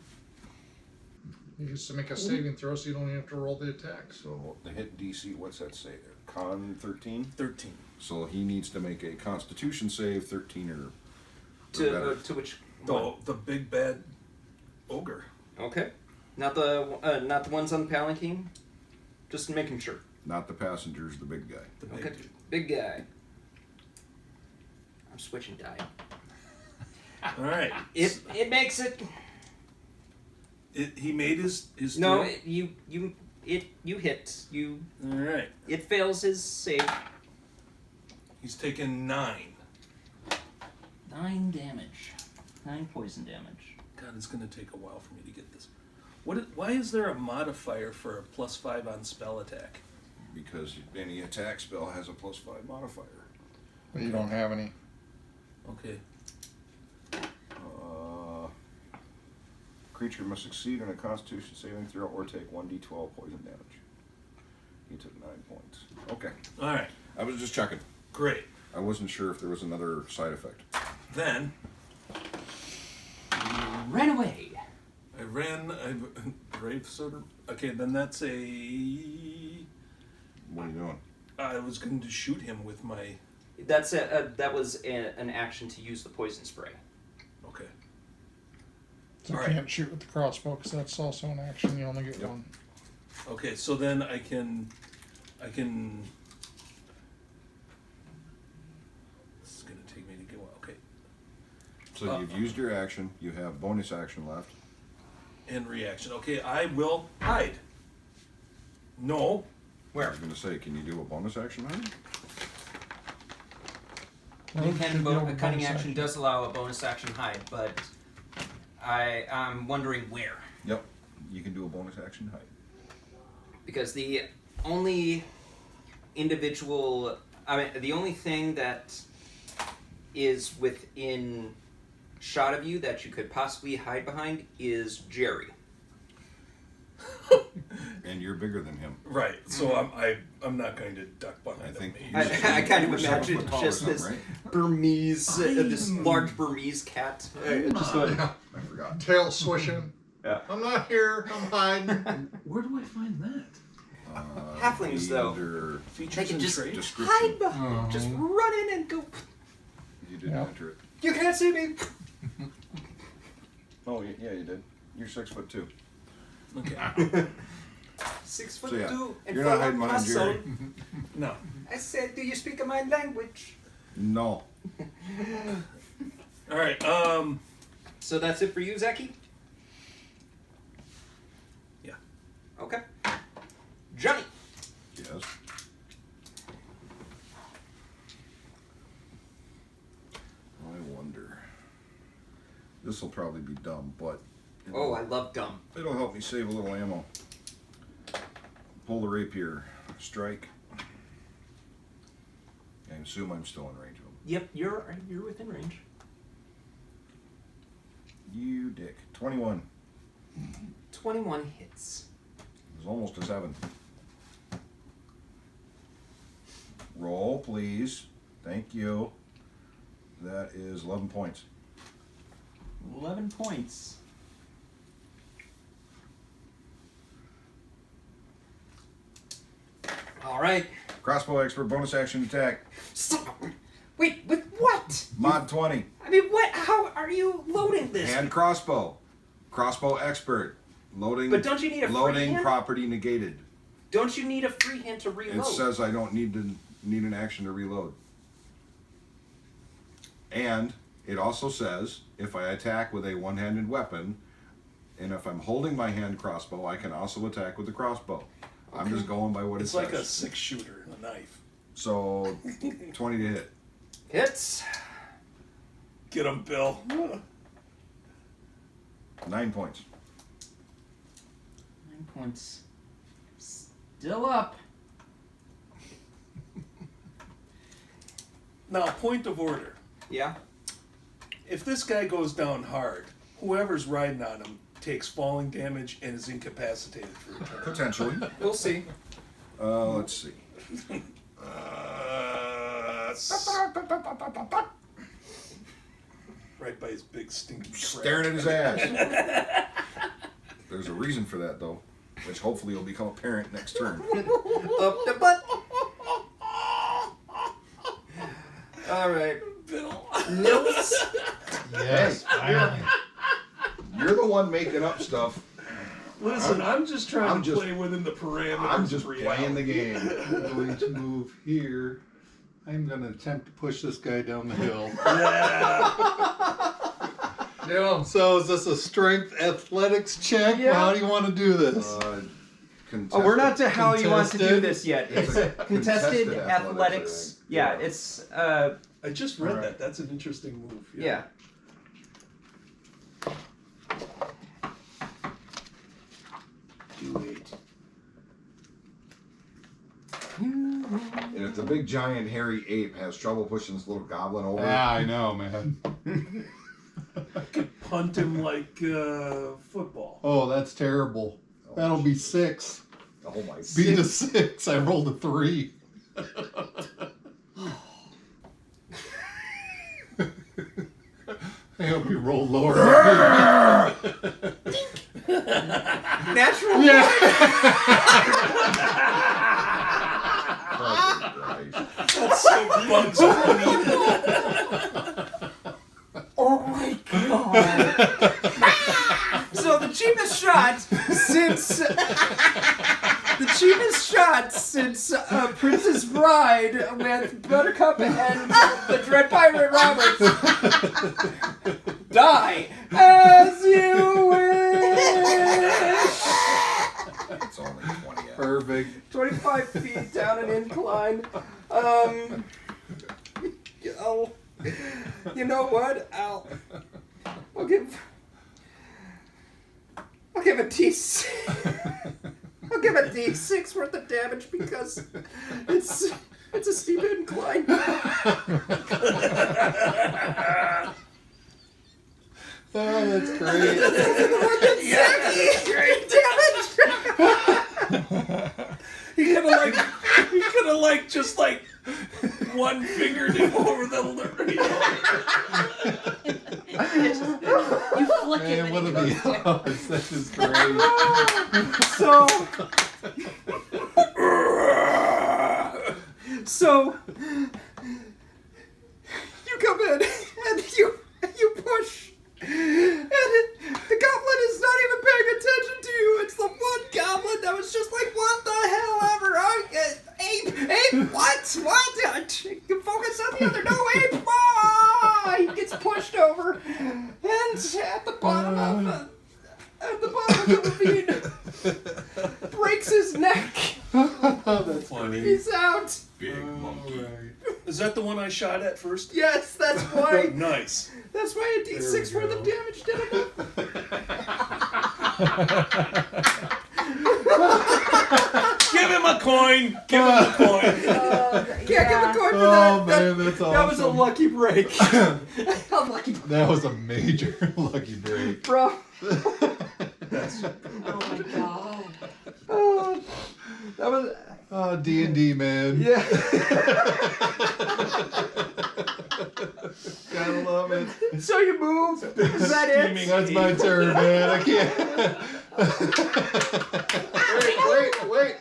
S5: You used to make a saving throw, so you don't even have to roll the attack.
S3: So the hit DC, what's that say there? Con 13?
S7: 13.
S3: So he needs to make a Constitution save, 13 or better.
S1: To which one?
S7: The big bad ogre.
S1: Okay. Not the ones on the palanquin. Just making sure.
S3: Not the passengers, the big guy.
S7: The big
S1: Okay.
S7: dude.
S1: Big guy. I'm switching die.
S7: All right.
S1: It makes it.
S7: He made his
S1: No,
S7: throw?
S1: you hit you.
S7: All right.
S1: It fails his save.
S7: He's taken 9.
S1: 9 damage. 9 poison damage.
S7: God, it's gonna take a while for me to get this. Why is there a modifier for a +5 on spell attack?
S3: Because any attack spell has a +5 modifier.
S5: But you don't have any.
S7: Okay.
S3: Creature must succeed in a Constitution saving throw or take 1d12 poison damage. He took 9 points. Okay.
S7: All right.
S3: I was just checking.
S7: Great.
S3: I wasn't sure if there was another side effect.
S7: Then
S1: Ran away.
S7: I brave sort of. Okay, then that's a.
S3: What are you doing?
S7: I was going to shoot him with my.
S1: That was an action to use the poison spray.
S7: Okay.
S5: So you
S7: All right.
S5: can't shoot with the crossbow, because that's also an action. You only get one.
S7: Okay, so then I can. This is gonna take me to get one. Okay.
S3: So you've used your action. You have bonus action left.
S7: And reaction. Okay, I will hide. No.
S3: I was going to say, can you do a bonus action on it?
S5: Well,
S1: A
S5: should be able to
S1: cunning
S5: bonus
S1: action does allow a bonus action hide, but I'm wondering where.
S3: Yep. You can do a bonus action hide.
S1: Because the only the only thing that is within shot of you that you could possibly hide behind is Jerry.
S3: And you're bigger than him.
S7: Right. So I'm not going to duck behind
S3: I think
S7: him.
S3: you-
S1: I kind of
S3: You're 7
S1: imagine
S3: foot tall or
S1: just
S3: something,
S1: this
S3: right?
S1: Burmese, this large Burmese cat. Just going,
S3: I forgot.
S5: Tail swishing.
S1: Yeah.
S5: I'm not here. I'm hiding.
S7: Where do I find that?
S1: Halflings, though.
S3: Under
S7: Features
S1: They can
S7: and
S1: just
S7: traits?
S3: description.
S1: hide behind. Just run in and go.
S3: You didn't
S5: Yep.
S3: enter it.
S1: You can't see me.
S3: Oh, yeah, you did. You're 6'2".
S7: Okay.
S1: 6'2"
S3: So, yeah,
S1: and
S3: you're
S1: full
S3: not
S1: of
S3: hiding behind
S1: muscle.
S3: Jerry.
S7: No.
S1: I said, do you speak my language?
S3: No.
S7: All right.
S1: So that's it for you, Zeki?
S7: Yeah.
S1: Okay. Johnny.
S3: Yes. I wonder. This will probably be dumb, but
S1: Oh, I love dumb.
S3: It'll help me save a little ammo. Pull the rapier. Strike. I assume I'm still in range of him.
S1: Yep, you're within range.
S3: You dick. 21.
S1: 21 hits.
S3: It was almost a 7. Roll, please. Thank you. That is 11 points.
S1: 11 points. All right.
S3: Crossbow expert, bonus action attack.
S1: Stop. Wait, with what?
S3: Mod 20.
S1: I mean, what? How are you loading this?
S3: Hand crossbow. Crossbow expert. Loading.
S1: But don't you need a free
S3: loading
S1: hand?
S3: property negated.
S1: Don't you need a free hand to reload?
S3: It says I don't need an action to reload. And it also says if I attack with a one-handed weapon, and if I'm holding my hand crossbow, I can also attack with the crossbow. I'm just going by what
S7: It's
S3: it
S7: like a
S3: says.
S7: 6-shooter, a knife.
S3: So 20 to hit.
S1: Hits.
S7: Get him, Bill.
S3: 9 points.
S1: 9 points. Still up.
S7: Now, point of order.
S1: Yeah.
S7: If this guy goes down hard, whoever's riding on him takes falling damage and is incapacitated for a turn.
S3: Potentially.
S1: We'll see.
S3: Let's see.
S7: Right by his big stinking trap.
S3: Staring at his ass. There's a reason for that, though, which hopefully will become apparent next turn.
S1: Up the butt. All right.
S7: Bill.
S1: Nils.
S4: Yes, finally.
S3: You're the one making up stuff.
S7: Listen, I'm just trying
S3: I'm
S7: to
S3: just-
S7: play within the parameters.
S3: I'm just
S7: of
S3: playing the
S7: reality.
S3: game.
S4: I'm going to move here. I'm going to attempt to push this guy down the hill.
S5: Yeah.
S4: So is this a strength athletics check?
S1: Yeah.
S4: How do you want to do this?
S1: Oh, we're not to how you want to do
S4: Contested?
S1: this yet. It's
S3: It's a
S1: contested
S3: contested
S1: athletics.
S3: athletics,
S1: Yeah,
S3: I think.
S1: it's
S7: I just read
S3: All right.
S7: that. That's an interesting move.
S1: yeah.
S7: Do it.
S3: And if the big giant hairy ape has trouble pushing this little goblin over,
S4: Yeah, I know, man.
S7: Punt him like football.
S4: Oh, that's terrible. That'll be 6.
S3: oh my
S4: Beat a 6. I rolled a 3. I hope you rolled lower.
S1: Natural.
S4: Yeah.
S7: That's so Bugs Bunny.
S1: Oh my god. So the cheapest shot since Princess Bride with Buttercup and the Dread Pirate Roberts. Die as you wish.
S3: It's only 20 out.
S4: Perfect.
S1: 25 feet down an incline. You know what? I'll give a D6. I'll give a D6 worth of damage because it's a steep incline.
S4: Oh, that's great.
S1: Great damage.
S7: He could have like just like one fingered him over the
S2: You flick it
S4: Man,
S2: and
S4: what
S2: it
S4: are
S2: goes
S4: the
S2: down.
S4: odds? That is great.
S1: So you come in and you push, and the goblin is not even paying attention to you. It's the one goblin that was just like, "What the hell ever? Ape, what? You focus on the other. No, ape. Ah! He gets pushed over, and at the bottom of the ravine, breaks his neck.
S4: That's
S7: funny.
S1: He's out.
S3: Big monkey.
S7: Is that the one I shot at first?
S1: Yes, that's why.
S7: Nice.
S1: That's why a D6
S4: There we
S1: worth of
S4: go.
S1: damage did enough.
S7: Give him a coin. Give him a coin.
S1: Can't give a coin for
S4: Oh
S1: that.
S4: man, that's awesome.
S1: That was a lucky break.
S6: Lucky
S4: That was a major lucky break.
S1: Bro.
S6: Oh my god.
S1: Oh, that was.
S4: Oh, D&D, man.
S1: Yeah.
S4: Gotta love it.
S1: So you move. Is that it?
S4: That's my turn, man. I can't.
S5: Wait.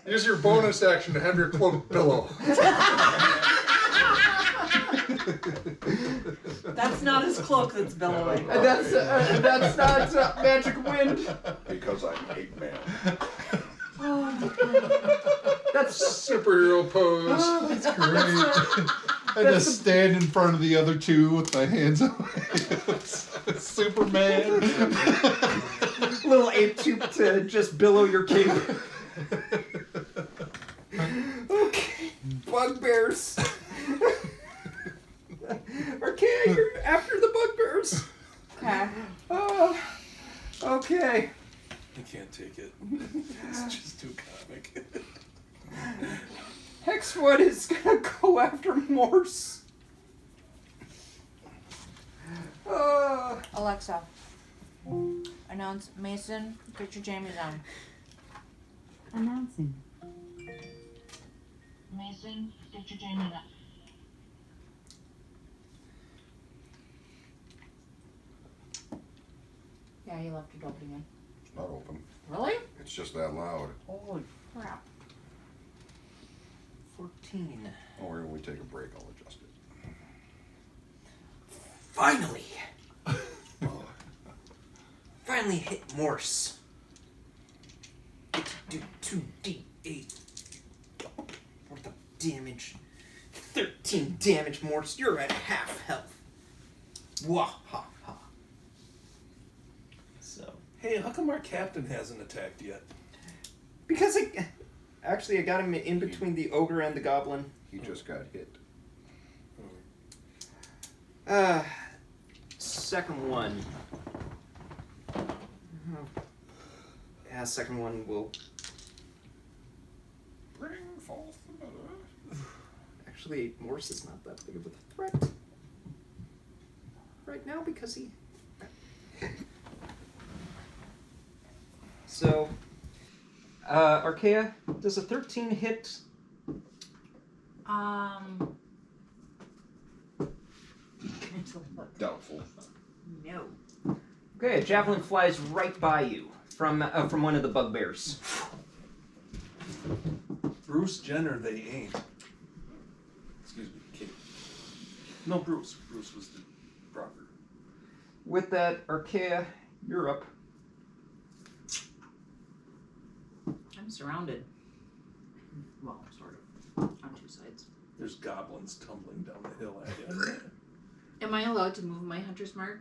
S5: Use your bonus action to have your cloak billow.
S6: That's not his cloak that's billowing.
S1: And that's not magic wind.
S3: Because I'm 8 man.
S6: Oh my god.
S1: That's
S5: Superhero pose.
S4: Oh, that's great. I just stand in front of the other two with my hands up. Superman.
S1: little ape tube to just billow your cape. Okay, bugbears. Okay, you're after the bugbears.
S6: Okay.
S7: I
S1: Okay.
S7: can't take it. It's just too comic.
S1: Hexwood is gonna go after Morse.
S6: Alexa, announce Mason, get your jammies on.
S2: Announcing. Mason, get your jammies on.
S6: Yeah, he left it open again.
S3: It's not open.
S6: Really?
S3: It's just that loud.
S1: Holy
S6: Crap.
S1: 14.
S3: Oh, when we take a break, I'll adjust it.
S1: Finally! Finally hit Morse. Do 2d8 worth of damage. 13 damage, Morse. You're at half health. Wah ha ha. So,
S7: Hey, how come our captain hasn't attacked yet?
S1: because I got him in between the ogre and the goblin.
S3: He just got hit.
S1: Second one. Yeah, second one will
S3: Bring forth the mother.
S1: actually. Morse is not that big of a threat right now because he. So, Archaea, does a 13 hit?
S3: Doubtful.
S6: No.
S1: Okay, a javelin flies right by you from one of the bugbears.
S7: Bruce Jenner, they ain't. Excuse me, Kate. No, Bruce. Bruce was the proper.
S1: With that, Archaea, you're up.
S2: I'm surrounded. Well, sort of. On two sides.
S7: There's goblins tumbling down the hill at you.
S2: Am I allowed to move my hunter's mark?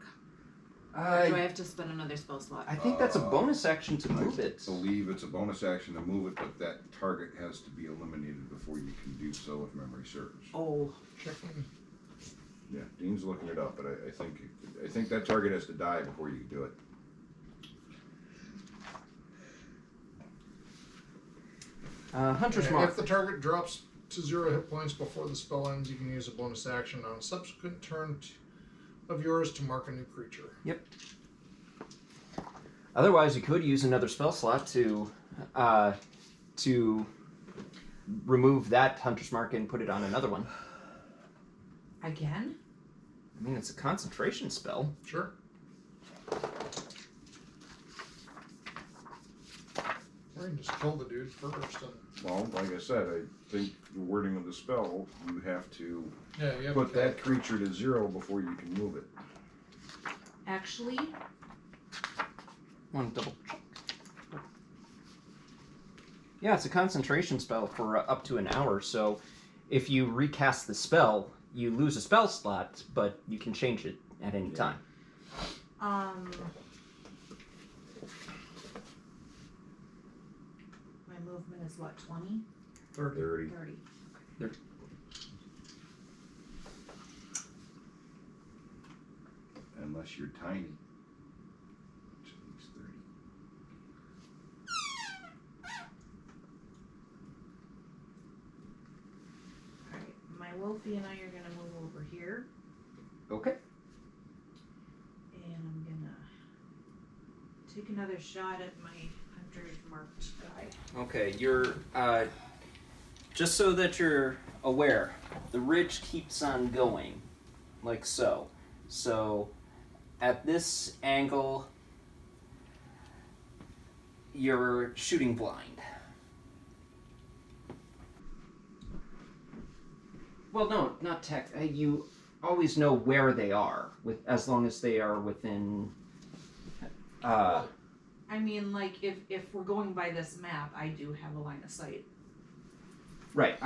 S2: Or do I have to spend another spell slot?
S1: I think that's a bonus action to move
S3: I
S1: it.
S3: believe it's a bonus action to move it, but that target has to be eliminated before you can do so, if memory serves.
S1: Oh,
S5: Checking.
S3: Yeah, Dean's looking it up, but I think that target has to die before you can do it.
S1: Hunter's
S5: And
S1: Mark.
S5: if the target drops to 0 hit points before the spell ends, you can use a bonus action on a subsequent turn of yours to mark a new creature.
S1: Yep. Otherwise, you could use another spell slot to remove that Hunter's Mark and put it on another one.
S6: Again?
S1: I mean, it's a concentration spell.
S5: Sure. Or you can just kill the dude first. And,
S3: Well, like I said, I think the wording of the spell, you have to
S5: yeah, you have
S3: put
S5: to
S3: that creature to 0 before you can move it.
S2: Actually,
S1: Want to double check? Yeah, it's a concentration spell for up to an hour. So, if you recast the spell, you lose a spell slot, but you can change it at any time.
S6: My movement is what, 20?
S3: 30.
S6: 30.
S3: Unless you're tiny. Which means 30.
S2: Sophie and I are gonna move over here,
S1: Okay.
S2: and I'm gonna take another shot at my hunter's marked guy.
S1: Okay, you're, just so that you're aware, the ridge keeps on going, like so. So, at this angle, you're shooting blind. Well, no, not tech. You always know where they are, as long as they are within.
S2: I mean, like, if we're going by this map, I do have a line of sight.
S1: Right.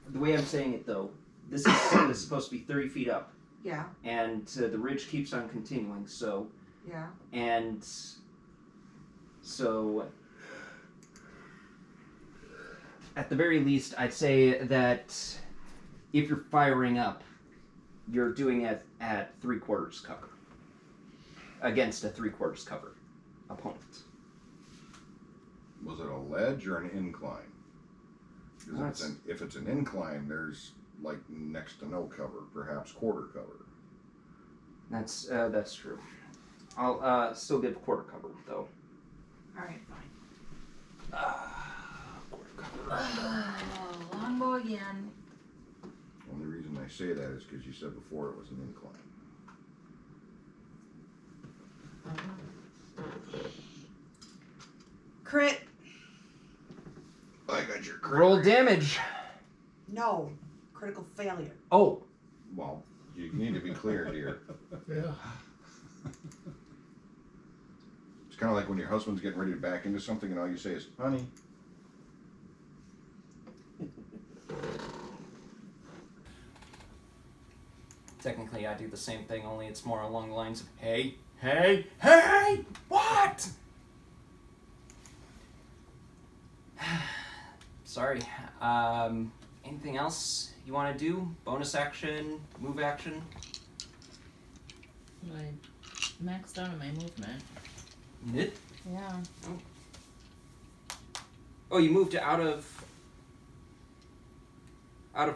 S1: The way I'm saying it though. This is supposed to be 30 feet up,
S2: Yeah,
S1: and the ridge keeps on continuing. So,
S2: yeah.
S1: and so, at the very least, I'd say that if you're firing up, you're doing it at 3/4 cover against a 3/4 cover opponent.
S3: Was it a ledge or an incline? 'Cause if it's an incline, there's like next to no cover, perhaps quarter cover.
S1: That's true. I'll still give quarter cover though.
S2: Alright, fine.
S1: Quarter cover.
S2: Longbow again.
S3: Only reason I say that is because you said before it was an incline.
S6: Crit.
S3: I got your crit.
S1: Roll damage.
S6: No. Critical failure.
S1: Oh.
S3: Well, you need to be clear, dear.
S5: Yeah.
S3: It's kind of like when your husband's getting ready to back into something and all you say is, honey.
S1: Technically, I do the same thing, only it's more along the lines of, hey, what? Sorry. Anything else you want to do? Bonus action, move action?
S2: I maxed out on my movement.
S1: Nit?
S2: Yeah.
S1: Oh, you moved out of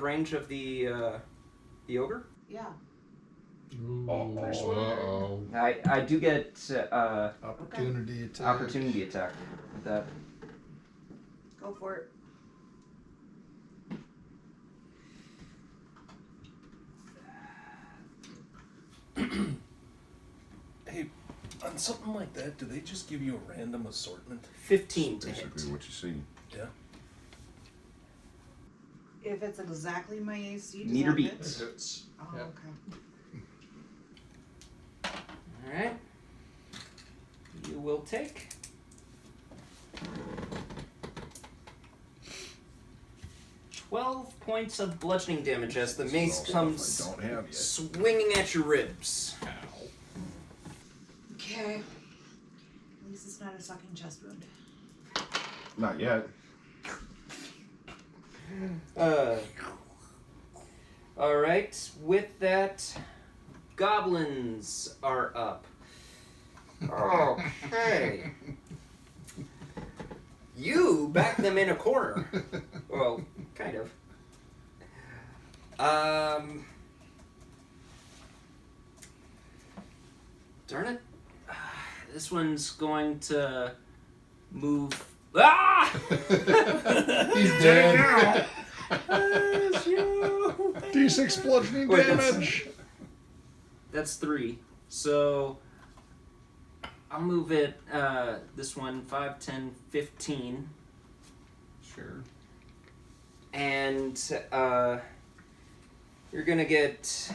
S1: range of the ogre?
S6: Yeah.
S5: Uh-oh.
S1: I do get
S5: Opportunity attack.
S1: opportunity attack with that.
S6: Go for it.
S7: Hey, on something like that, do they just give you a random assortment?
S1: 15 to hit.
S3: Basically what you see.
S7: Yeah.
S6: If it's exactly my AC, does
S1: Meter
S6: that hit?
S1: beats.
S5: Hits.
S6: Oh,
S5: Yep.
S6: okay.
S1: Alright. You will take 12 points of bludgeoning damage as the mace
S3: This is all
S1: comes
S3: stuff I don't have yet.
S1: swinging at your ribs.
S6: Okay. At least it's not a sucking chest wound.
S3: Not yet.
S1: Alright, with that, goblins are up. Okay. You back them in a corner. Well, kind of. Darn it. This one's going to move. Ah!
S5: He's dead.
S1: now.
S5: D6 bludgeoning
S1: Wait,
S5: damage.
S1: That's 3. So I'll move it, this one, 5, 10, 15.
S4: Sure.
S1: And you're gonna get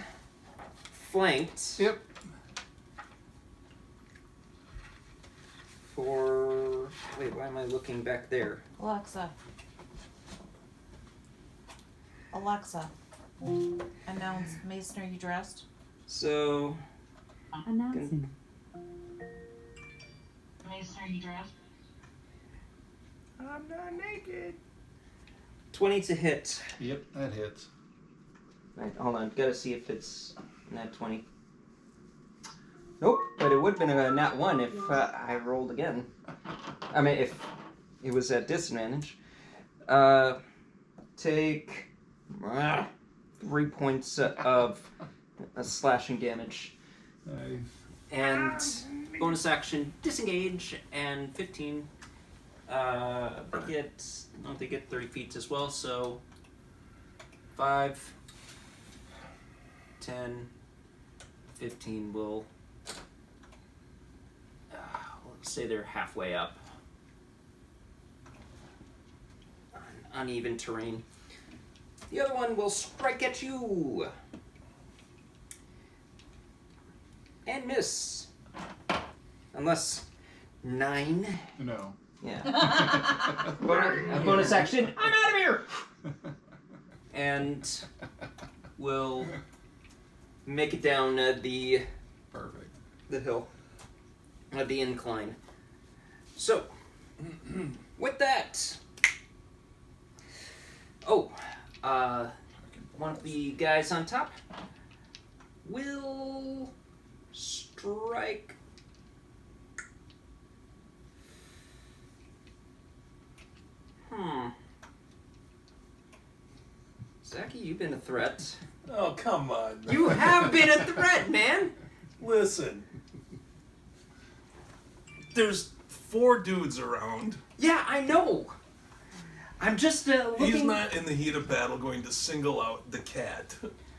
S1: flanked.
S4: Yep.
S1: For. Wait, why am I looking back there?
S6: Alexa. Alexa. Announce Mason, are you dressed?
S1: So.
S11: Announcing.
S6: Mason, are you dressed?
S1: I'm not naked. 20 to hit.
S4: Yep, that hits.
S1: Right, hold on. Gotta see if it's nat 20. Nope, but it would have been a nat 1 if I rolled again. I mean, if it was at disadvantage. Take 3 points of slashing damage.
S4: Nice.
S1: And bonus action, disengage, and 15. They get 30 feet as well, so 5, 10, 15 will, let's say they're halfway up. On uneven terrain. The other one will strike at you. And miss. Unless 9.
S4: No.
S1: Yeah. bonus action. I'm out of here. And we'll make it down the
S4: Perfect.
S1: the hill, the incline. So, with that, one of the guys on top will strike. Zachy, you've been a threat.
S7: Oh, come on.
S1: You have been a threat, man!
S7: Listen. There's 4 dudes around.
S1: Yeah, I know! I'm just looking...
S7: He's not in the heat of battle going to single out the cat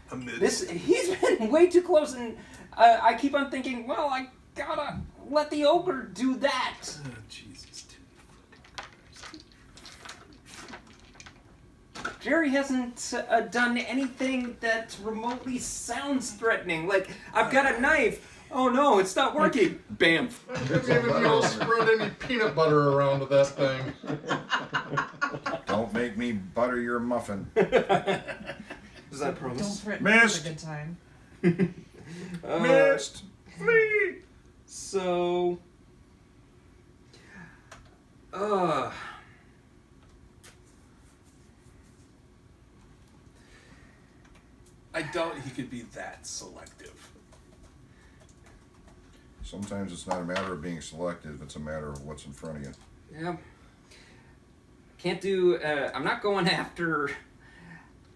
S7: amid...
S1: He's been way too close, and I keep on thinking, well, I gotta let the ogre do that.
S7: Oh, Jesus.
S1: Jerry hasn't done anything that remotely sounds threatening. Like, I've got a knife. Oh no, it's not working. Bam.
S5: Maybe you don't spread any peanut butter around to that thing.
S3: Don't make me butter your muffin.
S1: Does that
S6: Don't
S1: promise?
S6: threaten
S3: Missed.
S6: a good time.
S3: Missed.
S1: Flee. So,
S7: I doubt he could be that selective.
S3: Sometimes it's not a matter of being selective, it's a matter of what's in front of you.
S1: yeah. Can't do. I'm not going after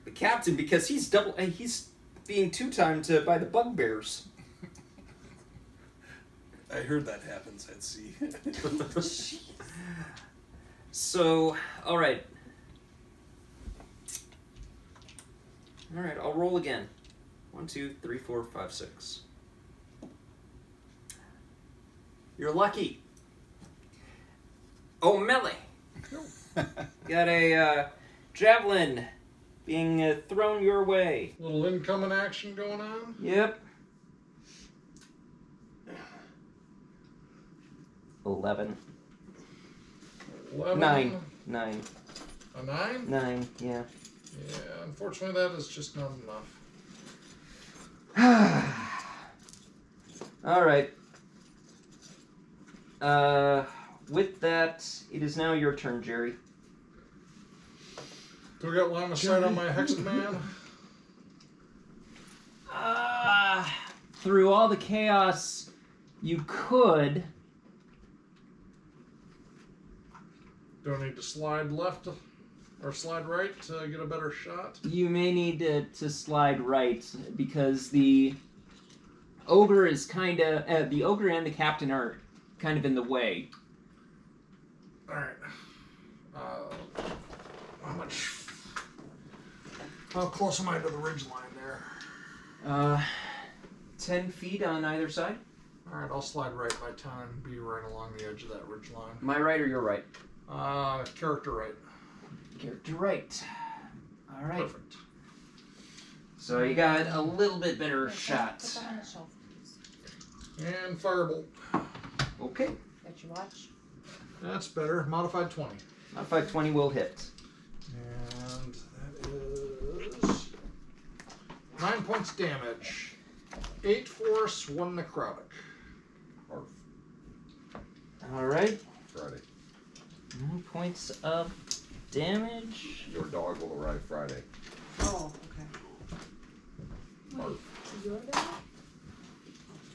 S1: the captain because he's being 2-timed by the bugbears.
S7: I heard that happens at sea.
S1: So, all right. All right, I'll roll again. 1, 2, 3, 4, 5, 6. You're lucky. Oh, melee. Got a javelin being thrown your way.
S5: Little incoming action going on.
S1: Yep. 11.
S5: 11.
S1: 9.
S5: A 9?
S1: 9, yeah.
S5: Yeah, unfortunately that is just not enough.
S1: All right. With that, it is now your turn, Jerry.
S5: Do we got line of sight on my hexed man?
S1: Through all the chaos, you could.
S5: Do I need to slide left or slide right to get a better shot?
S1: You may need to slide right because the ogre is kind of the ogre and the captain are kind of in the way.
S5: All right. How close am I to the ridge line there?
S1: 10 feet on either side.
S5: All right, I'll slide right by time and be right along the edge of that ridge line.
S1: My right or your right?
S5: Character right.
S1: Character right. All right.
S5: Perfect.
S1: So you got a little bit better shot.
S9: Put that on the shelf, please.
S5: And firebolt.
S1: Okay.
S9: Got your watch?
S5: That's better. Modified 20.
S1: Modified 20 will hit.
S5: And that is 9 points damage. 8 force, 1 necrotic.
S3: Or
S1: All right.
S3: Friday.
S1: 9 points of damage.
S3: Your dog will arrive Friday.
S6: Oh, okay.
S3: Or
S9: Is yours there?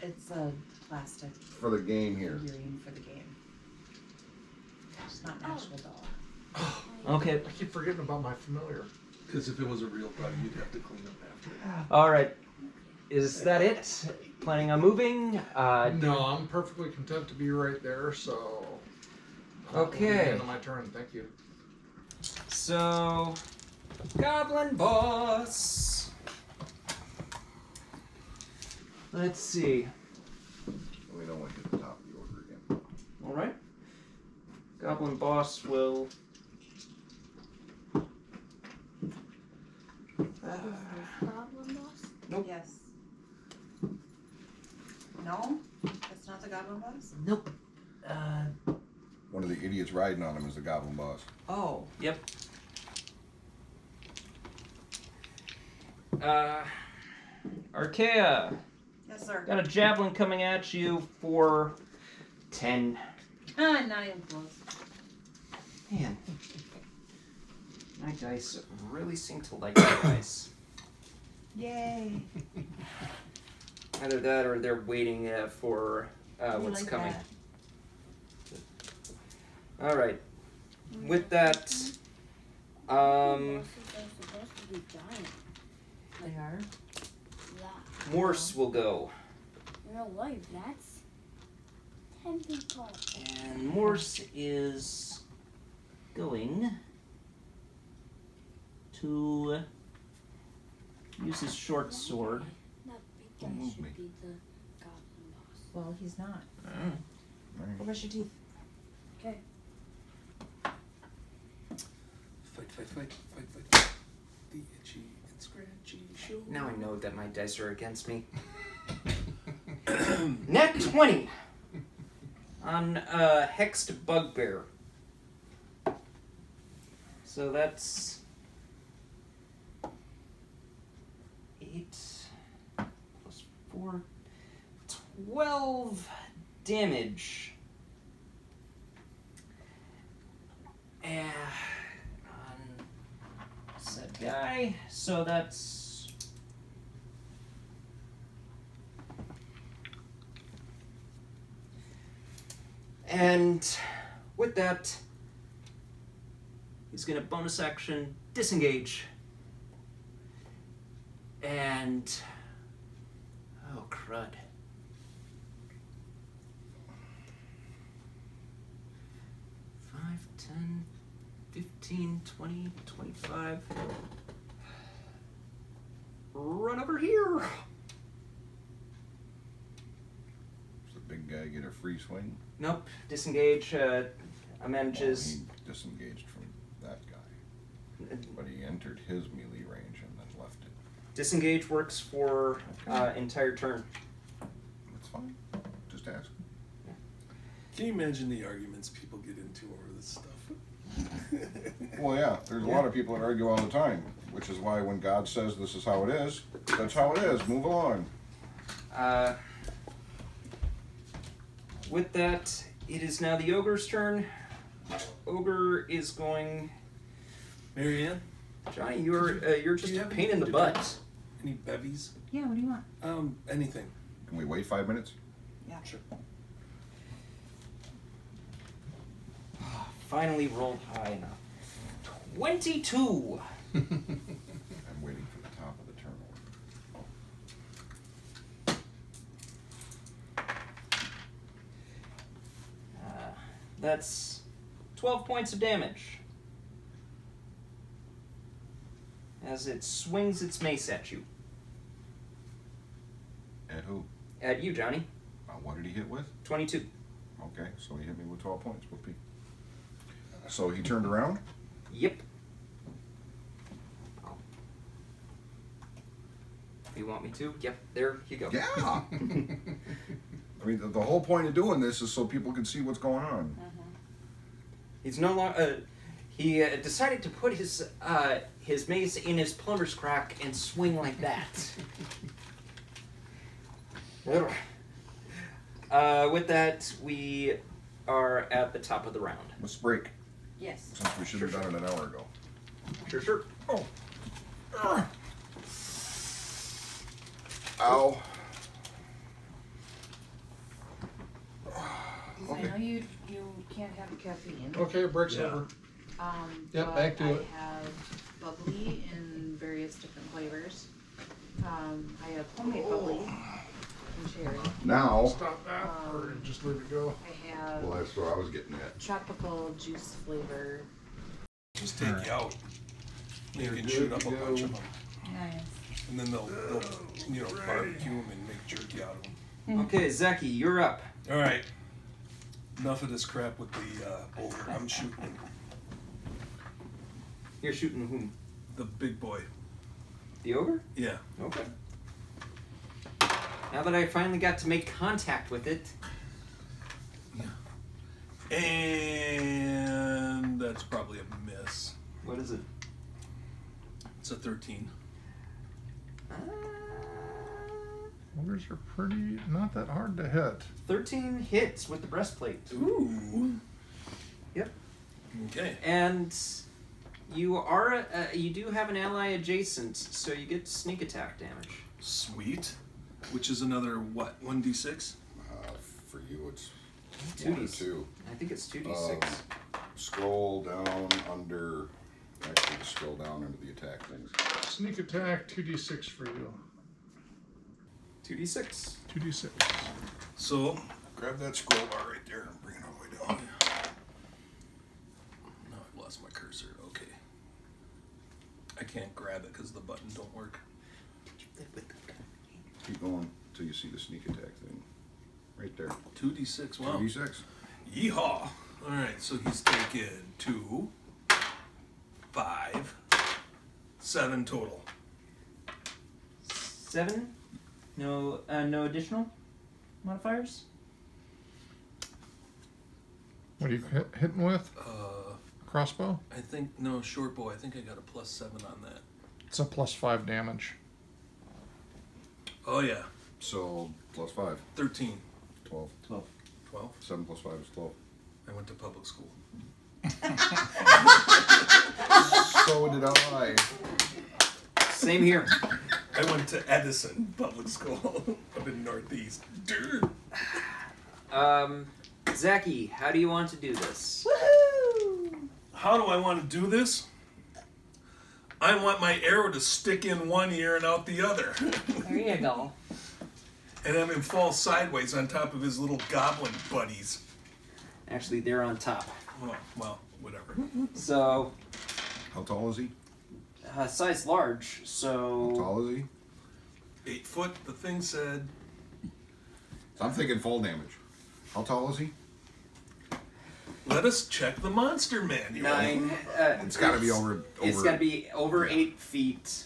S9: It's a plastic
S3: for the game here.
S9: figurine for the game. It's not an actual dog.
S1: Okay.
S5: I keep forgetting about my familiar.
S7: Because if it was a real bug, you'd have to clean up after it.
S1: All right. Is that it? Planning on moving?
S5: No, I'm perfectly content to be right there, so.
S1: Okay.
S5: That'll be the end of my turn, thank you.
S1: So, Goblin Boss. Let's see.
S3: We don't want to hit the top of the order again.
S1: All right. Goblin Boss will.
S8: Goblin boss?
S1: Nope.
S9: Yes. No? That's not the goblin boss?
S1: Nope.
S3: One of the idiots riding on him is the goblin boss.
S9: Oh.
S1: Yep. Archaea,
S9: Yes, sir.
S1: got a javelin coming at you for 10.
S9: Not even close.
S1: Man, my dice really seem to like my dice.
S6: Yay.
S1: Either that or they're waiting for
S6: We
S1: what's
S6: like
S1: coming.
S6: that.
S1: All right. With that,
S8: Bosses are supposed to be giant.
S6: They are.
S8: Yeah.
S1: Morse will go,
S8: You know what? That's 10 feet tall.
S1: and Morse is going to use his short sword.
S8: That big guy
S3: Don't move
S8: should
S3: me.
S8: be the goblin boss.
S6: Well, he's not.
S3: Right.
S6: Go brush your teeth.
S8: Okay.
S7: Fight. The itchy and scratchy show.
S1: Now I know that my dice are against me. Net 20 on Hexed Bugbear. So that's 8 plus 4, 12 damage. And on said guy, so that's and with that, he's gonna bonus action disengage. And oh crud. 5, 10, 15, 20, 25. Run over here.
S3: Does the big guy get a free swing?
S1: Nope. Disengage. Manages.
S3: Well, he disengaged from that guy, but he entered his melee range and then left it.
S1: Disengage works for entire turn.
S3: That's fine. Just ask.
S7: Can you imagine the arguments people get into over this stuff?
S3: Well, yeah, there's a lot of people that argue all the time, which is why when God says this is how it is, that's how it is. Move along.
S1: With that, it is now the ogre's turn. Ogre is going.
S7: Marianne,
S1: Johnny, you're just a pain in the butt.
S7: any bevies?
S6: Yeah, what do you want?
S7: Anything.
S3: Can we wait 5 minutes?
S6: Yeah.
S7: Sure.
S1: Finally rolled high enough. 22.
S3: I'm waiting for the top of the turn order.
S1: That's 12 points of damage. As it swings its mace at you.
S3: At who?
S1: At you, Johnny.
S3: What did he hit with?
S1: 22.
S3: Okay, so he hit me with 12 points. Whoopee. So he turned around?
S1: Yep. You want me to? Yep, there you go.
S3: Yeah! I mean, the whole point of doing this is so people can see what's going on.
S1: He's no longer. He decided to put his mace in his plumber's crack and swing like that. With that, we are at the top of the round.
S3: Let's break,
S9: Yes.
S3: since we should have done it an hour ago.
S1: Sure.
S3: Oh. Ow.
S6: I know you can't have caffeine.
S5: Okay, break's
S7: Yeah.
S5: over.
S4: Yep,
S9: but
S4: back to
S9: I
S4: it.
S9: have bubbly in various different flavors. I have homemade bubbly and cherry.
S3: Now,
S5: Stop that, or just let it go.
S9: I have
S3: well, that's what I was getting at.
S9: tropical juice flavor.
S7: Just take you out. You can shoot up a bunch of them.
S6: Nice.
S7: And then they'll barbecue them and make jerky out of them.
S1: Okay, Zaki, you're up.
S7: All right. Enough of this crap with the ogre. I'm shooting
S1: You're shooting whom?
S7: the big boy.
S1: The ogre?
S7: Yeah.
S1: Okay. Now that I finally got to make contact with it,
S7: And that's probably a miss.
S1: what is it?
S7: It's a 13.
S5: Ogres are pretty, not that hard to hit.
S1: 13 hits with the breastplate.
S7: Ooh.
S1: Yep.
S7: Okay.
S1: And you are you do have an ally adjacent, so you get sneak attack damage.
S7: Sweet. Which is another what? 1d6?
S3: For you, it's
S1: 2d6.
S3: 2.
S1: I think it's 2d6.
S3: Scroll down under. Actually, just scroll down under the attack things.
S5: Sneak attack, 2d6 for you.
S1: 2d6.
S5: 2d6.
S7: So,
S3: Grab that scroll bar right there and bring it all the way down.
S7: no, I've lost my cursor. Okay. I can't grab it because the button don't work.
S3: Keep going until you see the sneak attack thing. Right there.
S7: 2d6. Wow.
S3: 2d6.
S7: Yeehaw. Alright, so he's taken 2, 5, 7 total.
S1: 7? No no additional modifiers?
S5: What are you hitting with? Crossbow?
S7: I think, no, short bow. I think I got a +7 on that.
S5: It's a +5 damage.
S7: Oh, yeah.
S3: So, plus 5.
S7: 13.
S3: 12.
S1: 12.
S7: 12.
S3: 7 plus 5 is 12.
S7: I went to public school.
S3: So did I.
S1: Same here.
S7: I went to Edison Public School up in Northeast. Dude.
S1: Zaki, how do you want to do this?
S7: How do I want to do this? I want my arrow to stick in one ear and out the other.
S6: There you go.
S7: And have him fall sideways on top of his little goblin buddies.
S1: Actually, they're on top.
S7: Oh, well, whatever.
S1: So,
S3: How tall is he?
S1: size large,
S3: How
S1: so...
S3: tall is he?
S7: 8 foot, the thing said.
S3: So I'm thinking full damage. How tall is he?
S7: Let us check the monster manual.
S1: 9.
S3: It's got to be over.
S1: It's got to be over 8 feet.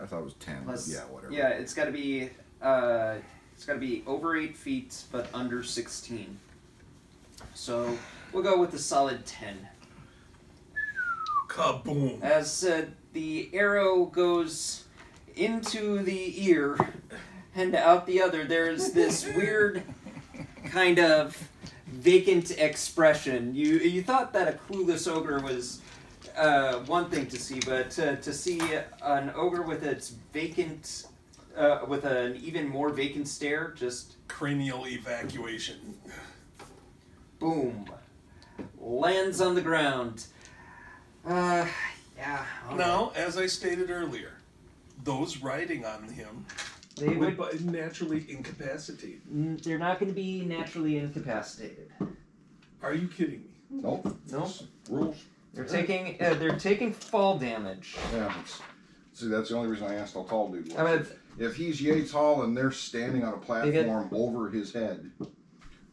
S3: I thought it was 10.
S1: Plus,
S3: But yeah, whatever.
S1: Yeah, it's got to be over 8 feet, but under 16. So we'll go with the solid 10.
S7: Kaboom.
S1: As the arrow goes into the ear and out the other, there's this weird kind of vacant expression. You thought that a clueless ogre was one thing to see, but to see an ogre with its vacant, with an even more vacant stare, just
S7: Cranial evacuation.
S1: boom, lands on the ground. Yeah. all
S7: Now, as I stated earlier, those riding on him
S1: right. They
S7: would
S1: would.
S7: be naturally incapacitated.
S1: They're not going to be naturally incapacitated.
S7: Are you kidding me?
S3: Nope.
S1: No,
S3: Rules.
S1: they're taking fall damage.
S3: Yeah. See, that's the only reason I asked how tall dude was.
S1: I mean,
S3: If he's yay tall and they're standing on a
S1: They get-
S3: platform over his head,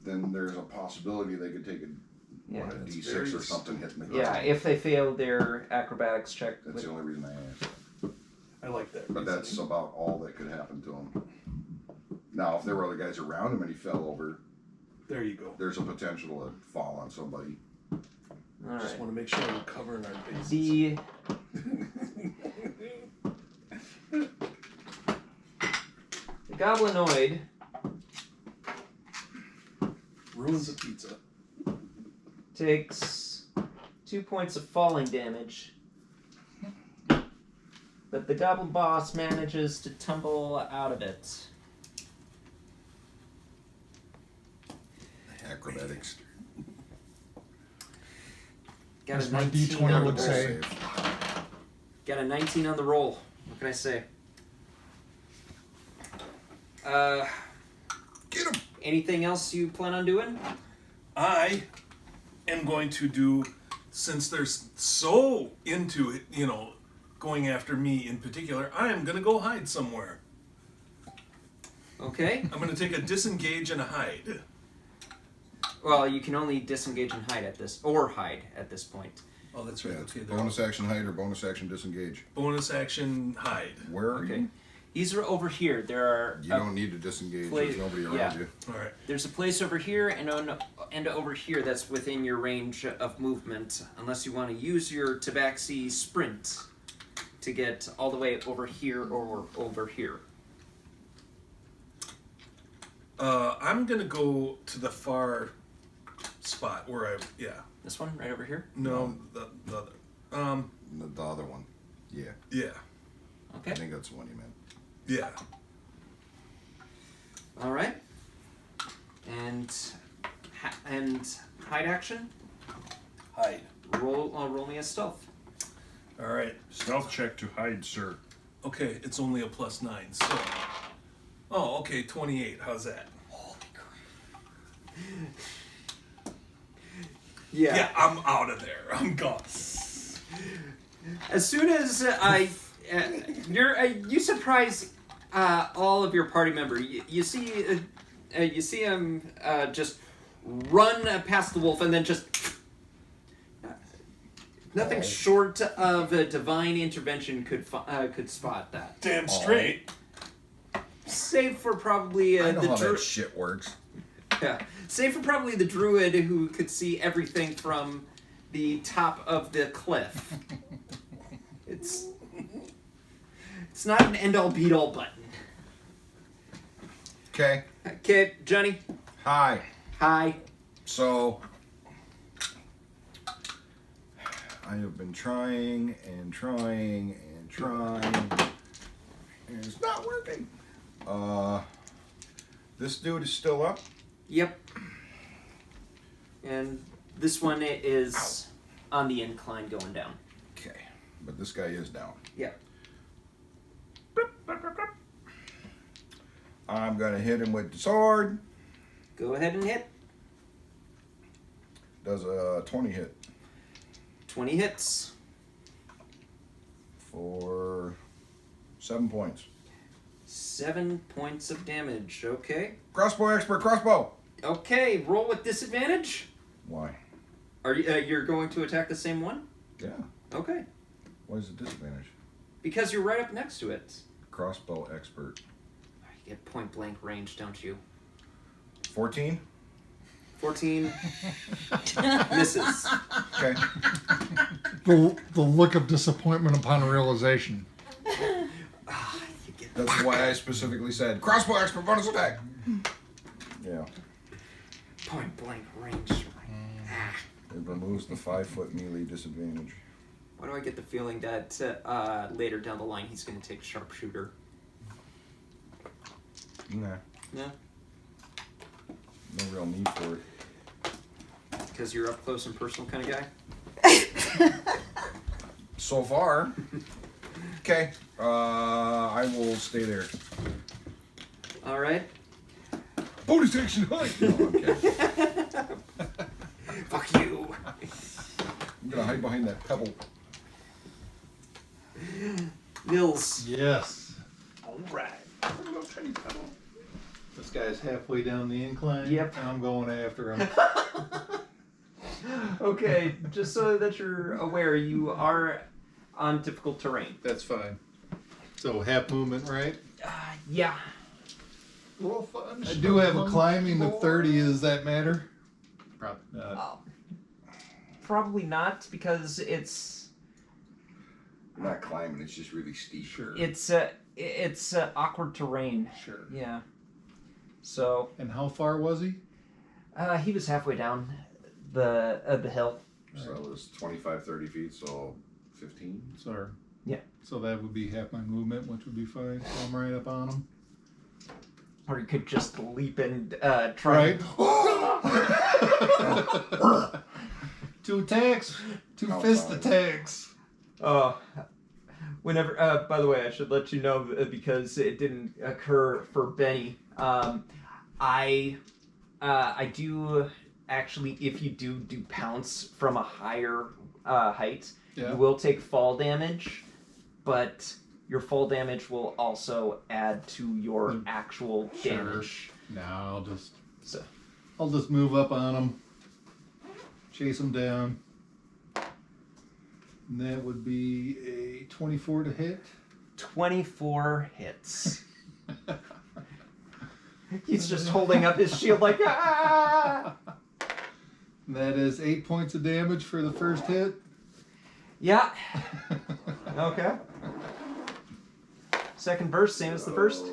S3: then there's a possibility they could take a,
S1: yeah,
S3: what, a
S7: that's
S3: D6
S7: very
S3: or something hitting the ground.
S1: yeah. If they fail their acrobatics check,
S3: That's the only reason I asked.
S7: I like that.
S3: But that's
S7: reasoning.
S3: about all that could happen to him. Now, if there were other guys around him and he fell over,
S7: There you go.
S3: there's a potential to fall on somebody.
S1: all
S7: Just
S1: right.
S7: want to make sure we're covering our bases.
S1: The goblinoid
S7: Ruins a pizza.
S1: takes 2 points of falling damage, but the goblin boss manages to tumble out of it.
S3: Acrobatics.
S1: Got
S4: As
S1: a
S4: my
S1: 19
S4: D20
S1: on the
S4: would
S1: roll.
S4: say.
S1: Got a 19 on the roll. What can I say?
S3: Get him!
S1: Anything else you plan on doing?
S7: I am going to do, since they're so into it, you know, going after me in particular, I am going to go hide somewhere.
S1: Okay.
S7: I'm going to take a disengage and a hide.
S1: Well, you can only disengage and hide at this point.
S7: Oh, that's
S3: Yeah,
S7: right.
S3: it's
S7: Okay, they're
S3: bonus action hide or bonus action disengage.
S7: bonus action hide.
S3: Where are
S1: Okay.
S3: you?
S1: These are over here. There are.
S3: You don't need to disengage.
S1: Place-
S3: There's nobody around
S1: yeah.
S3: you.
S7: All right.
S1: There's a place over here and over here that's within your range of movement, unless you want to use your Tabaxi sprint to get all the way over here or over here.
S7: I'm going to go to the far spot where
S1: This one right over here.
S7: no, the other.
S3: The other one. Yeah.
S7: Yeah.
S3: I
S1: Okay.
S3: think that's the one you meant.
S7: Yeah.
S1: All right. And hide action.
S7: Hide.
S1: Roll me a stealth.
S7: All right.
S3: Stealth check to hide, sir.
S7: Okay, it's only a +9, so. Oh, okay, 28. How's that?
S1: Holy crap.
S7: Yeah, I'm out of there. I'm gone.
S1: As soon as you surprise all of your party members. You see him just run past the wolf and then just nothing short of a divine intervention could spot that.
S7: Damn straight.
S1: Save for probably
S3: I know
S1: the
S3: how that shit works.
S1: yeah, save for probably the druid who could see everything from the top of the cliff. It's not an end-all be-all button.
S3: Okay.
S1: Okay, Johnny.
S3: Hi.
S1: Hi.
S3: So, I have been trying and trying and trying, and it's not working. This dude is still up.
S1: Yep. And this one is on the incline going down.
S3: Okay, but this guy is down.
S1: Yep.
S3: I'm gonna hit him with the sword.
S1: Go ahead and hit.
S3: Does a 20 hit
S1: 20 hits.
S3: for 7 points.
S1: 7 points of damage. Okay.
S3: Crossbow expert, crossbow.
S1: Okay, roll with disadvantage.
S3: Why?
S1: Are you you're going to attack the same one?
S3: Yeah.
S1: Okay.
S3: Why is it disadvantage?
S1: Because you're right up next to it.
S3: Crossbow expert.
S1: You get point blank range, don't you?
S3: 14.
S1: 14 misses.
S3: Okay.
S4: The look of disappointment upon realization.
S3: That's why I specifically said crossbow expert bonus attack. Yeah.
S1: Point blank range. Ah.
S3: It removes the 5-foot melee disadvantage.
S1: Why do I get the feeling that later down the line he's going to take sharpshooter?
S3: Nah.
S1: Yeah.
S3: No real need for it.
S1: Because you're up close and personal kind of guy?
S3: So far. Okay. I will stay there.
S1: All right.
S3: Bonus action hide. No, I'm kidding.
S1: Fuck you.
S3: I'm gonna hide behind that pebble.
S1: Nils.
S4: Yes.
S7: All right. Little tiny pebble.
S4: This guy's halfway down the incline.
S1: Yep.
S4: And I'm going after him.
S1: Okay, just so that you're aware, you are on difficult terrain.
S4: That's fine. So half movement, right?
S1: Yeah.
S5: Roll fun.
S4: I do have a climbing of 30. Does that matter? Probably not.
S1: Probably not, because it's
S3: I'm not climbing. It's just really steep.
S4: Sure.
S1: it's awkward terrain.
S4: Sure.
S1: Yeah. So
S4: And how far was he?
S1: he was halfway down the hill.
S3: So it was 25, 30 feet, so 15.
S4: Sorry.
S1: Yeah.
S4: So that would be half my movement, which would be fine. So I'm right up on him.
S1: Or you could just leap and try.
S4: Right. 2 attacks. 2
S3: Outside.
S4: fist attacks.
S1: Whenever, by the way, I should let you know because it didn't occur for Benny. I do actually, if you do pounce from a higher height,
S4: Yeah.
S1: you will take fall damage, but your fall damage will also add to your actual
S4: Sure.
S1: damage.
S4: No, I'll just
S1: So,
S4: move up on him, chase him down. And that would be a 24 to hit.
S1: 24 hits. He's just holding up his shield like, ah!
S4: That is 8 points of damage for the first hit.
S1: Yeah. Okay. Second burst, same as the first.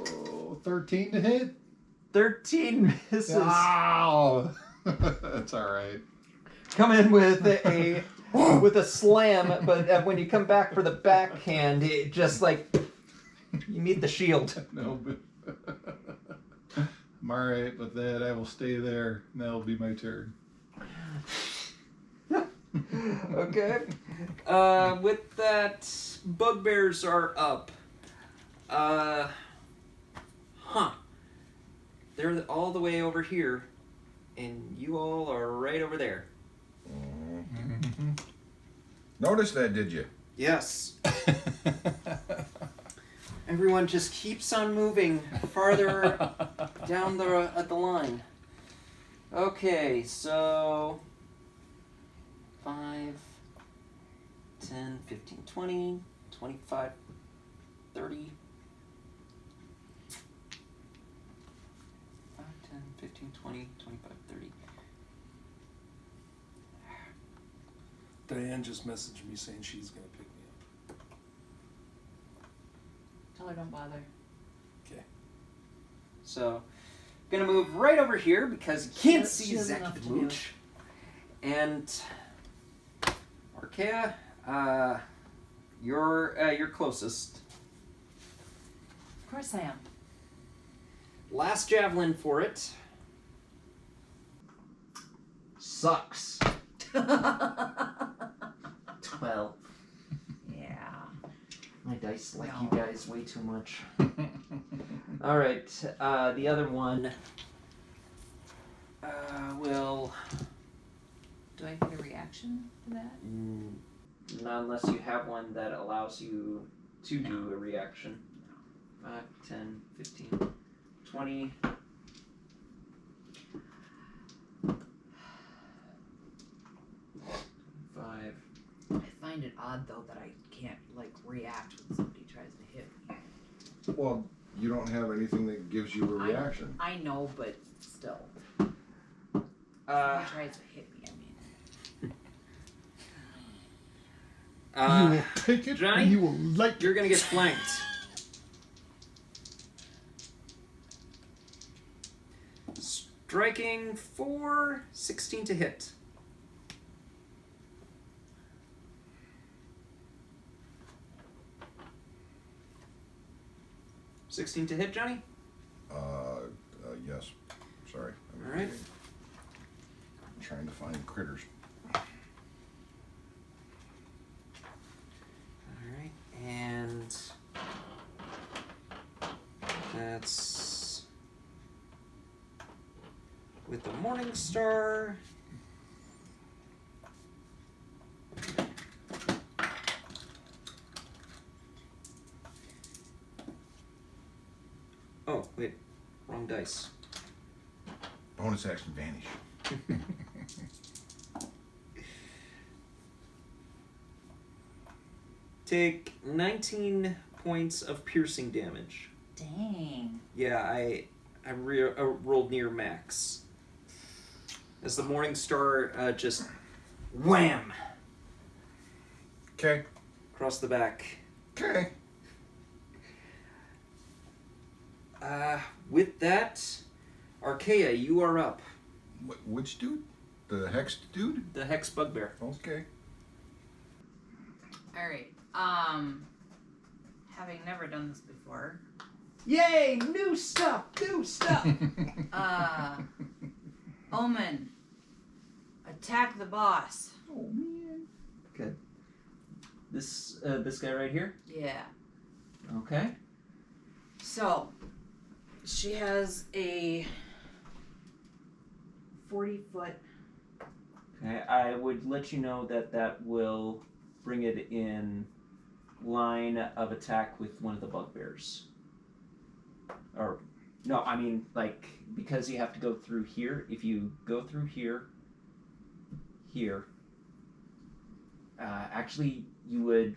S4: 13 to hit.
S1: 13 misses.
S4: Ow! That's all right.
S1: Come in with a slam, but when you come back for the backhand, it just like you meet the shield.
S4: No, but I'm all right with that. I will stay there. And that'll be my turn.
S1: Okay. With that, bugbears are up. They're all the way over here, and you all are right over there.
S3: Mm-hmm. Notice that, did you?
S1: Yes. Everyone just keeps on moving farther down the line. Okay, so 5, 10, 15, 20, 25, 30. 5, 10, 15, 20, 25, 30.
S7: Diane just messaged me saying she's gonna pick me up.
S6: Tell her don't bother.
S7: Okay.
S1: So, gonna move right over here because you can't
S6: She
S1: see
S6: has
S1: Zeki
S6: enough
S1: the
S6: to do.
S1: Mooch. And Arkea, you're closest.
S6: Of course I am.
S1: Last javelin for it. Sucks. 12.
S6: Yeah.
S1: My dice like
S6: No.
S1: you guys way too much. Alright, the other one will...
S6: Do I get a reaction to that?
S1: Not unless you have one that allows you to do a reaction. 5, 10, 15, 20. 5.
S9: I find it odd though that I can't like react when somebody tries to hit me.
S3: Well, you don't have anything that gives you a reaction.
S9: I know, but still. If
S1: Uh,
S9: somebody tries to hit me, I
S4: you
S9: mean.
S4: will take it
S1: Johnny,
S4: and you will like
S1: you're gonna get flanked. Striking for 16 to hit. $16 to hit, Johnny?
S3: Yes. Sorry.
S1: All right.
S3: I'm trying to find critters.
S1: Alright, and that's with the Morning Star. Oh, wait, wrong dice.
S3: Bonus action vanish.
S1: Take 19 points of piercing damage.
S6: Dang.
S1: Yeah, I rolled near max. As the Morning Star just wham
S3: Okay.
S1: across the back.
S3: Okay.
S1: With that, Arkea, you are up.
S3: Which dude? The hex dude?
S1: The Hex Bugbear.
S3: Okay.
S9: Alright. Having never done this before.
S1: Yay! New stuff! New stuff!
S9: Omen. Attack the boss.
S3: Oh man.
S1: Good. This guy right here.
S9: Yeah.
S1: Okay.
S9: So, she has a 40-foot.
S1: Okay. I would let you know that will bring it in line of attack with one of the bugbears. Or, no, I mean, like, because you have to go through here. If you go through here, actually, you would,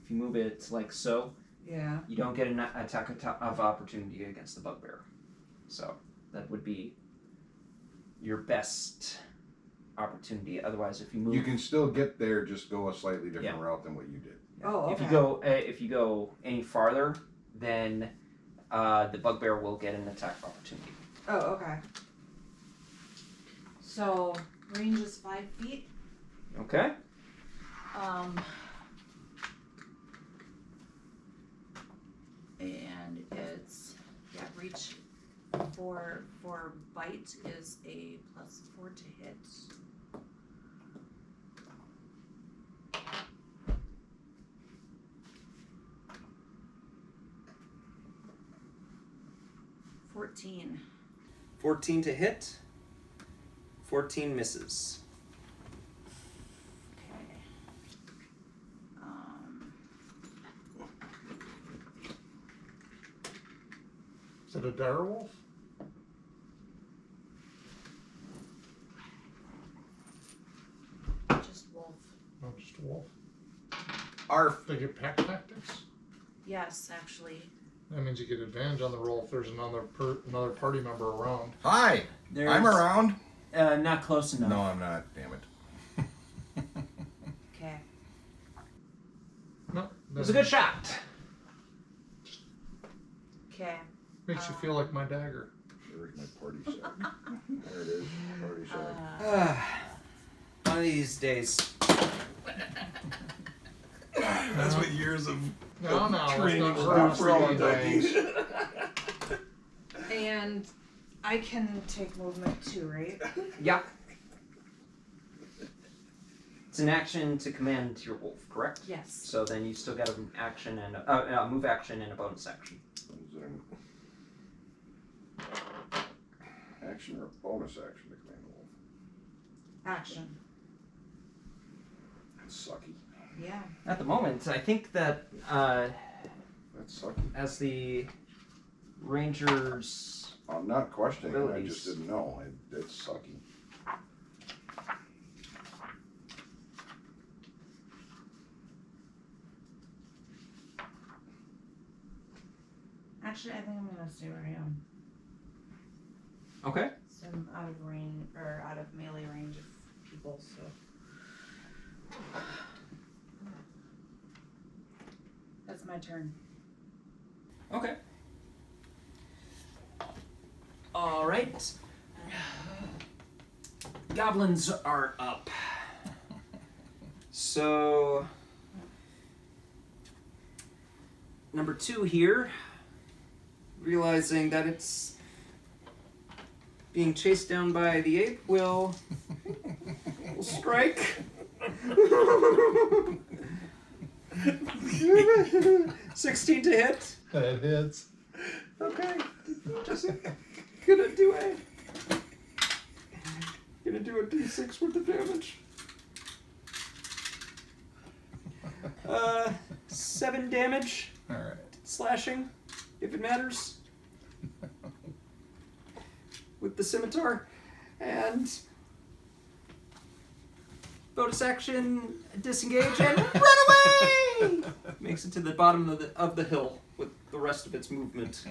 S1: if you move it like so,
S6: Yeah.
S1: you don't get an attack of opportunity against the bugbear. So, that would be your best opportunity. Otherwise, if you move...
S3: You can still get there, just go a slightly different
S1: Yeah.
S3: route than what you did.
S6: Oh, okay.
S1: If you go any farther, then the bugbear will get an attack of opportunity.
S6: Oh, okay.
S9: So, range is 5 feet.
S1: Okay.
S9: And it's, reach for bite is a +4 to hit. $14.
S1: 14 to hit. 14 misses.
S9: Okay.
S5: Is it a direwolf?
S9: Just wolf.
S5: No, just a wolf.
S1: Arf.
S5: They get pack tactics.
S9: Yes, actually.
S5: That means you get advantage on the roll if there's another party member around.
S10: Hi, I'm around.
S1: Not close enough.
S10: No, I'm not. Damn it.
S9: Okay.
S5: No,
S1: It was a good shot.
S9: Okay.
S5: Makes you feel like my dagger.
S3: There's my party set. There it is. Party set.
S1: One of these days.
S7: That's what years of
S5: No, let's
S7: training
S5: not
S7: will
S5: start
S7: do for
S5: throwing
S7: you,
S5: things.
S6: And I can take movement too, right?
S1: Yeah. It's an action to command your wolf, correct?
S6: Yes.
S1: So then you still got an action and a move action and a bonus action.
S3: Is there an action or a bonus action to command the wolf?
S6: Action.
S3: That's sucky.
S6: Yeah.
S1: At the moment, I think that
S3: That's sucky.
S1: as the rangers,
S3: I'm not questioning it, I
S1: abilities.
S3: just didn't know. It's sucky.
S6: Actually, I think I'm gonna stay where I am.
S1: okay.
S6: So I'm out of range, or out of melee range of people, so. That's my turn.
S1: Okay. All right. Goblins are up. So, number 2 here, realizing that it's being chased down by the ape, will strike. 16 to hit.
S4: That hits.
S1: Okay. Just gonna do a d6 worth of damage. 7 damage.
S4: Alright.
S1: Slashing, if it matters. With the scimitar. And bonus action, disengage and run away! Makes it to the bottom of the hill with the rest of its movement.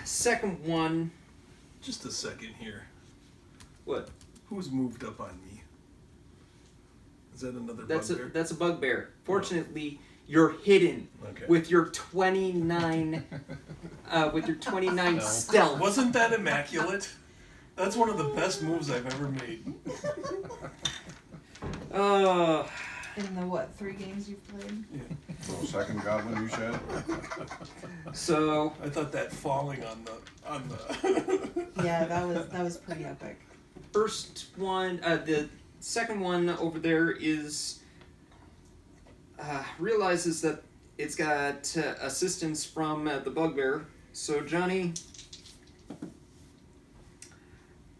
S1: Second one.
S7: Just a second here.
S1: What?
S7: Who's moved up on me? Is that another
S1: That's
S7: bugbear?
S1: that's a bugbear. Fortunately, you're hidden
S7: Okay.
S1: with your 29 stealth.
S7: Wasn't that immaculate? That's one of the best moves I've ever made.
S6: In the 3 games you've played?
S3: So second goblin you shed?
S1: So
S7: I thought that falling on the
S6: Yeah, that was pretty epic.
S1: first one, the second one over there is realizes that it's got assistance from the bugbear. So Johnny,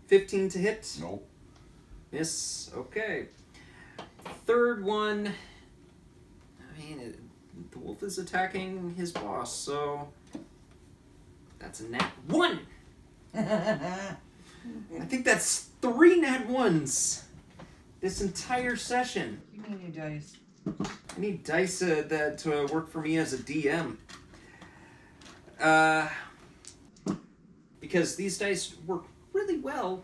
S1: 15 to hit.
S3: Nope.
S1: Miss. Okay. Third one. I mean, the wolf is attacking his boss, so that's a nat 1. I think that's 3 nat 1s this entire session.
S6: You need new dice.
S1: I need dice that work for me as a DM. Because these dice work really well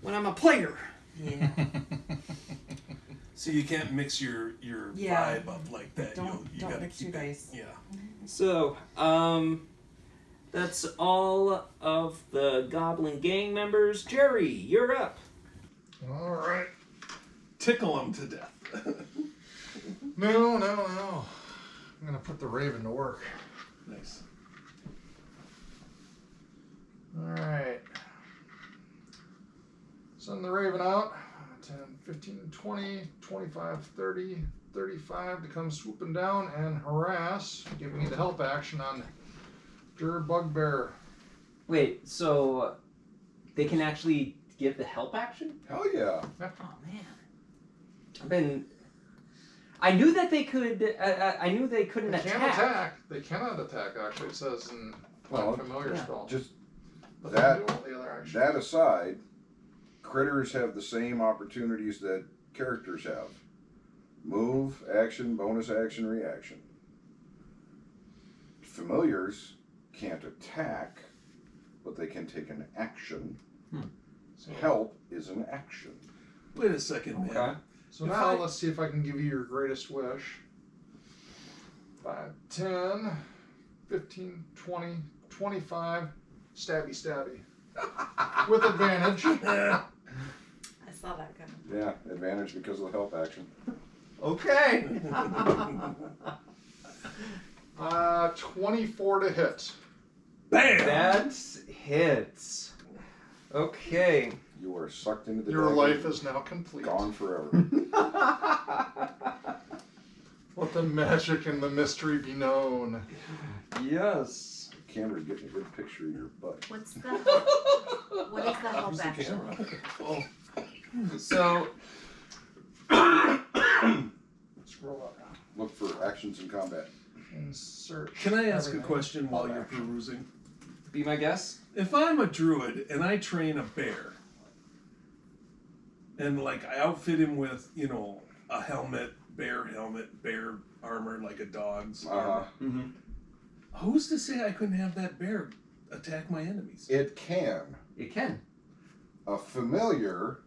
S1: when I'm a player.
S6: Yeah.
S7: So you can't mix your
S6: Yeah.
S7: vibe up like that.
S6: Don't
S7: You gotta
S6: mix
S7: keep
S6: your
S7: it.
S6: dice.
S7: Yeah.
S1: So, that's all of the Goblin gang members. Jerry, you're up.
S5: All right.
S7: Tickle them to death.
S5: No. I'm gonna put the raven to work.
S7: Nice.
S5: All right. Send the raven out. 10, 15, 20, 25, 30, 35 to come swooping down and harass. Give me the help action on Dur Bugbear.
S1: Wait, so they can actually give the help action?
S3: Hell yeah.
S1: Oh man. I knew that they could. I knew they couldn't
S5: They
S1: attack.
S5: can attack. They cannot attack, actually, it says in
S3: Well,
S5: familiar spell.
S3: Just
S5: But
S3: that-
S5: they can do all the other actions.
S3: that aside, critters have the same opportunities that characters have. Move, action, bonus action, reaction. Familiars can't attack, but they can take an action.
S5: So,
S3: Help is an action.
S7: Wait a second, man.
S1: Okay.
S5: so
S7: If
S5: now
S7: I-
S5: let's see if I can give you your greatest wish. 5, 10, 15, 20, 25. Stabby. With advantage.
S6: I saw that coming.
S3: Yeah, advantage because of the help action.
S1: Okay.
S5: 24 to hit.
S7: Bam!
S1: That hits. Okay.
S3: You are sucked into the
S5: Your
S3: dagger,
S5: life is now complete.
S3: gone forever.
S5: Let the magic and the mystery be known.
S1: Yes.
S3: Camera's getting a good picture of your butt.
S9: What is the help
S7: Use the
S9: action?
S7: camera. Oh,
S1: So
S5: Scroll up.
S3: Look for actions in combat.
S5: Insert.
S7: can I ask a
S5: everything.
S7: question while you're
S5: Action.
S7: perusing?
S1: be my guest.
S7: If I'm a druid and I train a bear, and like I outfit him with, a helmet, bear armor, like a dog's armor,
S1: Mm-hmm.
S7: who's to say I couldn't have that bear attack my enemies?
S3: It can.
S1: It can.
S3: A familiar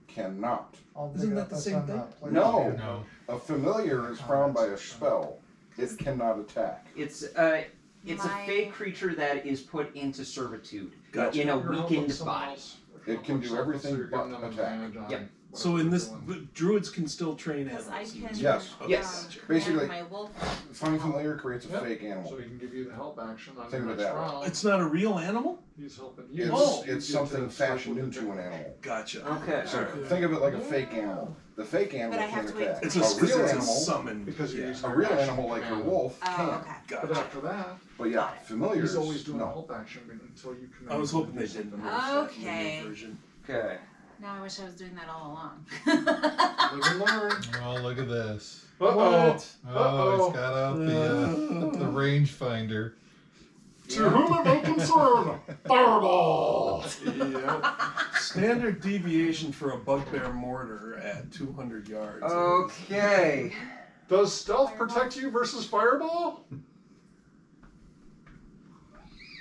S3: cannot.
S7: Isn't that the same thing?
S3: No.
S4: No.
S3: A familiar is found by a spell. It cannot attack.
S1: It's a
S9: My-
S1: fey creature that is put into servitude
S7: Gotcha.
S1: in a
S5: You're helping
S1: weakened
S5: someone
S1: body.
S5: else.
S3: It can do everything
S5: So you're
S3: but
S5: giving them
S3: attack.
S5: advantage on
S1: Yep.
S7: So
S5: whatever
S7: in
S5: they're
S7: this,
S5: doing.
S7: but druids can still train
S9: Because I
S7: animals.
S9: can
S3: Yes.
S1: Yes.
S9: command
S3: Basically,
S9: my wolf.
S3: Find familiar creates a
S5: Yep.
S3: fake animal.
S5: So he can give you the help action on
S3: Think
S5: your
S3: of
S5: next
S3: that.
S5: round.
S7: It's not a real animal?
S5: He's helping you.
S3: It's,
S7: Oh.
S5: You
S3: it's
S5: get
S3: something
S5: to strike
S3: fashioned
S5: with the
S3: into an
S5: jack.
S3: animal.
S7: Gotcha.
S1: Okay.
S3: So think of it like a fake animal. The fake animal
S9: But I have
S3: can
S9: to wait
S3: attack.
S7: It's
S3: a
S7: a,
S3: real
S7: it's a
S3: animal,
S7: summon.
S5: Because you're
S7: yeah.
S5: using
S3: a
S5: your
S3: real
S5: action
S3: animal like a
S5: command.
S3: wolf
S9: Oh,
S3: can.
S9: okay.
S5: But
S7: Gotcha.
S5: after that,
S3: But yeah, familiars.
S5: he's always doing a
S3: no.
S5: help action until you can.
S7: I was hoping they didn't.
S5: something.
S7: remove that in the new
S9: Okay.
S7: version.
S1: Okay.
S9: Now I wish I was doing that all along.
S5: Live and learn.
S4: Oh, look at this.
S5: Uh-oh.
S7: What?
S4: Oh, he's got out the rangefinder.
S5: To whom it may concern, fireball.
S7: Yep. Standard deviation for a bugbear mortar at 200 yards.
S1: Okay.
S5: Does stealth protect you versus fireball?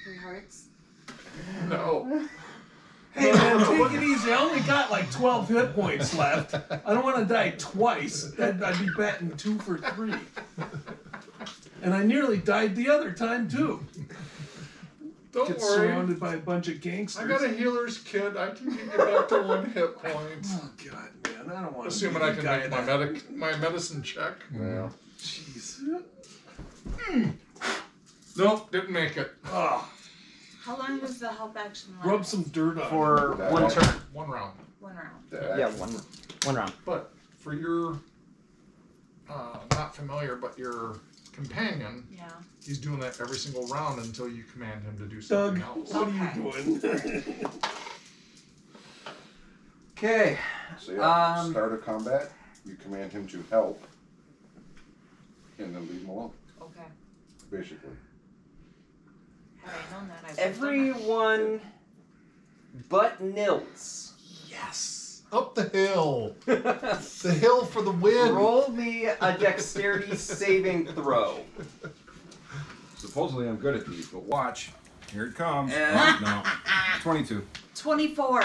S9: 3 hearts.
S5: No.
S7: Hey man, take it easy. I only got like 12 hit points left. I don't want to die twice. I'd be batting 2 for 3. And I nearly died the other time too.
S5: Don't
S7: get
S5: worry.
S7: surrounded by a bunch of gangsters.
S5: I got a healer's kit. I can get you back to 1 hit point.
S7: Oh God, man, I don't want to.
S5: Assuming I can make my medicine check.
S3: Well,
S7: Jeez.
S5: Nope, didn't make it.
S7: Oh,
S9: How long does the help action last?
S7: rub some dirt on.
S1: For
S3: That-
S1: one turn.
S5: 1 round.
S9: 1 round.
S1: Yeah, one round.
S5: But for your not familiar, but your companion,
S9: Yeah.
S5: he's doing that every single round until you command him to do something
S7: Doug,
S5: else.
S7: what are
S9: Okay.
S7: you doing?
S1: Okay.
S3: So yeah, start a combat. You command him to help, and then leave him alone.
S9: Okay.
S3: Basically.
S9: Had I known that, I would have done
S1: Everyone but Nils.
S5: Yes! Up the hill! The hill for the win!
S1: Roll me a dexterity saving throw.
S3: Supposedly I'm good at these, but watch. Here it comes.
S1: Uh,
S3: No. 22.
S9: 24.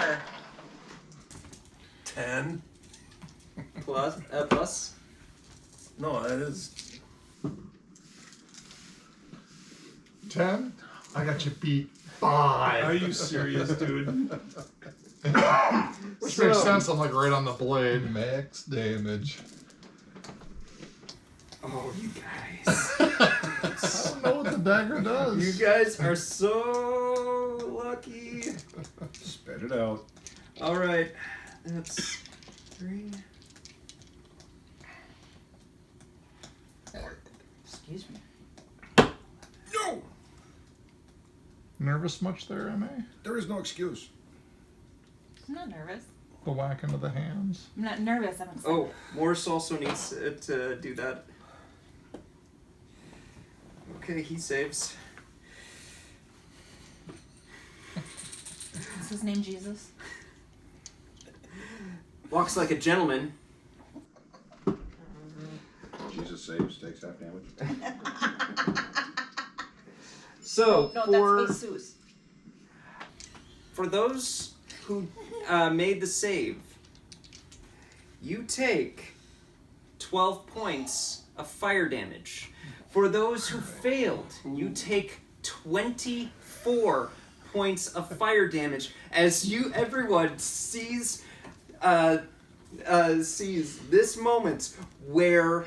S7: 10.
S1: Plus.
S7: No, that is.
S5: 10? I got you beat. 5.
S7: Are you serious, dude?
S5: Which makes sense, I'm like right on the blade. Max damage.
S1: Oh, you guys.
S5: I don't know what the dagger does.
S1: You guys are so lucky.
S3: Spit it out.
S1: All right, that's 3. Excuse me.
S3: No!
S5: Nervous much there, M.A.?
S3: There is no excuse.
S6: I'm not nervous.
S5: The whack into the hands.
S6: I'm not nervous. I'm excited.
S1: Oh, Morris also needs to do that. Okay, he saves.
S6: Is his name Jesus?
S1: Walks like a gentleman.
S3: Jesus saves, takes half damage.
S1: So
S9: No, that's Jesus.
S1: for those who made the save, you take 12 points of fire damage. For those who failed, you take 24 points of fire damage as everyone sees this moment where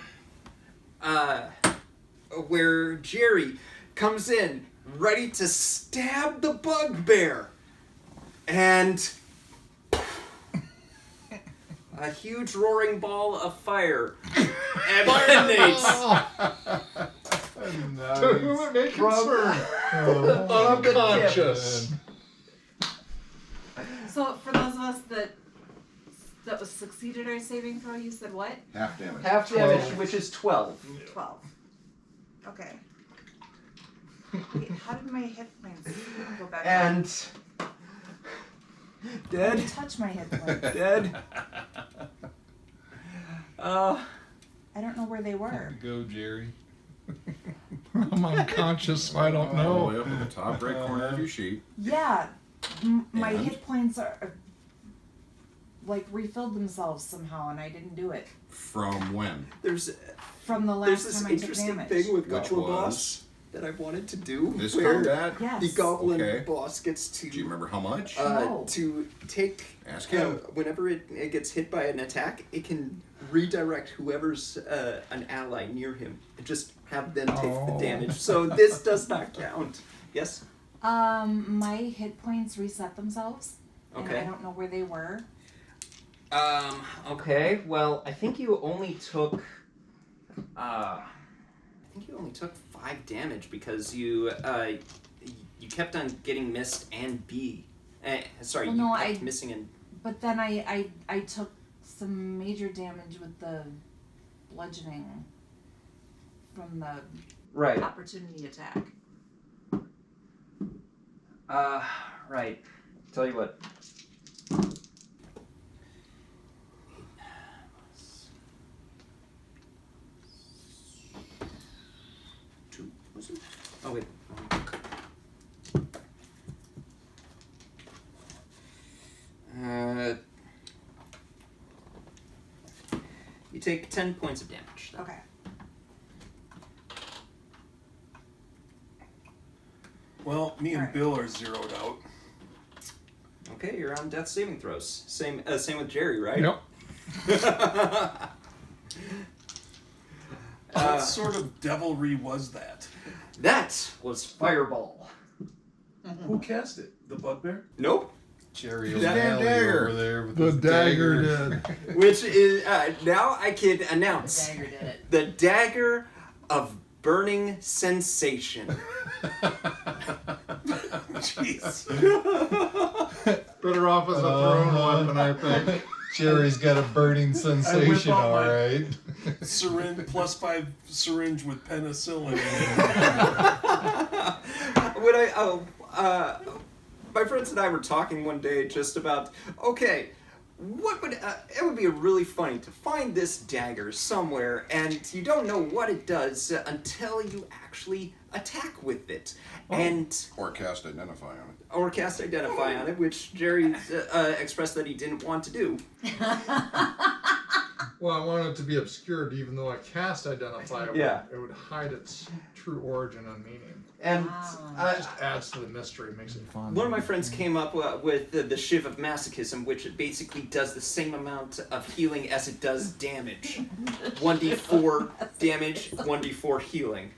S1: Jerry comes in ready to stab the bugbear, and a huge roaring ball of fire emanates
S5: To whom it may concern. Unconscious.
S9: So for those of us that was succeeded our saving throw, you said what?
S3: Half damage.
S1: half damage, which is 12.
S9: 12. Okay. Wait, how did my hit points go back?
S1: And
S6: Don't
S1: dead,
S6: touch my hit points.
S1: dead.
S6: I don't know where they were.
S4: Go, Jerry.
S5: I'm unconscious, so I don't
S3: All the way
S5: know.
S3: up in the top right corner of your sheet.
S6: Yeah, my
S3: And?
S6: hit points are like refilled themselves somehow, and I didn't do it
S3: From when?
S1: There's
S6: from the
S1: there's
S6: last
S1: this
S6: time I took
S1: interesting
S6: damage.
S1: thing with
S3: What
S1: Ritual
S3: was?
S1: Boss that I wanted to do,
S3: This
S1: where
S3: combat?
S6: Yes.
S1: the Goblin
S3: Okay.
S1: boss gets to
S3: Do you remember how much?
S6: No.
S1: to take
S3: Ask him.
S1: whenever it gets hit by an attack, it can redirect whoever's an ally near him and just have them take the
S5: Oh.
S1: damage. So this does not count. Yes.
S6: My hit points reset themselves. And
S1: Okay.
S6: I don't know where they were.
S1: Okay. Well, I think you only took. I think you only took 5 damage because you kept on getting missed and sorry,
S6: Well,
S1: you
S6: no,
S1: kept
S6: I-
S1: missing and.
S6: But then I took some major damage with the bludgeoning from the
S1: Right.
S9: Opportunity attack.
S1: Right. Tell you what. Two, was it? Oh wait. You take 10 points of damage. Then.
S6: okay.
S7: Well, me and
S6: Alright.
S7: Bill are zeroed out.
S1: Okay, you're on death saving throws. Same with Jerry, right?
S5: Yep.
S7: What sort of devilry was that?
S1: That was Fireball.
S7: Who cast it? The bugbear?
S1: Nope.
S4: Jerry
S1: That
S4: O'Malley
S3: dagger.
S4: over there with
S5: The
S4: his
S5: dagger did.
S1: Which is now I can announce
S6: Dagger did it.
S1: the dagger of burning sensation.
S7: Jeez.
S5: Better off as a thrown weapon, I think.
S4: Jerry's got a burning sensation,
S5: out my-
S4: alright.
S7: Syringe +5 syringe with penicillin.
S1: When my friends and I were talking one day just about, okay, what would it would be really funny to find this dagger somewhere and you don't know what it does until you actually attack with it. And
S3: Or cast identify on it.
S1: or cast identify on it, which Jerry expressed that he didn't want to do.
S5: Well, I want it to be obscured, even though I cast identify.
S1: Yeah.
S5: It would hide its true origin and meaning.
S1: And
S5: It just adds to the mystery, makes it fun.
S1: one of my friends came up with the Shiv of Masochism, which it basically does the same amount of healing as it does damage. 1d4 damage, 1d4 healing.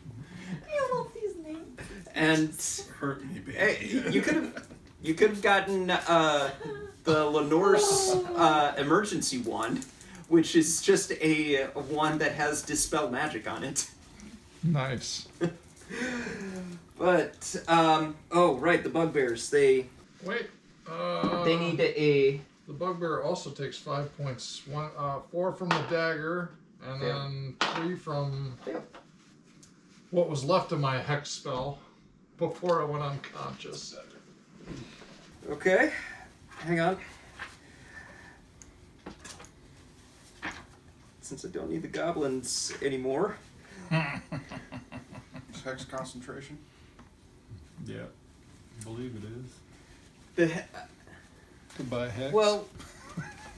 S6: I love these names.
S1: And
S7: Hurt me, baby.
S1: hey, you could have gotten the Lenore's emergency wand, which is just a wand that has dispel magic on it.
S5: Nice.
S1: But oh right, the bugbears they
S5: Wait.
S1: need a
S5: The bugbear also takes 5 points. 4 from the dagger, and
S1: Fail.
S5: then 3 from
S1: Fail.
S5: what was left of my hex spell before I went unconscious.
S1: Okay, hang on. Since I don't need the goblins anymore.
S3: Is hex concentration?
S4: Yeah. I believe it is.
S1: The
S4: Goodbye, Hex.
S1: well,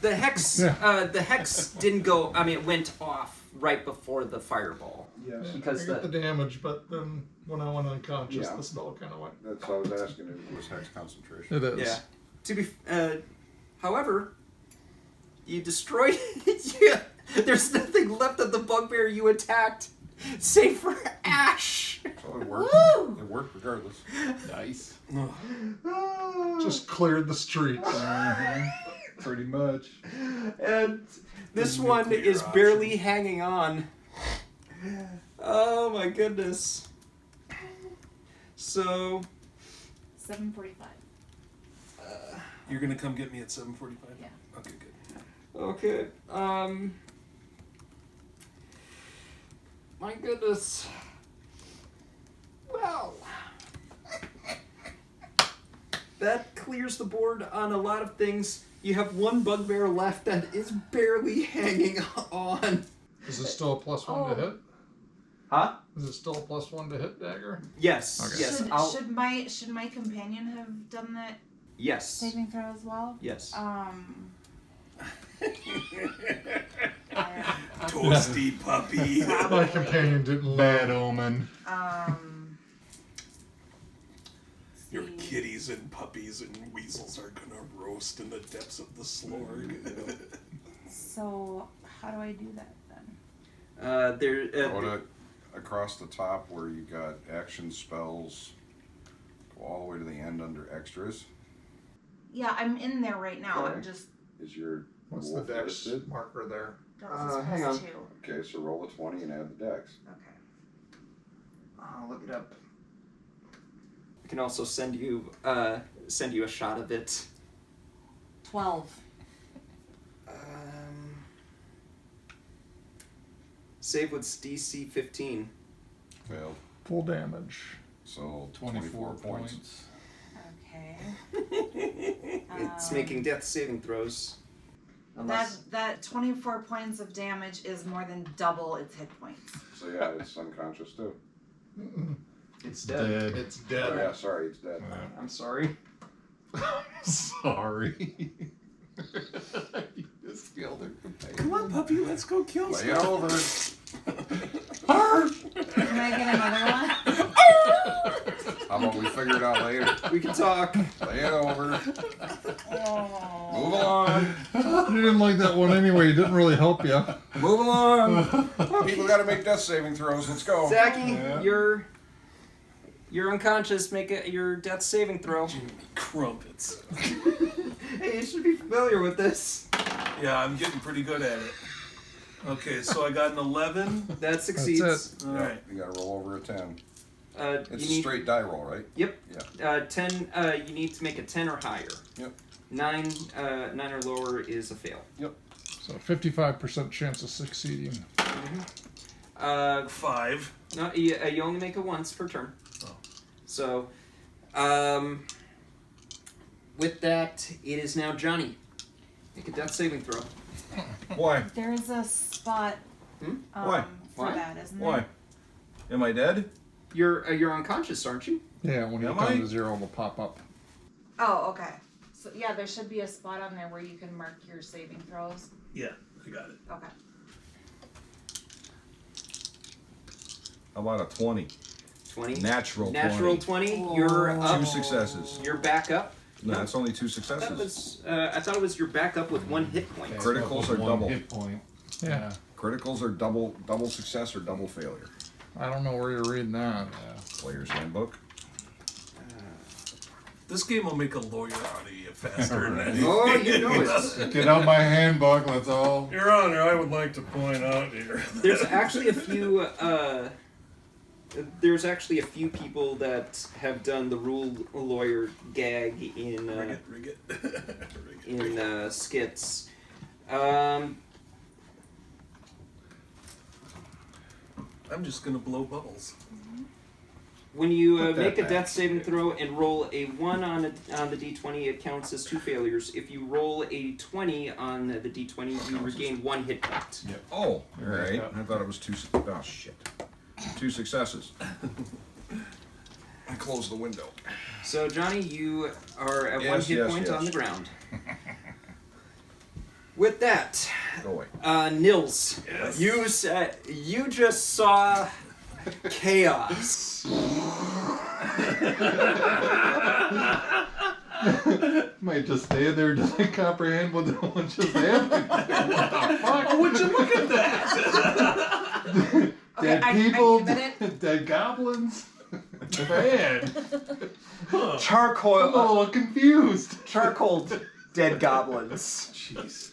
S1: the hex didn't go. I mean, it went off right before the fireball.
S3: Yes.
S1: Because
S5: I get the damage, but then when I went unconscious,
S3: Yeah.
S5: the spell kind of went.
S3: That's what I was asking. It was hex concentration.
S5: It is.
S1: Yeah. To be, however, you destroyed. Yeah, there's nothing left of the bugbear you attacked, save for ash.
S3: So it worked.
S6: Woo!
S3: It worked regardless.
S4: nice.
S5: Just cleared the streets.
S4: Pretty much.
S1: And this
S7: The
S1: one
S7: nuclear
S1: is
S7: option.
S1: barely hanging on. Oh my goodness. So
S6: 7:45.
S7: You're gonna come get me at 7:45?
S6: Yeah.
S7: Okay, good.
S1: okay, my goodness. Well, that clears the board on a lot of things. You have one bugbear left that is barely hanging on.
S5: Is it still a +1 to hit?
S1: Huh?
S5: Is it still a +1 to hit dagger?
S1: Yes.
S5: Okay.
S1: Yes.
S6: Should my companion have done that
S1: Yes.
S6: saving throw as well?
S1: Yes.
S7: Toasty puppy.
S5: My companion didn't
S4: Bad
S5: live.
S4: omen.
S7: Your kitties and puppies and weasels are gonna roast in the depths of the slorg.
S6: So how do I do that then?
S3: Go to across the top where you got action spells. Go all the way to the end under extras.
S6: Yeah, I'm in there right now.
S3: Okay.
S6: I'm just
S3: Is your
S5: What's the
S3: wolf
S5: dex
S3: listed?
S5: marker there?
S1: hang on.
S6: 2.
S3: Okay, so roll a 20 and add the dex.
S6: Okay.
S1: I'll look it up. I can also send you a shot of it.
S6: 12.
S1: Save with DC 15.
S3: Failed.
S5: Full damage.
S3: So
S4: 24
S3: points.
S4: points.
S6: Okay.
S1: It's making death saving throws. Unless
S9: That 24 points of damage is more than double its hit points.
S3: So yeah, it's unconscious too.
S1: it's dead.
S5: It's
S3: Oh,
S5: dead.
S3: yeah, sorry, it's dead.
S1: I'm sorry.
S4: Sorry. You just killed her companion.
S7: Come on, puppy, let's go kill
S3: Lay it
S7: stuff.
S3: over.
S6: Can I get another one?
S3: How about we figure it out later?
S1: We can talk.
S3: Lay it over. Move along.
S5: You didn't like that one anyway. It didn't really help you.
S3: Move along. People got to make death saving throws. Let's go.
S1: Zachy,
S5: Yeah.
S1: you're unconscious. Make your death saving throw.
S7: Crumpets.
S1: Hey, you should be familiar with this.
S7: Yeah, I'm getting pretty good at it. Okay, so I got an 11.
S1: That succeeds.
S5: That's
S7: All right.
S3: You got to roll over a 10.
S1: It's
S3: It's a straight die roll, right?
S1: Yep.
S3: Yeah.
S1: 10. You need to make a 10 or higher.
S3: Yep.
S1: 9 or lower is a fail.
S5: So 55% chance of succeeding.
S7: 5.
S1: No, you only make it once per turn.
S7: Oh.
S1: So, with that, it is now Johnny. Make a death saving throw.
S10: Why?
S6: There is a spot
S10: Why?
S6: for
S1: Why?
S6: that, isn't there?
S10: Why? Am I dead?
S1: You're unconscious, aren't you?
S5: Yeah, when you
S10: Am
S5: come
S10: I?
S5: to 0, it'll pop up.
S9: Oh, okay. So yeah, there should be a spot on there where you can mark your saving throws.
S7: Yeah, I got it.
S9: Okay.
S10: How about a 20?
S1: 20.
S10: Natural
S1: 20. You're up.
S10: 2 successes.
S1: You're back up.
S10: No, that's only 2
S1: That
S10: successes.
S1: was. I thought it was you're back up with 1 hit point.
S10: Criticals are
S4: One
S10: double.
S4: hit point.
S5: Yeah.
S3: Criticals are double success or double failure.
S5: I don't know where you're reading that.
S3: Player's handbook.
S7: This game will make a lawyer out of you faster than anything.
S1: Oh, you know it.
S5: Get out my handbook, let's all.
S7: Your Honor, I would like to point out here.
S1: There's actually a few. There's actually a few people that have done the rule lawyer gag in
S7: Rig it.
S1: in skits.
S7: I'm just gonna blow bubbles.
S1: When you
S3: Put that
S1: make a
S3: back.
S1: death saving throw and roll a 1 on the d20, it counts as 2 failures. If you roll a 20 on the d20, you regain 1 hit point.
S3: Oh, alright. I thought it was 2. Oh, shit. 2 successes. I closed the window.
S1: So Johnny, you are at 1
S3: Yes,
S1: hit
S3: yes,
S1: point
S3: yes.
S1: on the ground. With that,
S3: Go away.
S1: Nils,
S7: Yes.
S1: you just saw chaos.
S5: Might just stand there and just comprehend what just happened. What the fuck?
S7: Oh, would you look at that?
S5: Dead
S9: I
S5: people,
S9: admit it.
S5: dead goblins. Man,
S1: Charcoal,
S5: I'm a little confused.
S1: charcoal dead goblins.
S7: Jeez.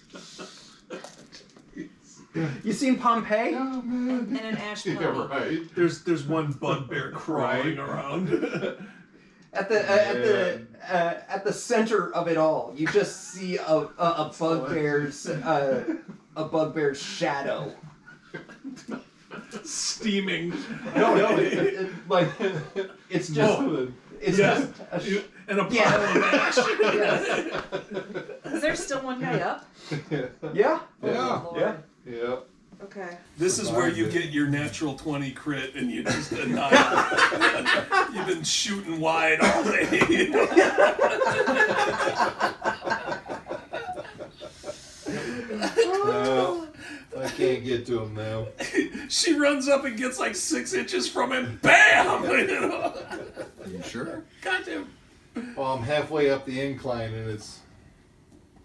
S1: You seen Pompeii?
S5: Oh man.
S9: And an ash
S5: Yeah,
S9: pony.
S5: right.
S7: There's one bugbear crawling around.
S1: At the center of it all, you just see a bugbear's shadow.
S7: Steaming.
S1: No, like it's just it's
S7: Yeah.
S1: just a
S7: And a pile
S1: Yeah.
S7: of ash.
S1: yes.
S9: Is there still one guy up?
S1: Yeah.
S5: Yeah.
S9: Lord.
S1: Yeah.
S5: Yeah.
S9: Okay.
S7: This is where you get your natural 20 crit and you just annihilate. You've been shooting wide all day.
S4: No, I can't get to him now.
S7: She runs up and gets like 6 inches from him. Bam! You know?
S3: Are you sure?
S7: Got him.
S4: Well, I'm halfway up the incline and it's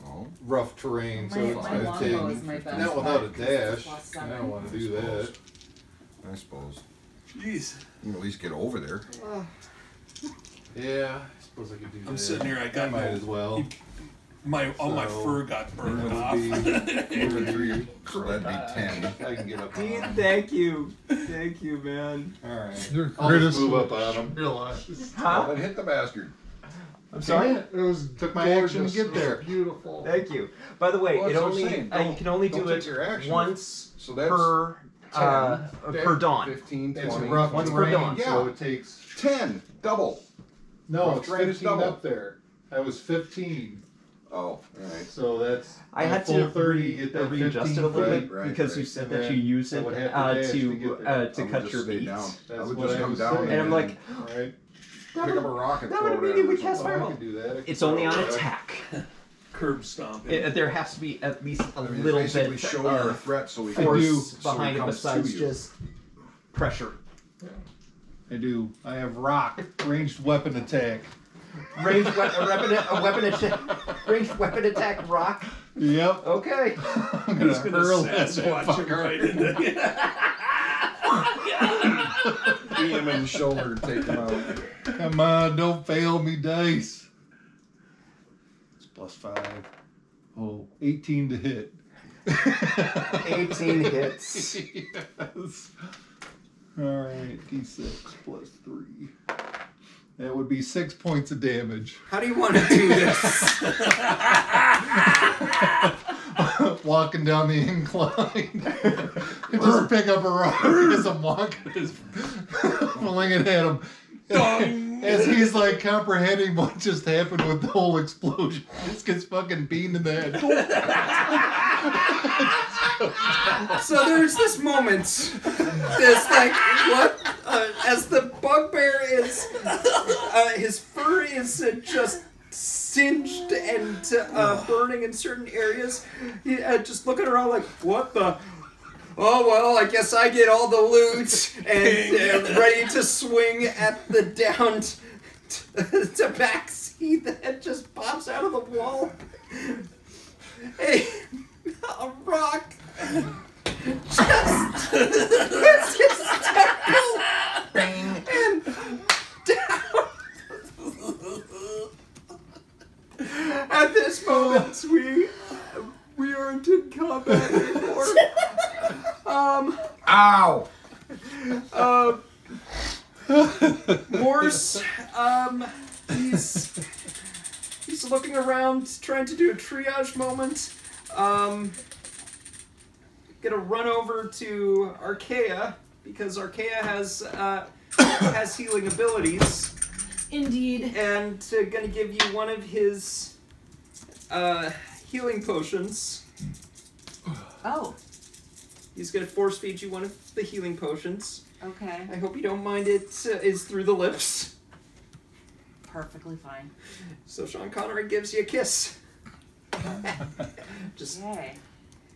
S3: Oh.
S4: rough terrain, so
S9: My-
S4: it's
S9: my
S4: gonna
S9: longbow
S4: take.
S9: is my best
S4: Not without a
S9: bet, 'cause it's
S4: dash.
S9: plus
S4: I
S9: 7.
S4: don't want to do that.
S3: I suppose.
S7: Jeez.
S3: You can at least get over there.
S4: Yeah, I suppose I could do that.
S7: I'm sitting here, I got
S4: might
S7: no-
S4: as well.
S7: All my
S4: So,
S7: fur got burned
S4: It
S7: off.
S4: would be,
S3: Moving through you. So that'd be 10.
S4: I can get up
S1: Dean,
S4: on him.
S1: thank you, man.
S4: Alright.
S5: Your
S4: I'll
S5: greatest
S4: just move up on him.
S5: Realize.
S3: Well, then hit the bastard.
S1: I'm sorry.
S5: It was
S4: Took my action to
S5: gorgeous.
S4: get
S5: It was
S4: there.
S5: Beautiful.
S1: Thank you. By the way,
S3: Well,
S1: it
S3: that's what I'm
S1: only
S3: saying.
S1: you can only
S3: Don't
S1: do
S3: take
S1: it
S3: your action.
S1: once
S3: So that's
S1: per
S3: 10.
S1: per dawn.
S3: 15,
S4: It's
S3: 20.
S4: rough
S1: Once per
S4: terrain,
S1: dawn.
S4: so it takes.
S3: 10. Double.
S4: No,
S3: Rough
S4: it's
S3: terrain is
S4: 15
S3: double.
S4: up there. That was 15.
S3: Oh, alright.
S4: So that's.
S1: I
S4: on a
S1: had
S4: full
S1: to
S4: 30, get that
S1: readjust it a
S4: 15
S1: little
S4: feet.
S1: bit
S3: Right,
S1: because
S3: right.
S1: you said
S4: And
S1: that
S4: then
S1: you use
S4: I
S1: it
S4: would have to dash to get there.
S3: I
S1: to
S3: would
S1: cut
S3: just
S1: your
S3: stay
S1: beats.
S3: down. I
S4: That's
S3: would
S4: what
S3: just
S4: I
S3: come
S4: was
S3: down
S4: saying.
S1: And I'm like,
S4: Right.
S3: pick up a rock and
S1: that
S3: throw
S1: would
S3: it
S1: be
S3: at him.
S1: we
S3: or
S1: cast
S3: something.
S4: I
S1: fireball.
S4: can do that. I can
S1: It's
S4: throw
S1: only
S4: it
S1: on
S4: back.
S1: attack.
S7: Curb stomping.
S1: There has to be at least a
S3: I mean,
S1: little
S3: basically
S1: bit
S3: show your
S1: of
S3: threat so we can
S1: force
S3: so he
S1: behind it
S3: comes
S1: besides
S3: to you.
S1: just pressure.
S4: I do. I have rock, ranged weapon attack.
S1: Ranged weapon attack rock.
S4: Yep.
S1: Okay.
S4: I'm gonna
S7: He's gonna
S4: hurl that
S7: Sasquatch him
S4: fucker.
S7: right into
S3: Beat him in the shoulder and take him out.
S4: Come on, don't fail me, dice. It's +5. Oh, 18 to hit.
S1: 18 hits.
S4: Yes. Alright, D6 +3. That would be 6 points of damage.
S1: How do you want to do this?
S4: Walking down the incline. Just pick up a rock as I'm walking, just fling it at him. As he's like comprehending what just happened with the whole explosion, he just gets fucking beamed in the head.
S1: So there's this moment, this like what? As the bugbear is, his fur is just singed and burning in certain areas. He, just looking around like, what the? Oh well, I guess I get all the loot and ready to swing at the downed tabaxi that just pops out of the wall. Hey, a rock. Just hits his temple. Bang. And down. At this moment, we aren't in combat anymore.
S10: Ow!
S1: Morse, he's looking around, trying to do a triage moment. Gonna run over to Archaea because Archaea has healing abilities,
S6: Indeed.
S1: and gonna give you one of his healing potions.
S6: Oh,
S1: He's gonna force feed you one of the healing potions.
S6: okay.
S1: I hope you don't mind it is through the lips.
S6: Perfectly fine.
S1: So Sean Connery gives you a kiss. Just,
S6: Yay.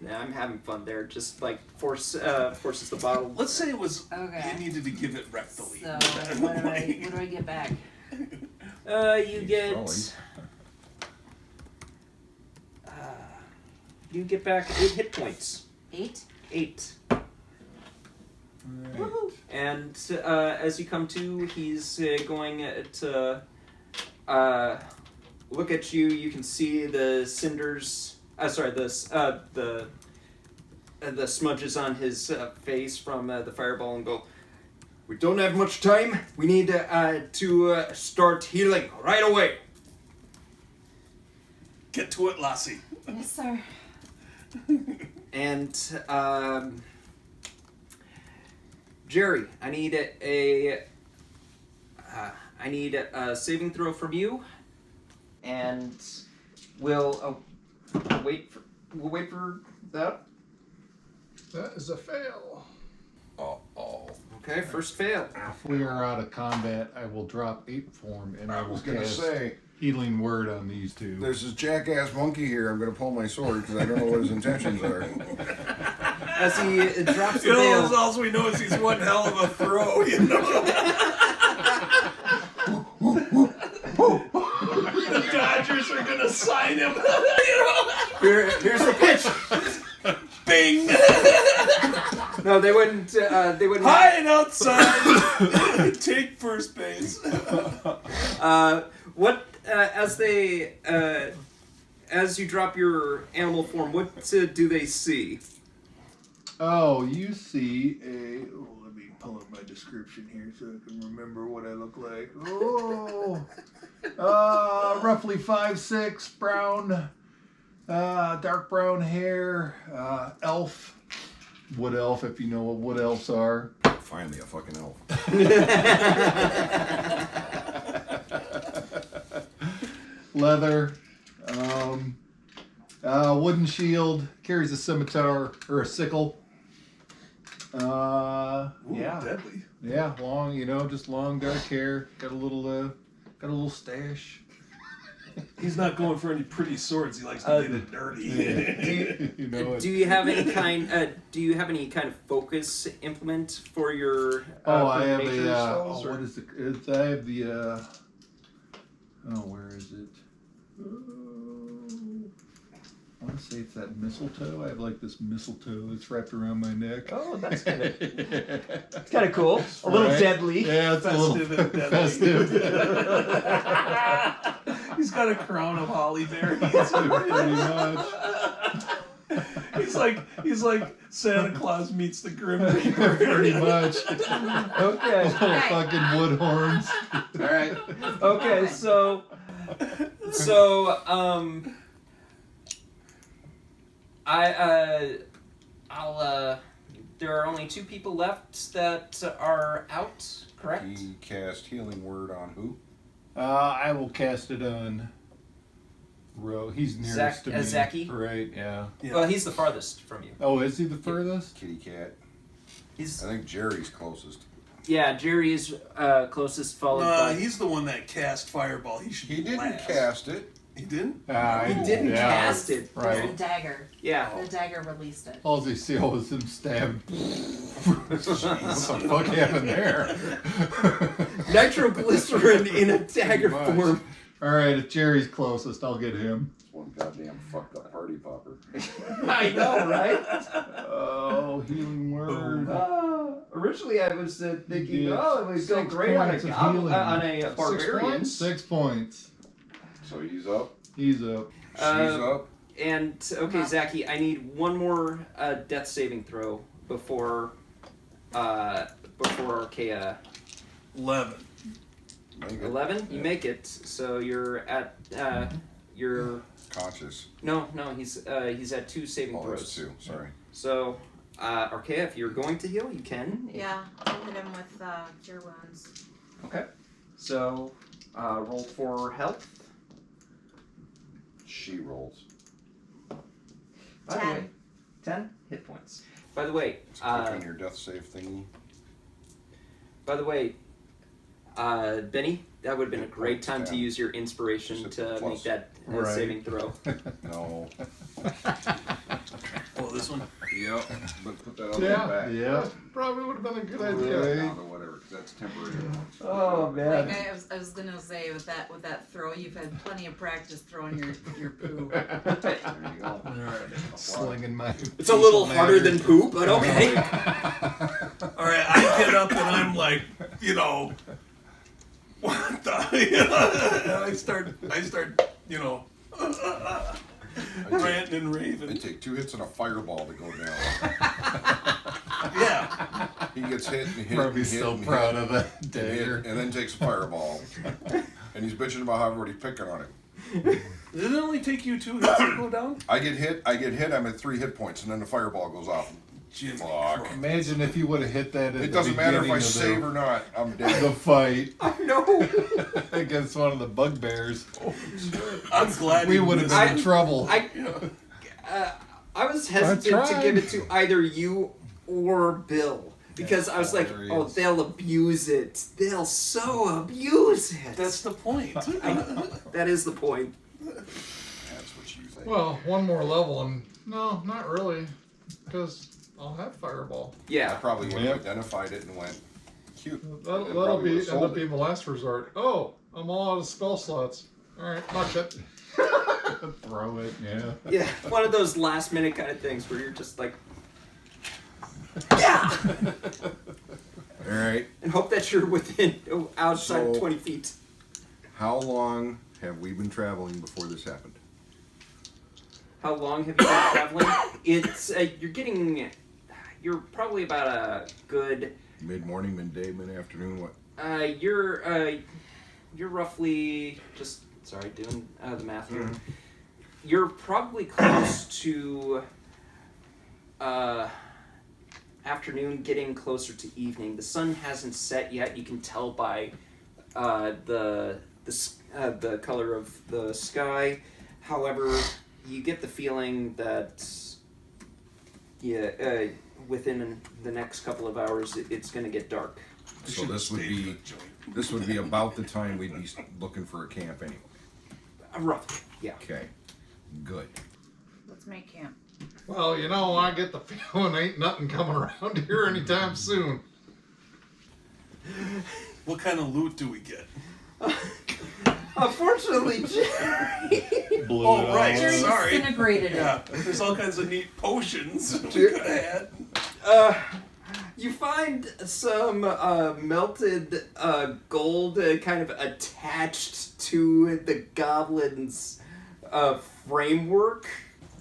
S1: nah, I'm having fun there. Just like forces the bottle.
S7: Let's say it was.
S6: Okay.
S7: You needed to give it rectally.
S6: So, what do I get back?
S1: You get. You get back 8 hit points.
S6: 8?
S1: 8.
S4: Right.
S6: Woohoo!
S1: And as you come to, he's going to look at you. You can see the cinders. The smudges on his face from the fireball, and go. We don't have much time. We need to start healing right away.
S7: Get to it, Lassie.
S6: Yes, sir.
S1: And Jerry, I need a saving throw from you, and we'll wait for that.
S5: That is a fail.
S1: Okay, first fail.
S4: If we are out of combat, I will drop ape form and I will
S3: was gonna
S4: cast
S3: say,
S4: healing word on these two.
S3: there's this jackass monkey here. I'm gonna pull my sword because I don't know what his intentions are.
S1: As he drops the
S7: You know,
S1: veil.
S7: all we know is he's one hell of a throw, you know. The Dodgers are gonna sign him. You know?
S1: Here's the pitch.
S7: Bing!
S1: No, they wouldn't. They wouldn't.
S7: High and outside. Take first base.
S1: What as you drop your animal form, what do they see?
S4: Oh, you see a. Oh, let me pull up my description here so I can remember what I look like. Oh, roughly 5'6", brown, dark brown hair, elf, wood elf, if you know what wood elves are.
S3: Finally, a fucking elf.
S4: Leather, wooden shield, carries a scimitar or a sickle.
S7: Ooh,
S4: Yeah.
S7: deadly.
S4: Yeah, long, just long dark hair. Got a little stash.
S7: He's not going for any pretty swords. He likes to get it dirty.
S4: You know,
S1: Do you have any kind? Do you have any kind of focus implement for your?
S4: I have
S1: nature
S4: a.
S1: spells, or-
S4: What is it? I have the. Where is it? I want to say it's that mistletoe. I have like this mistletoe that's wrapped around my neck.
S1: Oh, that's kind of. It's kind of cool. A little
S4: Right?
S1: deadly.
S4: Yeah, it's
S7: Festive
S4: a
S7: and
S4: little
S7: deadly.
S4: festive.
S7: He's got a crown of holly berries.
S4: Pretty much.
S7: He's like Santa Claus meets the Grim Reaper.
S4: Pretty much.
S1: Okay.
S4: Little fucking wood horns.
S1: All right. Okay. So I'll there are only 2 people left that are out, correct?
S3: He cast healing word on who?
S4: I will cast it on He's nearest to me.
S1: Zaki?
S4: Right, yeah.
S1: Well, he's the farthest from you.
S4: Oh, is he the furthest?
S3: Kitty cat.
S1: He's
S3: I think Jerry's closest.
S1: yeah. Jerry is closest, followed by.
S7: He's the one that cast fireball. He should.
S3: He didn't
S7: last.
S3: cast it.
S7: He didn't.
S1: He didn't cast it.
S6: It was
S4: Right.
S6: the dagger.
S1: Yeah.
S6: The dagger released it.
S4: All they see was him stabbed. What the fuck happened there?
S1: Nitroglycerin in a dagger
S4: Pretty much.
S1: form.
S4: Alright, if Jerry's closest, I'll get him.
S3: One goddamn fucked up party popper.
S1: I know, right?
S4: Oh, healing word.
S1: Originally, I was thinking,
S4: Yeah.
S1: it would go
S4: 6
S1: great on a
S4: points of
S1: goblin,
S4: healing.
S1: on a barbarian.
S4: 6 points.
S3: So he's up.
S4: He's up.
S3: She's up.
S1: And okay, Zaki, I need one more death saving throw before Archaea.
S7: 11.
S3: Make it
S1: 11. You make it, so you're at you're
S3: conscious.
S1: no. He's at 2 saving
S3: Oh,
S1: throws.
S3: that's 2. Sorry.
S1: So, Archaea, if you're going to heal, you can.
S9: Yeah, I'll hit him with cure wounds.
S1: Okay. So, roll for health.
S3: She rolls.
S1: By the
S9: 10.
S1: way, 10 hit points. By the way,
S3: Let's click on your death save thingy.
S1: By the way, Benny, that would have been a great time to use your inspiration
S3: Just hit the
S1: to make
S3: plus.
S1: that
S4: Right.
S1: saving throw.
S3: No.
S7: Oh, this one.
S3: Yep. But put that on
S5: Yeah.
S3: the back.
S4: Yeah.
S5: Probably would have been a good idea.
S4: Right.
S3: Down to whatever, because that's temporary.
S1: Oh
S9: Like I was gonna say with that throw, you've had plenty of practice throwing your poo.
S3: There you go.
S7: All right.
S4: Slinging my.
S1: It's a little harder than poop, but okay.
S7: All right. I get up and I'm like, what the? And I start, ranting and
S3: They
S7: raving.
S3: take 2 hits and a fireball to go down.
S7: Yeah.
S3: He gets hit and hit
S4: Probably
S3: and hit
S4: so
S3: and
S4: proud
S3: hit
S4: of that
S3: and
S4: dagger.
S3: hit, and then takes a fireball. And he's bitching about how everybody's picking on him.
S7: Did it only take you 2 hits to go down?
S3: I get hit, I'm at 3 hit points, and then the fireball goes off.
S7: Jimmy
S3: Fuck.
S7: Christ.
S4: Imagine if you would have hit that at
S3: It
S4: the
S3: doesn't matter if
S4: beginning
S3: I
S4: of
S3: save or not, I'm
S4: the
S3: dead.
S4: fight
S1: No.
S4: against one of the bugbears.
S7: I'm glad
S4: We
S7: you
S4: would have
S7: missed
S4: been
S7: it.
S4: in trouble.
S1: I was hesitant to
S4: tried.
S1: give it to either you or Bill. Because I was like,
S3: hilarious.
S1: they'll abuse it. They'll so abuse it.
S7: That's the point.
S1: That is the point.
S3: That's what you think.
S5: Well, one more level and no, not really, because I'll have fireball.
S3: I
S1: Yeah.
S3: probably would
S4: Yep.
S3: have identified it and went, cute.
S5: That'll
S3: probably
S5: be
S3: would've
S5: end
S3: sold
S5: up being the last resort. Oh, I'm all out of spell slots. All right, fuck it.
S4: Throw it, yeah.
S1: Yeah. One of those last minute kind of things where you're just like, yeah!
S3: Alright,
S1: And hope that you're outside
S3: So-
S1: 20 feet.
S3: how long have we been traveling before this happened?
S1: How long have you been traveling? It's, you're probably about a good,
S3: Mid-morning, midday, mid-afternoon, what?
S1: you're roughly, doing the math here. You're probably close to, afternoon, getting closer to evening. The sun hasn't set yet. You can tell by the color of the sky. However, you get the feeling that within the next couple of hours it's going to get dark.
S3: So this would be about the time we'd be looking for a camp anyway.
S1: Roughly, yeah.
S3: Okay, good.
S9: Let's make camp.
S5: Well, you know, I get the feeling ain't nothing coming around here anytime soon.
S7: What kind of loot do we get?
S1: Unfortunately, Jerry.
S6: Blew
S7: Oh, right.
S6: Jerry
S7: Sorry.
S6: disintegrated it.
S7: Yeah, there's all kinds of neat potions we could have had.
S1: You find some melted gold kind of attached to the goblin's framework.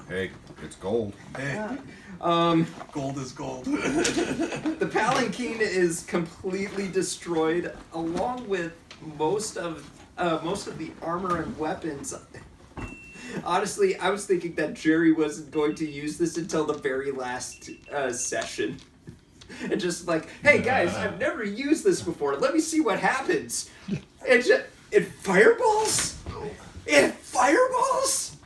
S3: Hey, it's gold.
S7: Hey, gold is gold.
S1: The palanquin is completely destroyed, along with most of the armor and weapons. Honestly, I was thinking that Jerry wasn't going to use this until the very last session. And just like, hey guys, I've never used this before. Let me see what happens. It fireballs? It fireballs?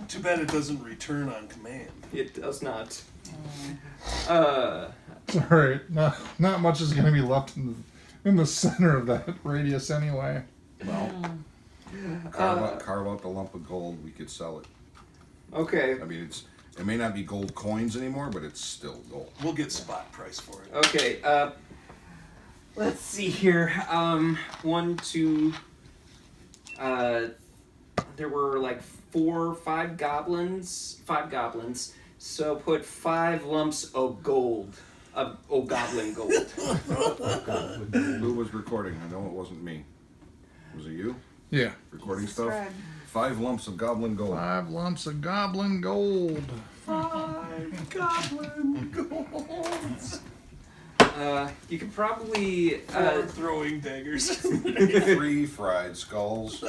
S7: Too bad it doesn't return on command.
S1: It does not.
S5: Sorry, not much is going to be left in the center of that radius anyway.
S3: Well, carve out the lump of gold. We could sell it.
S1: Okay.
S3: I mean, it may not be gold coins anymore, but it's still gold.
S7: We'll get spot price for it.
S1: Okay, let's see here. 1, 2, there were like 5 goblins. So put 5 lumps of gold. Goblin gold.
S3: Who was recording? I know it wasn't me. Was it you?
S5: Yeah.
S3: Recording stuff?
S9: Fred.
S3: 5 lumps of goblin gold.
S5: 5 lumps of goblin gold.
S7: 5 goblin golds.
S1: You could probably
S7: 4 throwing daggers.
S3: 3 fried skulls.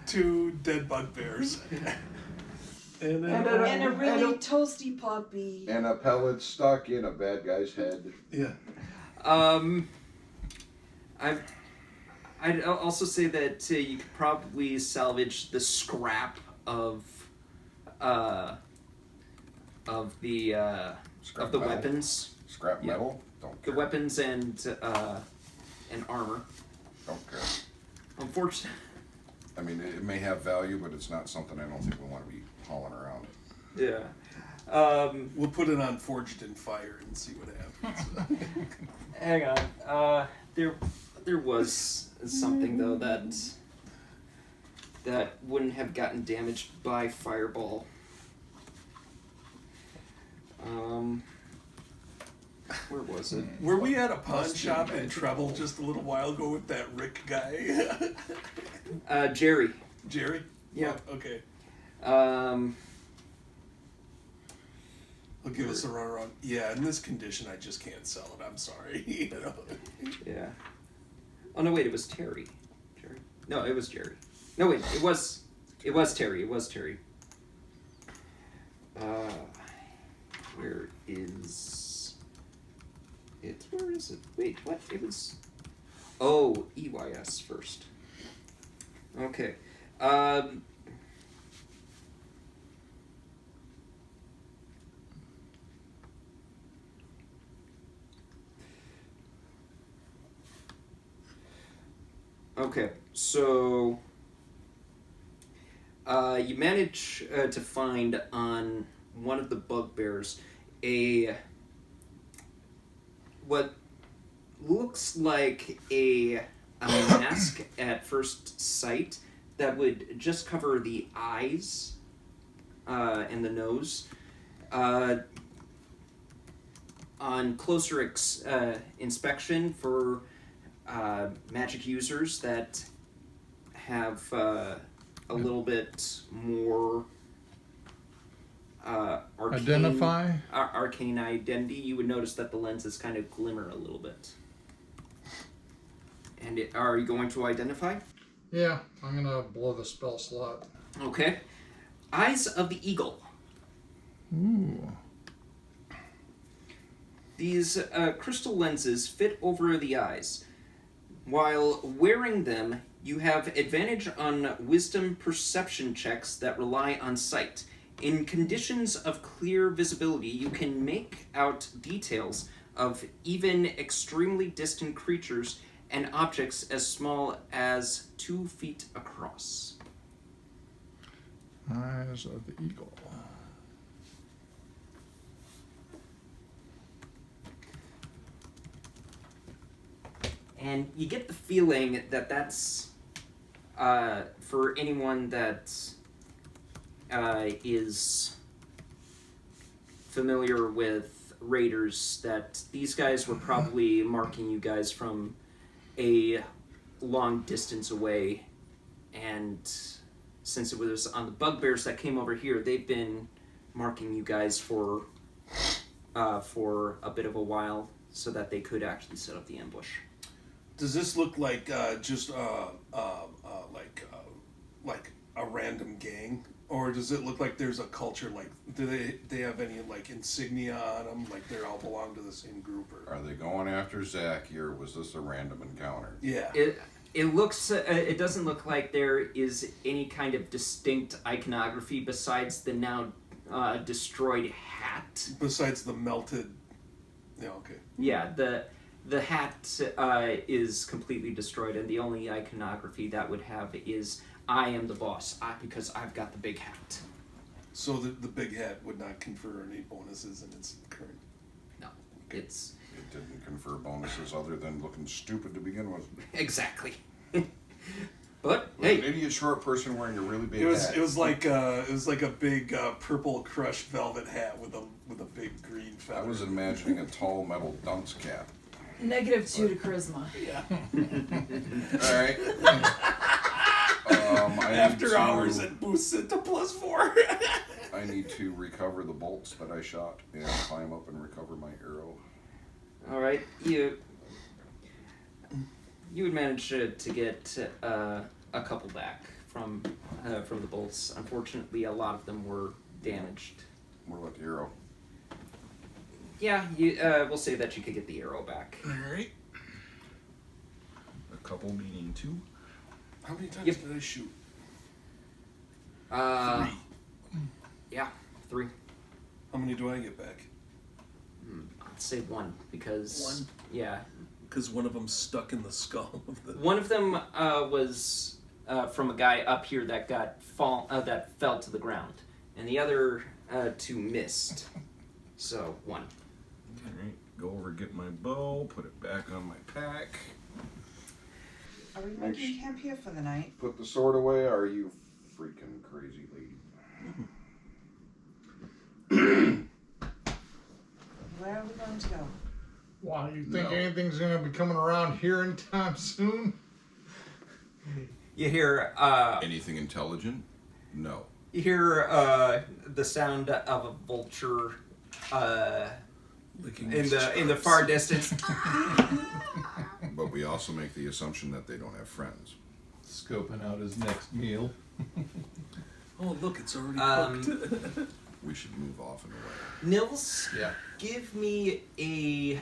S7: 2 dead bugbears. And
S9: And a really toasty puppy.
S3: And a pellet stuck in a bad guy's head.
S7: yeah.
S1: I'd also say that you could probably salvage the scrap of the
S3: Scrap
S1: the
S3: metal?
S1: weapons,
S3: Scrap
S1: Yeah.
S3: metal? Don't
S1: the
S3: care.
S1: weapons and armor.
S3: Don't care.
S1: Unfortunately,
S3: I mean, it may have value, but it's not something I don't think we want to be hauling around.
S1: yeah.
S7: We'll put it on Forged in Fire and see what happens.
S1: Hang on. There was something though that wouldn't have gotten damaged by fireball. Where was it?
S7: Were we at a pawn shop in Treble just a little while ago with that Rick guy?
S1: Jerry.
S7: Jerry?
S1: Yeah.
S7: Oh, okay. He'll give us a run around. Yeah, in this condition, I just can't sell it. I'm sorry. You know?
S1: Yeah. Oh no! Wait, it was Terry. Jerry? No, it was Jerry. No, wait, it was Terry. It was Terry. Where is it? Where is it? Wait, what? It was. Oh, EYS first. Okay. Okay, so you manage to find on one of the bugbears what looks like a mask at first sight that would just cover the eyes and the nose. On closer inspection for magic users that have a little bit more arcane identity, you would notice that the lenses kind of glimmer a little bit. And are you going to identify?
S5: Yeah, I'm gonna blow the spell slot.
S1: Okay. Eyes of the Eagle.
S5: Ooh.
S1: These crystal lenses fit over the eyes. While wearing them, you have advantage on wisdom perception checks that rely on sight. In conditions of clear visibility, you can make out details of even extremely distant creatures and objects as small as 2 feet across.
S5: Eyes of the eagle.
S1: And you get the feeling that that's for anyone that is familiar with raiders, that these guys were probably marking you guys from a long distance away, and since it was on the bugbears that came over here, they've been marking you guys for a bit of a while so that they could actually set up the ambush.
S7: Does this look like just like a random gang, or does it look like there's a culture? Like, do they have any like insignia on them? Like they're all belong to the same group? Or
S3: Are they going after Zach here? Was this a random encounter?
S7: yeah,
S1: It looks. It doesn't look like there is any kind of distinct iconography besides the now destroyed hat.
S7: besides the melted. Yeah, okay.
S1: Yeah, the hat is completely destroyed, and the only iconography that would have is "I am the boss," because I've got the big hat.
S7: So the big hat would not confer any bonuses in its current.
S1: No, it's
S3: It didn't confer bonuses other than looking stupid to begin with.
S1: exactly. But
S3: An
S1: hey,
S3: idiot short person wearing a really big
S7: It was
S3: hat.
S7: it was like a big purple crushed velvet hat with a big green feather.
S3: I was imagining a tall metal dunce cap.
S6: -2 to charisma.
S7: Yeah.
S3: All right.
S7: After hours, it boosts it to +4.
S3: I need to recover the bolts that I shot and climb up and recover my arrow.
S1: all right, you would manage to get a couple back from the bolts. Unfortunately, a lot of them were damaged.
S3: What about the arrow?
S1: Yeah, we'll say that you could get the arrow back.
S7: All right.
S3: A couple meaning two.
S7: How many times
S1: Yep.
S7: did I shoot?
S1: 3.
S7: 3.
S1: Yeah, 3.
S7: How many do I get back?
S1: I'd say 1 because
S7: 1?
S1: Yeah,
S7: Because one of them's stuck in the skull of the.
S1: one of them was from a guy up here that that fell to the ground, and the other 2 missed. So 1.
S3: Alright, go over, get my bow, put it back on my pack.
S12: Are we making camp here for the night?
S3: Put the sword away, or are you freaking crazy lady?
S12: Where are we going to go?
S5: Why, you think
S3: No.
S5: anything's gonna be coming around here anytime soon?
S1: You hear
S3: Anything intelligent? No.
S1: you hear the sound of a vulture
S7: Licking
S1: in
S7: its
S1: the
S7: chops.
S1: far distance.
S3: But we also make the assumption that they don't have friends.
S4: Scoping out his next meal.
S7: Oh look, it's already
S1: Um,
S7: cooked.
S3: We should move off and away.
S1: Nils,
S4: Yeah.
S1: give me a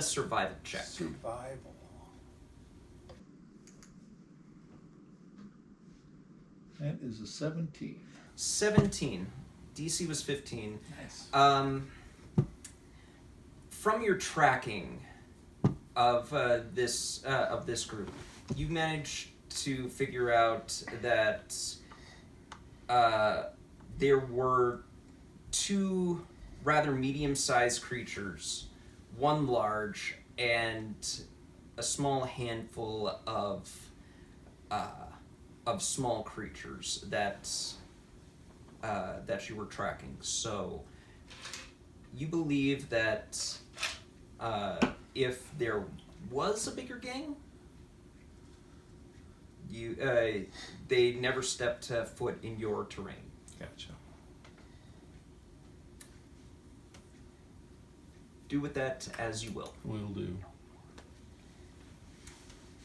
S1: survival check.
S4: Survival. That is a 17.
S1: 17. DC was 15.
S4: Nice.
S1: From your tracking of this group, you managed to figure out that there were 2 rather medium-sized creatures, 1 large, and a small handful of small creatures that you were tracking. So you believe that if there was a bigger gang, they never stepped foot in your terrain.
S4: Gotcha.
S1: Do with that as you will.
S4: Will do.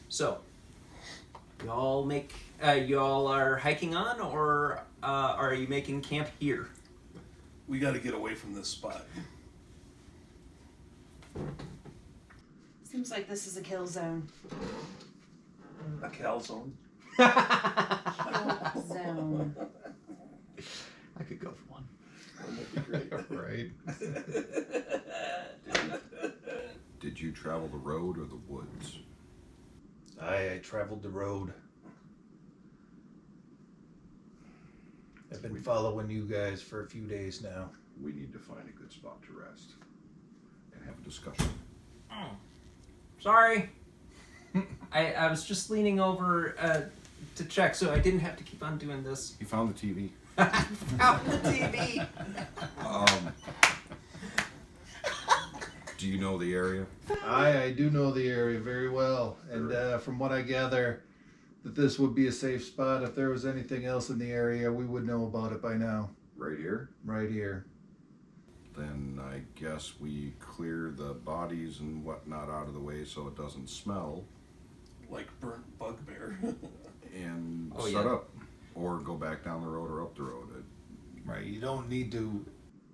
S1: So, y'all are hiking on, or are you making camp here?
S7: We got to get away from this spot.
S12: Seems like this is a kill zone.
S7: A calzone.
S12: Zone.
S4: I could go for one.
S7: That'd be great.
S4: Right.
S3: Did you travel the road or the woods?
S13: I traveled the road.
S4: be following you guys for a few days now.
S3: We need to find a good spot to rest and have a discussion.
S1: Sorry. I was just leaning over to check, so I didn't have to keep on doing this.
S3: You found the TV.
S1: Out the TV.
S3: Do you know the area?
S4: I do know the area very well, and from what I gather, that this would be a safe spot. If there was anything else in the area, we would know about it by now.
S3: Right here?
S4: Right here.
S3: Then I guess we clear the bodies and whatnot out of the way so it doesn't smell
S7: Like burnt bugbear.
S3: and
S1: Oh,
S3: set
S1: yeah.
S3: up. Or go back down the road or up the road.
S4: Right. You don't need to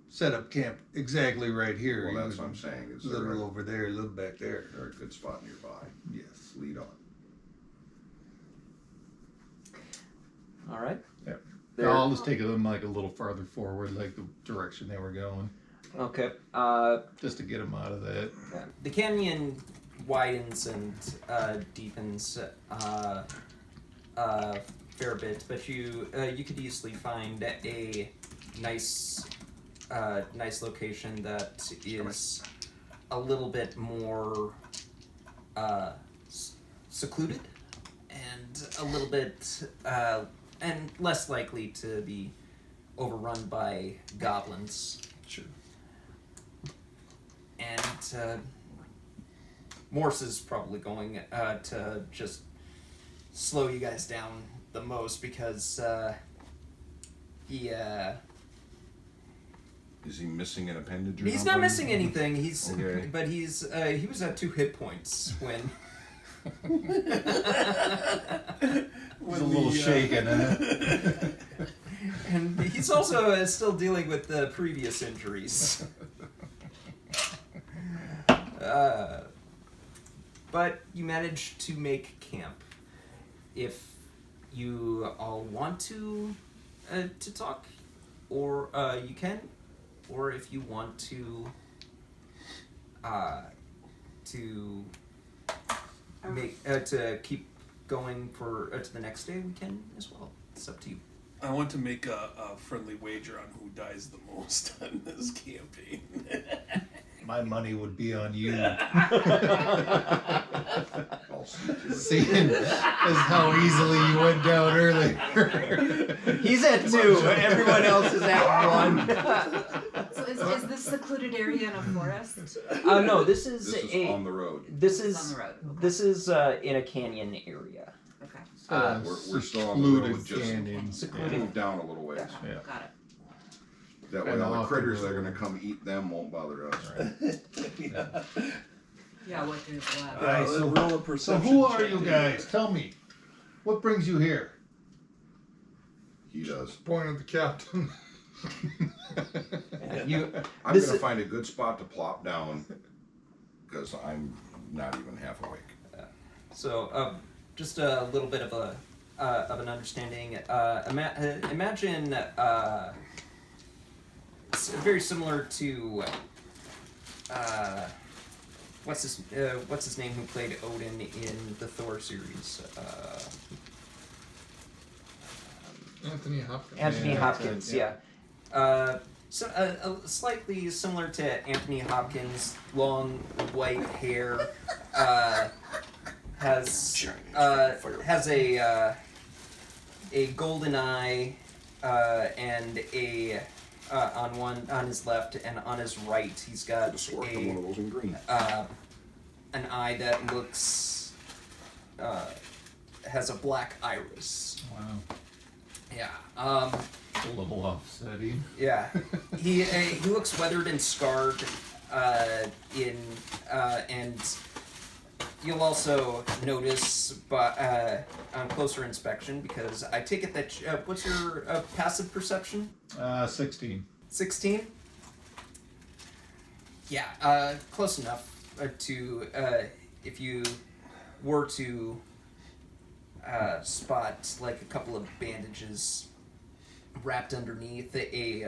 S4: set up camp exactly right here.
S3: Well, that's
S4: You
S3: what I'm saying. Is
S4: a
S3: there
S4: little
S3: a,
S4: over there, a little back there.
S3: there a good spot nearby?
S4: Yes.
S3: Lead on.
S1: All right.
S4: Yep.
S1: There-
S4: I'll just take them like a little farther forward, like the direction they were going,
S1: Okay.
S4: just to get them out of that.
S1: The canyon widens and deepens fair bit, but you could easily find a nice location that is a little bit more secluded and a little bit and less likely to be overrun by goblins.
S7: Sure.
S1: And Morse is probably going to just slow you guys down the most because he
S3: Is he missing an appendage or
S1: he's
S3: something?
S1: not missing anything. He's
S3: Okay.
S1: but he was at 2 hit points when
S4: Was a little shaken, huh?
S1: and he's also still dealing with the previous injuries. But you managed to make camp. If you all want to talk, or you can, or if you want to make to keep going for to the next day, we can as well. It's up to you.
S7: I want to make a friendly wager on who dies the most on this campaign.
S4: My money would be on you.
S3: I'll see to it.
S4: Seeing as how easily you went down earlier.
S1: He's at 2. Everyone else is at 1.
S9: So is this secluded area in a forest?
S1: No, this is
S3: This is on the road.
S1: This
S9: It's
S1: is
S9: on the road. Okay.
S1: this is in a canyon area.
S9: Okay.
S3: We're still on the road, just
S4: canyon.
S3: move down a little ways.
S4: Yeah.
S9: Got it.
S3: That way
S4: And
S3: all the
S4: off
S3: critters
S4: the
S3: that are
S4: road.
S3: going to come eat them won't bother us.
S9: Yeah, what there's left.
S4: Alright, so-
S7: roll a
S4: So
S7: perception
S4: who are
S7: check.
S4: you guys? Tell me. What brings you here?
S3: He does.
S5: Point at the captain.
S1: You
S3: I'm
S1: This
S3: going to
S1: is-
S3: find a good spot to plop down because I'm not even half awake.
S1: so just a little bit of an understanding. Imagine it's very similar to what's his name who played Odin in the Thor series.
S5: Anthony Hopkins.
S1: Anthony
S4: Yeah,
S1: Hopkins,
S4: yeah.
S1: So slightly similar to Anthony Hopkins, long white hair, has a golden eye, and a on his left and on his right he's got
S3: Just worked on one of those in green.
S1: an eye that looks has a black iris.
S4: Wow.
S1: Yeah.
S4: A little offsetting.
S1: Yeah, he looks weathered and scarred, and you'll also notice, on closer inspection, because I take it that what's your passive perception?
S4: 16.
S1: 16. Yeah, close enough to if you were to spot like a couple of bandages wrapped underneath a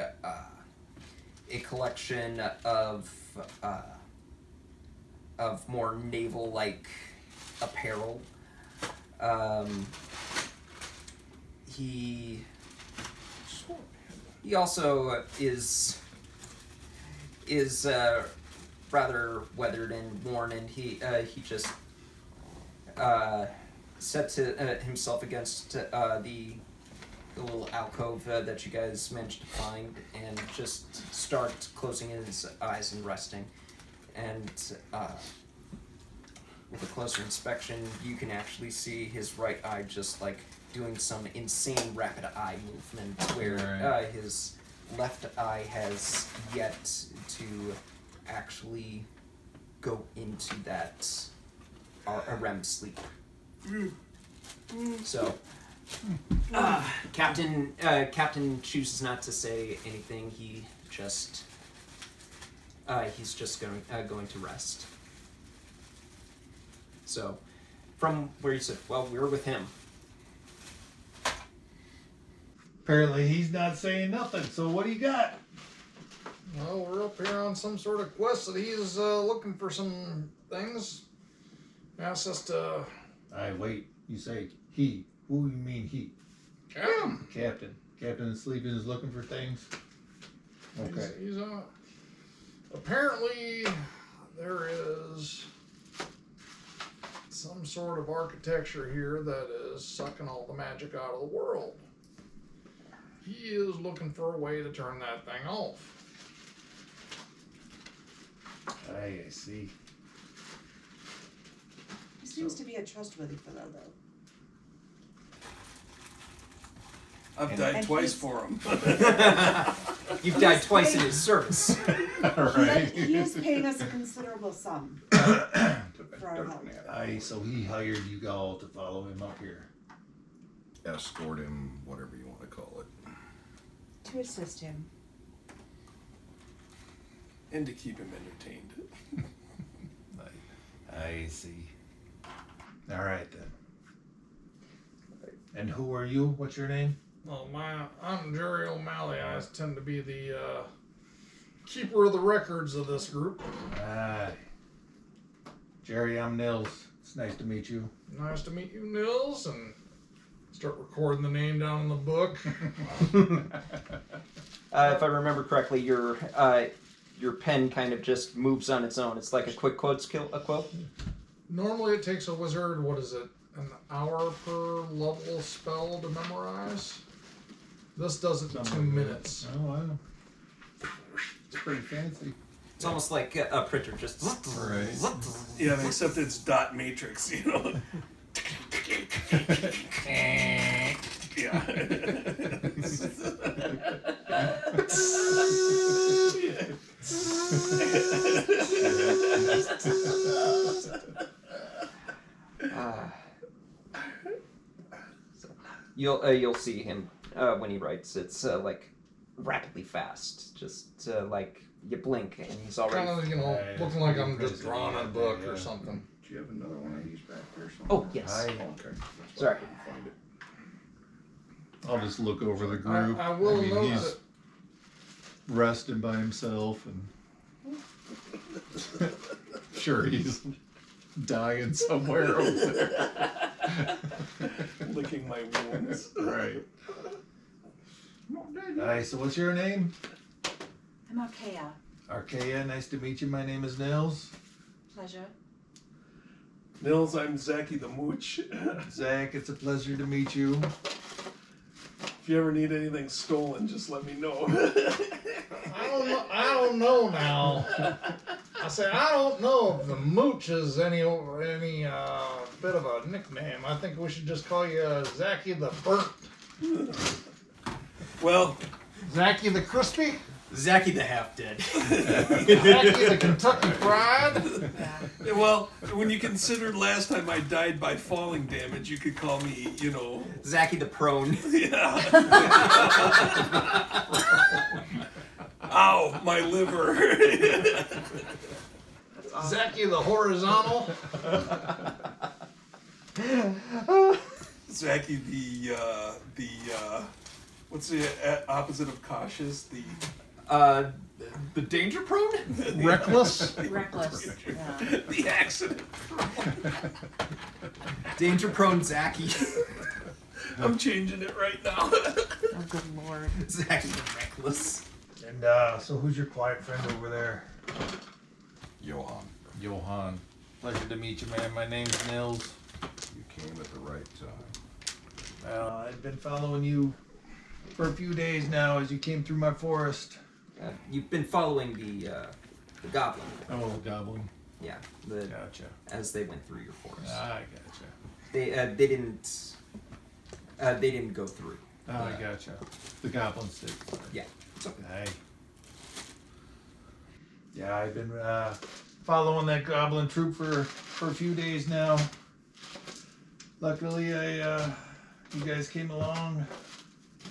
S1: collection of more naval-like apparel. He also is rather weathered and worn, and he just sets himself against the little alcove that you guys managed to find, and just start closing his eyes and resting. And with a closer inspection, you can actually see his right eye just like doing some insane rapid eye movement, where his left eye has yet to actually go into that REM sleep. So, Captain chooses not to say anything. He just he's just going to rest. So, from where you said, well, we're with him.
S4: Apparently he's not saying nothing, so what do you got?
S5: Well, we're up here on some sort of quest that he's looking for some things. Asks us to...
S4: Wait, you say he. Who you mean he?
S5: Captain.
S4: Captain Sleeping is looking for things? Okay.
S5: He's apparently there is some sort of architecture here that is sucking all the magic out of the world. He is looking for a way to turn that thing off.
S4: I see.
S12: He seems to be a trustworthy fellow, though.
S7: I've died twice for him.
S1: You've died twice in his service.
S4: Right.
S12: He is paying us a considerable sum for our help.
S4: So he hired you all to follow him up here.
S3: Escort him, whatever you want to call it.
S12: To assist him.
S7: And to keep him entertained.
S4: I see. All right then. And who are you? What's your name?
S5: Well, I'm Jerry O'Malley. I tend to be the keeper of the records of this group.
S4: Aye. Jerry, I'm Nils. It's nice to meet you.
S5: Nice to meet you, Nils, and start recording the name down in the book.
S1: If I remember correctly, your pen kind of just moves on its own. It's like a quick quote quote.
S5: Normally it takes a wizard, what is it, an hour per level spell to memorize? This does it in 2 minutes.
S4: Oh, wow. It's pretty fancy.
S1: It's almost like a printer just...
S4: Right.
S7: Yeah, except it's dot matrix, you know. Yeah.
S1: You'll see him when he writes. It's like rapidly fast. Just like you blink and he's already.
S5: Kind of, looking like I'm just drawing a book or something.
S3: Do you have another one of these back there?
S1: Oh yes.
S3: Okay.
S1: Sorry.
S3: Find it.
S4: I'll just look over the group.
S5: I will note
S4: he's
S5: that
S4: resting by himself and sure he's dying somewhere over there.
S7: Licking my wounds.
S4: Right. Hi, so what's your name?
S6: I'm Archaea.
S4: Archaea, nice to meet you. My name is Nils.
S6: Pleasure.
S7: Nils, I'm Zachy the Mooch.
S4: Zach, it's a pleasure to meet you.
S7: If you ever need anything stolen, just let me know.
S5: I don't know now. I say I don't know if the Mooch is any bit of a nickname. I think we should just call you Zachy the Burnt.
S7: Well,
S5: Zachy the Crispy.
S1: Zachy the Half-Dead.
S5: Zachy the Kentucky Fried.
S7: well, when you consider last time I died by falling damage, you could call me,
S1: Zachy the Prone.
S7: Yeah. Ow, my liver.
S5: Zachy the Horizontal.
S7: Zachy the what's the opposite of cautious?
S1: The danger prone?
S5: Reckless.
S6: Reckless. Yeah.
S7: The accident.
S1: Danger prone Zachy.
S7: I'm changing it right now.
S6: Oh, good lord.
S1: It's actually reckless.
S4: And so who's your quiet friend over there?
S3: Johan,
S4: Pleasure to meet you, man. My name's Nils.
S3: you came at the right time.
S4: I've been following you for a few days now as you came through my forest.
S1: You've been following the goblin.
S4: Oh, goblin.
S1: Yeah,
S4: Gotcha.
S1: as they went through your forest.
S4: I gotcha.
S1: They didn't go through.
S4: I gotcha. The goblins did.
S1: Yeah, it's okay.
S4: Hey. Yeah, I've been following that goblin troop for a few days now. Luckily, you guys came along.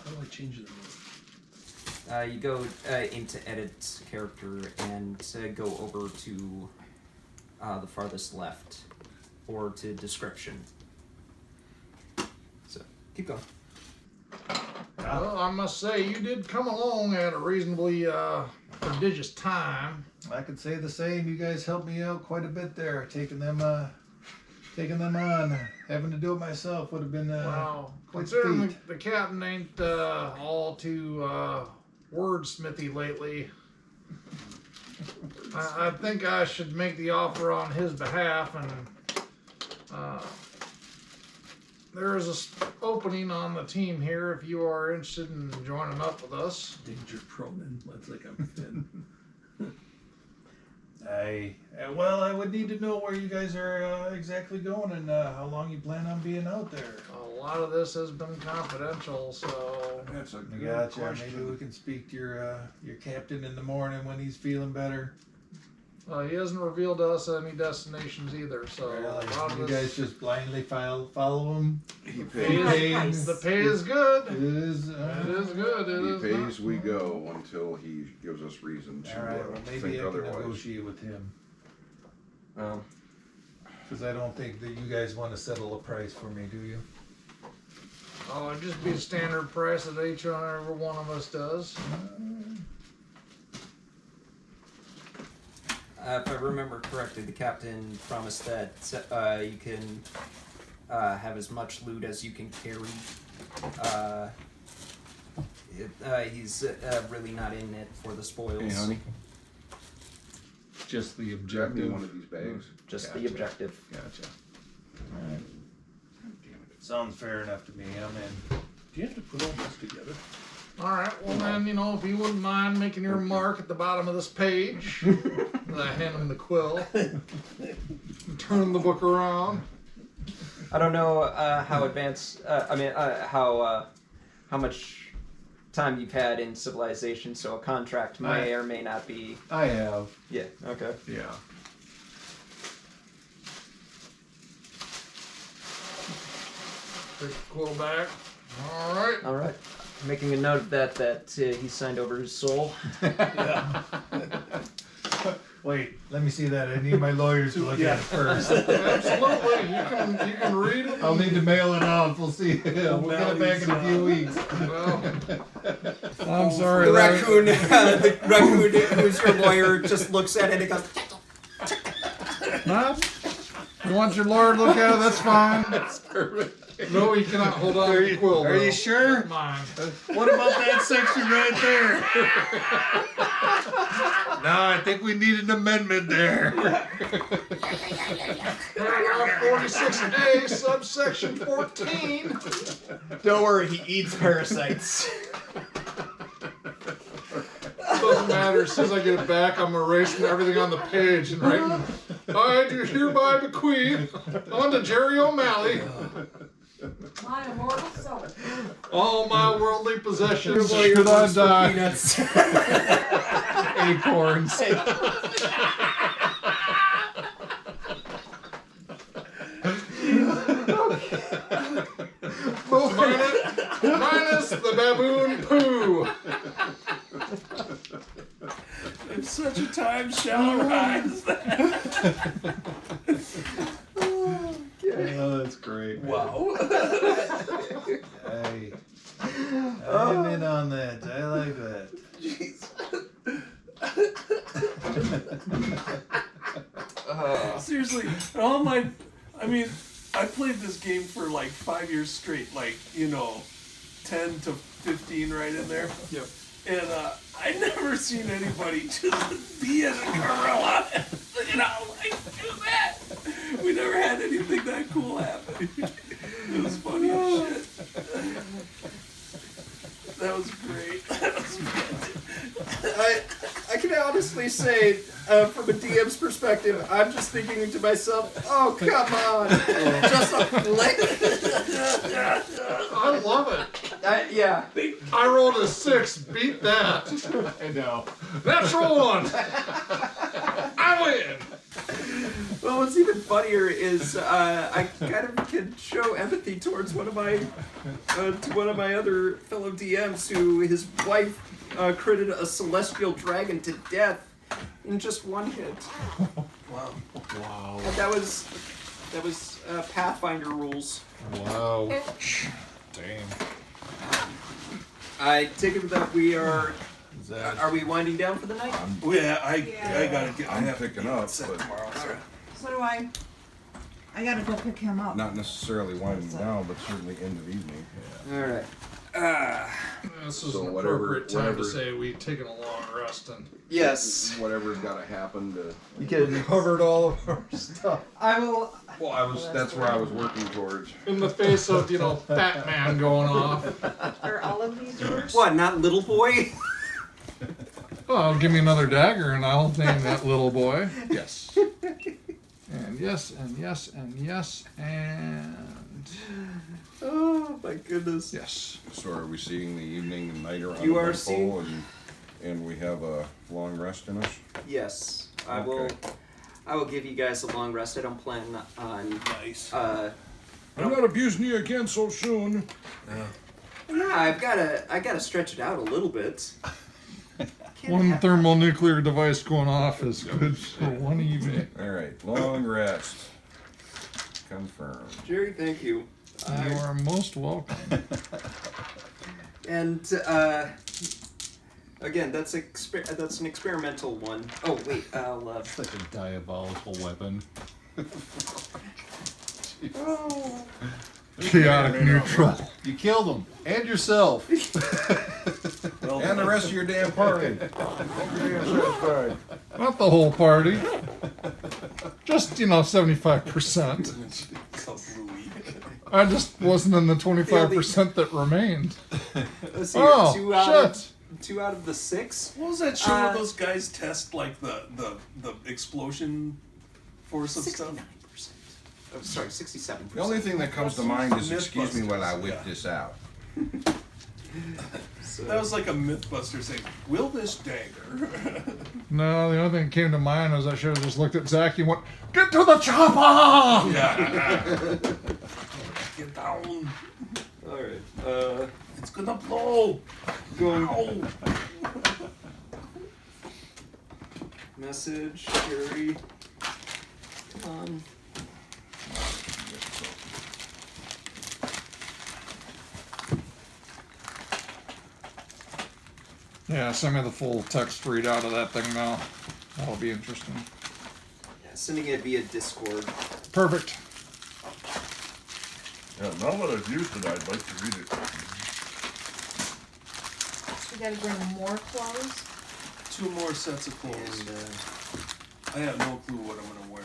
S7: How do I change the move?
S1: You go into edit character and go over to the farthest left, or to description. So keep going.
S5: Well, I must say, you did come along at a reasonably prodigious time.
S4: I could say the same. You guys helped me out quite a bit there, taking them on. Having to do it myself would have been
S5: Well,
S4: quite
S5: considering
S4: feat.
S5: the captain ain't all too wordsmithy lately, I think I should make the offer on his behalf, and there is an opening on the team here if you are interested in joining up with us.
S7: Danger Cronin. That's like I'm Finn.
S4: Well, I would need to know where you guys are exactly going and how long you plan on being out there.
S5: A lot of this has been confidential, so
S3: That's a
S4: I
S3: good
S4: gotcha.
S3: question.
S4: Maybe we can speak to your captain in the morning when he's feeling better.
S5: he hasn't revealed to us any destinations either. So a lot of
S4: You
S5: this,
S4: guys just blindly follow him.
S3: He
S5: the pay is good.
S4: It is.
S5: It is good. It
S3: He
S5: is
S3: pays,
S5: not-
S3: we go until he gives us reason to
S4: All right. Well, maybe
S3: think
S4: I can
S3: otherwise.
S4: negotiate with him
S1: Well,
S4: because I don't think that you guys want to settle a price for me, do you?
S5: Oh, it'd just be a standard price that each and every one of us does.
S1: if I remember correctly, the captain promised that you can have as much loot as you can carry. He's really not in it for the spoils.
S3: Hey, honey,
S4: Just the
S3: grab me
S4: objective.
S3: one of these bags.
S1: Just the
S4: Gotcha.
S1: objective.
S4: Gotcha. All right. Sounds fair enough to me. I'm in.
S7: Do you have to put all this together?
S5: All right. Well, then, if you wouldn't mind making your mark at the bottom of this page, I hand him the quill, turn the book around.
S1: I don't know how advanced. How much time you've had in civilization, so a contract may or may not be.
S4: I have.
S1: Yeah. Okay.
S4: Yeah.
S5: Take the quill back. All right.
S1: All right. Making a note of that he signed over his soul.
S7: Yeah.
S4: Wait, let me see that. I need my lawyers to look at it first.
S5: Absolutely. You can read it.
S4: I'll need to mail it off. We'll see. We'll get it back in a few weeks.
S5: Well, I'm sorry.
S1: The
S5: Larry.
S1: raccoon who's your lawyer just looks at it and goes.
S5: Huh? You want your lawyer to look at it? That's fine.
S4: That's perfect.
S5: No, he cannot hold on to the quill.
S4: Are you
S5: though.
S4: sure?
S5: Mine.
S4: What about that section right there? No, I think we need an amendment there.
S5: Paragraph 46A, subsection 14.
S1: Don't worry, he eats parasites.
S5: Doesn't matter. As soon as I get it back, I'm erasing everything on the page and writing, I do hereby bequeath unto Jerry O'Malley
S2: My immortal soul.
S5: all my worldly possessions.
S4: Should I die?
S1: Peanuts.
S4: Acorns.
S5: Minus the baboon poo.
S7: If such a time shall arise.
S4: Oh, that's great. Man.
S7: Wow.
S4: Hey, I'm in on that. I like that.
S7: Seriously, I played this game for like like 5 years straight, like, 10 to 15 right in there.
S5: Yep.
S7: And I never seen anybody just be as a gorilla, like do that. We never had anything that cool happen. It was funny as shit. That was great. That was
S1: I can honestly say, from a DM's perspective, I'm just thinking to myself, oh, come on. Just like...
S5: I love it.
S1: Yeah.
S5: I rolled a 6. Beat that.
S4: I know.
S5: Natural 1. I win.
S1: Well, what's even funnier is I kind of can show empathy towards one of my other fellow DMs who his wife critted a celestial dragon to death in just one hit.
S7: wow.
S4: Wow.
S1: And that was Pathfinder rules.
S4: Wow. Damn.
S1: I take it that we are.
S4: Is that?
S1: Are we winding down for the night?
S7: Well, yeah, I gotta get.
S3: I'm
S7: I have to
S3: picking
S7: get
S3: up,
S7: set
S3: but-
S7: tomorrow. So.
S12: So do I. I gotta go pick him up.
S3: Not necessarily winding down, but certainly end of evening.
S1: All right.
S5: This is
S3: So
S5: an
S3: whatever-
S5: appropriate time
S3: whatever-
S5: to say we've taken a long rest and
S1: Yes.
S3: Whatever's got to happen to.
S1: You can.
S5: covered all of our stuff.
S12: I will.
S3: Well, that's where I was working towards.
S5: In the face of, Fat Man going off.
S2: Are all of these yours?
S1: What? Not little boy?
S5: Well, give me another dagger and I'll name that little boy. Yes. And yes, and yes, and yes, and
S1: Oh my goodness.
S5: yes.
S3: So are we seeing the evening and night around
S1: You
S3: the
S1: are
S3: Bumpo
S1: seeing-
S3: and we have a long rest in us?
S1: Yes. I
S3: Okay.
S1: will give you guys a long rest. I don't plan on.
S7: Nice.
S3: I'm not abusing you again so soon.
S1: Yeah, I gotta stretch it out a little bit. Can't
S5: One
S1: have-
S5: thermonuclear device going off is good for one evening.
S3: All right, long rest. Confirmed.
S1: Jerry, thank you.
S5: You are most welcome.
S1: And again, that's an experimental one. Oh wait, I'll.
S4: It's like a diabolical weapon.
S5: Chaotic neutral.
S4: You killed him and yourself.
S7: Well,
S3: And the rest of your damn party. Satisfied.
S5: Not the whole party. Just, 75%. I just wasn't in the 25% that remained.
S1: Let's see here,
S5: Oh, shit.
S1: Two out of the 6.
S7: What was that show where those guys test like the explosion force of stuff?
S1: 69%. Oh, sorry, 67%.
S3: The only thing that comes to mind is, excuse me
S7: Mythbusters,
S3: while I whip
S7: yeah.
S3: this out.
S7: That was like a MythBuster saying, "Will this dagger?"
S5: No, the only thing that came to mind was I should have just looked at Zach and went, "Get to the chopper!"
S7: Yeah. Get down.
S1: All right.
S7: It's gonna blow.
S1: Going. Message, Jerry. Come on.
S5: Yeah, send me the full text readout of that thing now. That'll be interesting.
S1: Yeah, sending it via Discord.
S5: Perfect.
S3: Yeah, now that I've used it, I'd like to read it.
S2: We gotta bring more clothes.
S7: 2 more sets of clothes.
S1: And
S7: I have no clue what I'm gonna wear.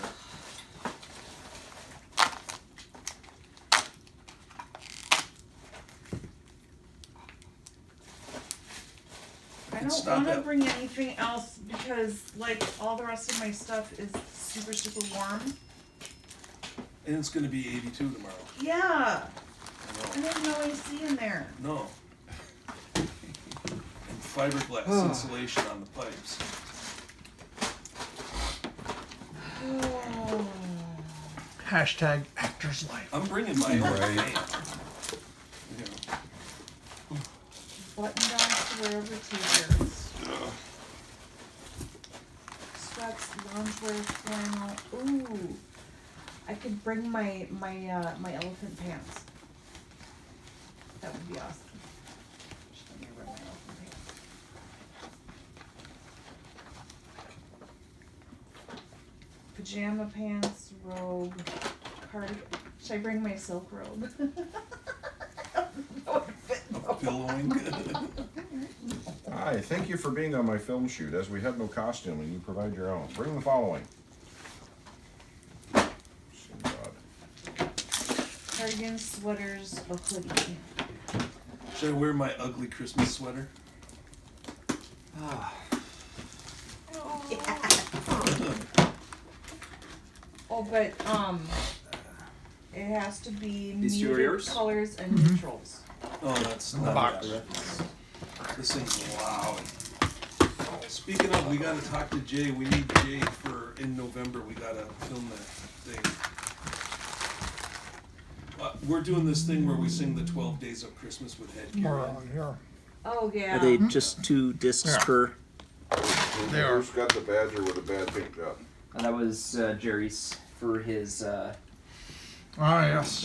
S2: I
S7: can
S2: don't
S7: stop
S2: want to
S7: at-
S2: bring anything else because, like, all the rest of my stuff is super, super warm.
S7: And it's gonna be 82 tomorrow.
S2: Yeah,
S7: I
S2: and there's no AC in there.
S7: know. No. And fiberglass insulation on the pipes.
S2: Oh.
S5: Hashtag actor's life.
S7: I'm bringing my own
S4: Right.
S7: fan. You know.
S2: Button downs to wear over t-shirts. Sweats, loungewear, flannel. Ooh, I could bring my elephant pants. That would be awesome. Just let me wear my elephant pants. Pajama pants, robe, cardigan. Should I bring my silk robe? That would fit.
S7: Billowing.
S3: Hi, thank you for being on my film shoot. As we have no costume and you provide your own. Bring the following.
S2: Cardigan, sweaters, a hoodie.
S7: Should I wear my ugly Christmas sweater?
S2: Oh, but it has to be
S1: These two are
S2: muted
S1: yours?
S2: colors and neutrals.
S7: Oh, that's not
S5: Box.
S7: bad. This thing's loud. Speaking of, we gotta talk to Jay. We need Jay for in November. We gotta film that thing. We're doing this thing where we sing the 12 Days of Christmas with headgear on.
S5: Here.
S2: Oh yeah.
S1: Are they just 2 discs
S5: Yeah.
S1: per?
S5: They are.
S3: Who's got the badger with a bad paint job?
S1: That was Jerry's for his
S5: Ah, yes.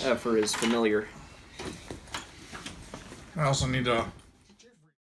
S1: familiar.
S5: I also need to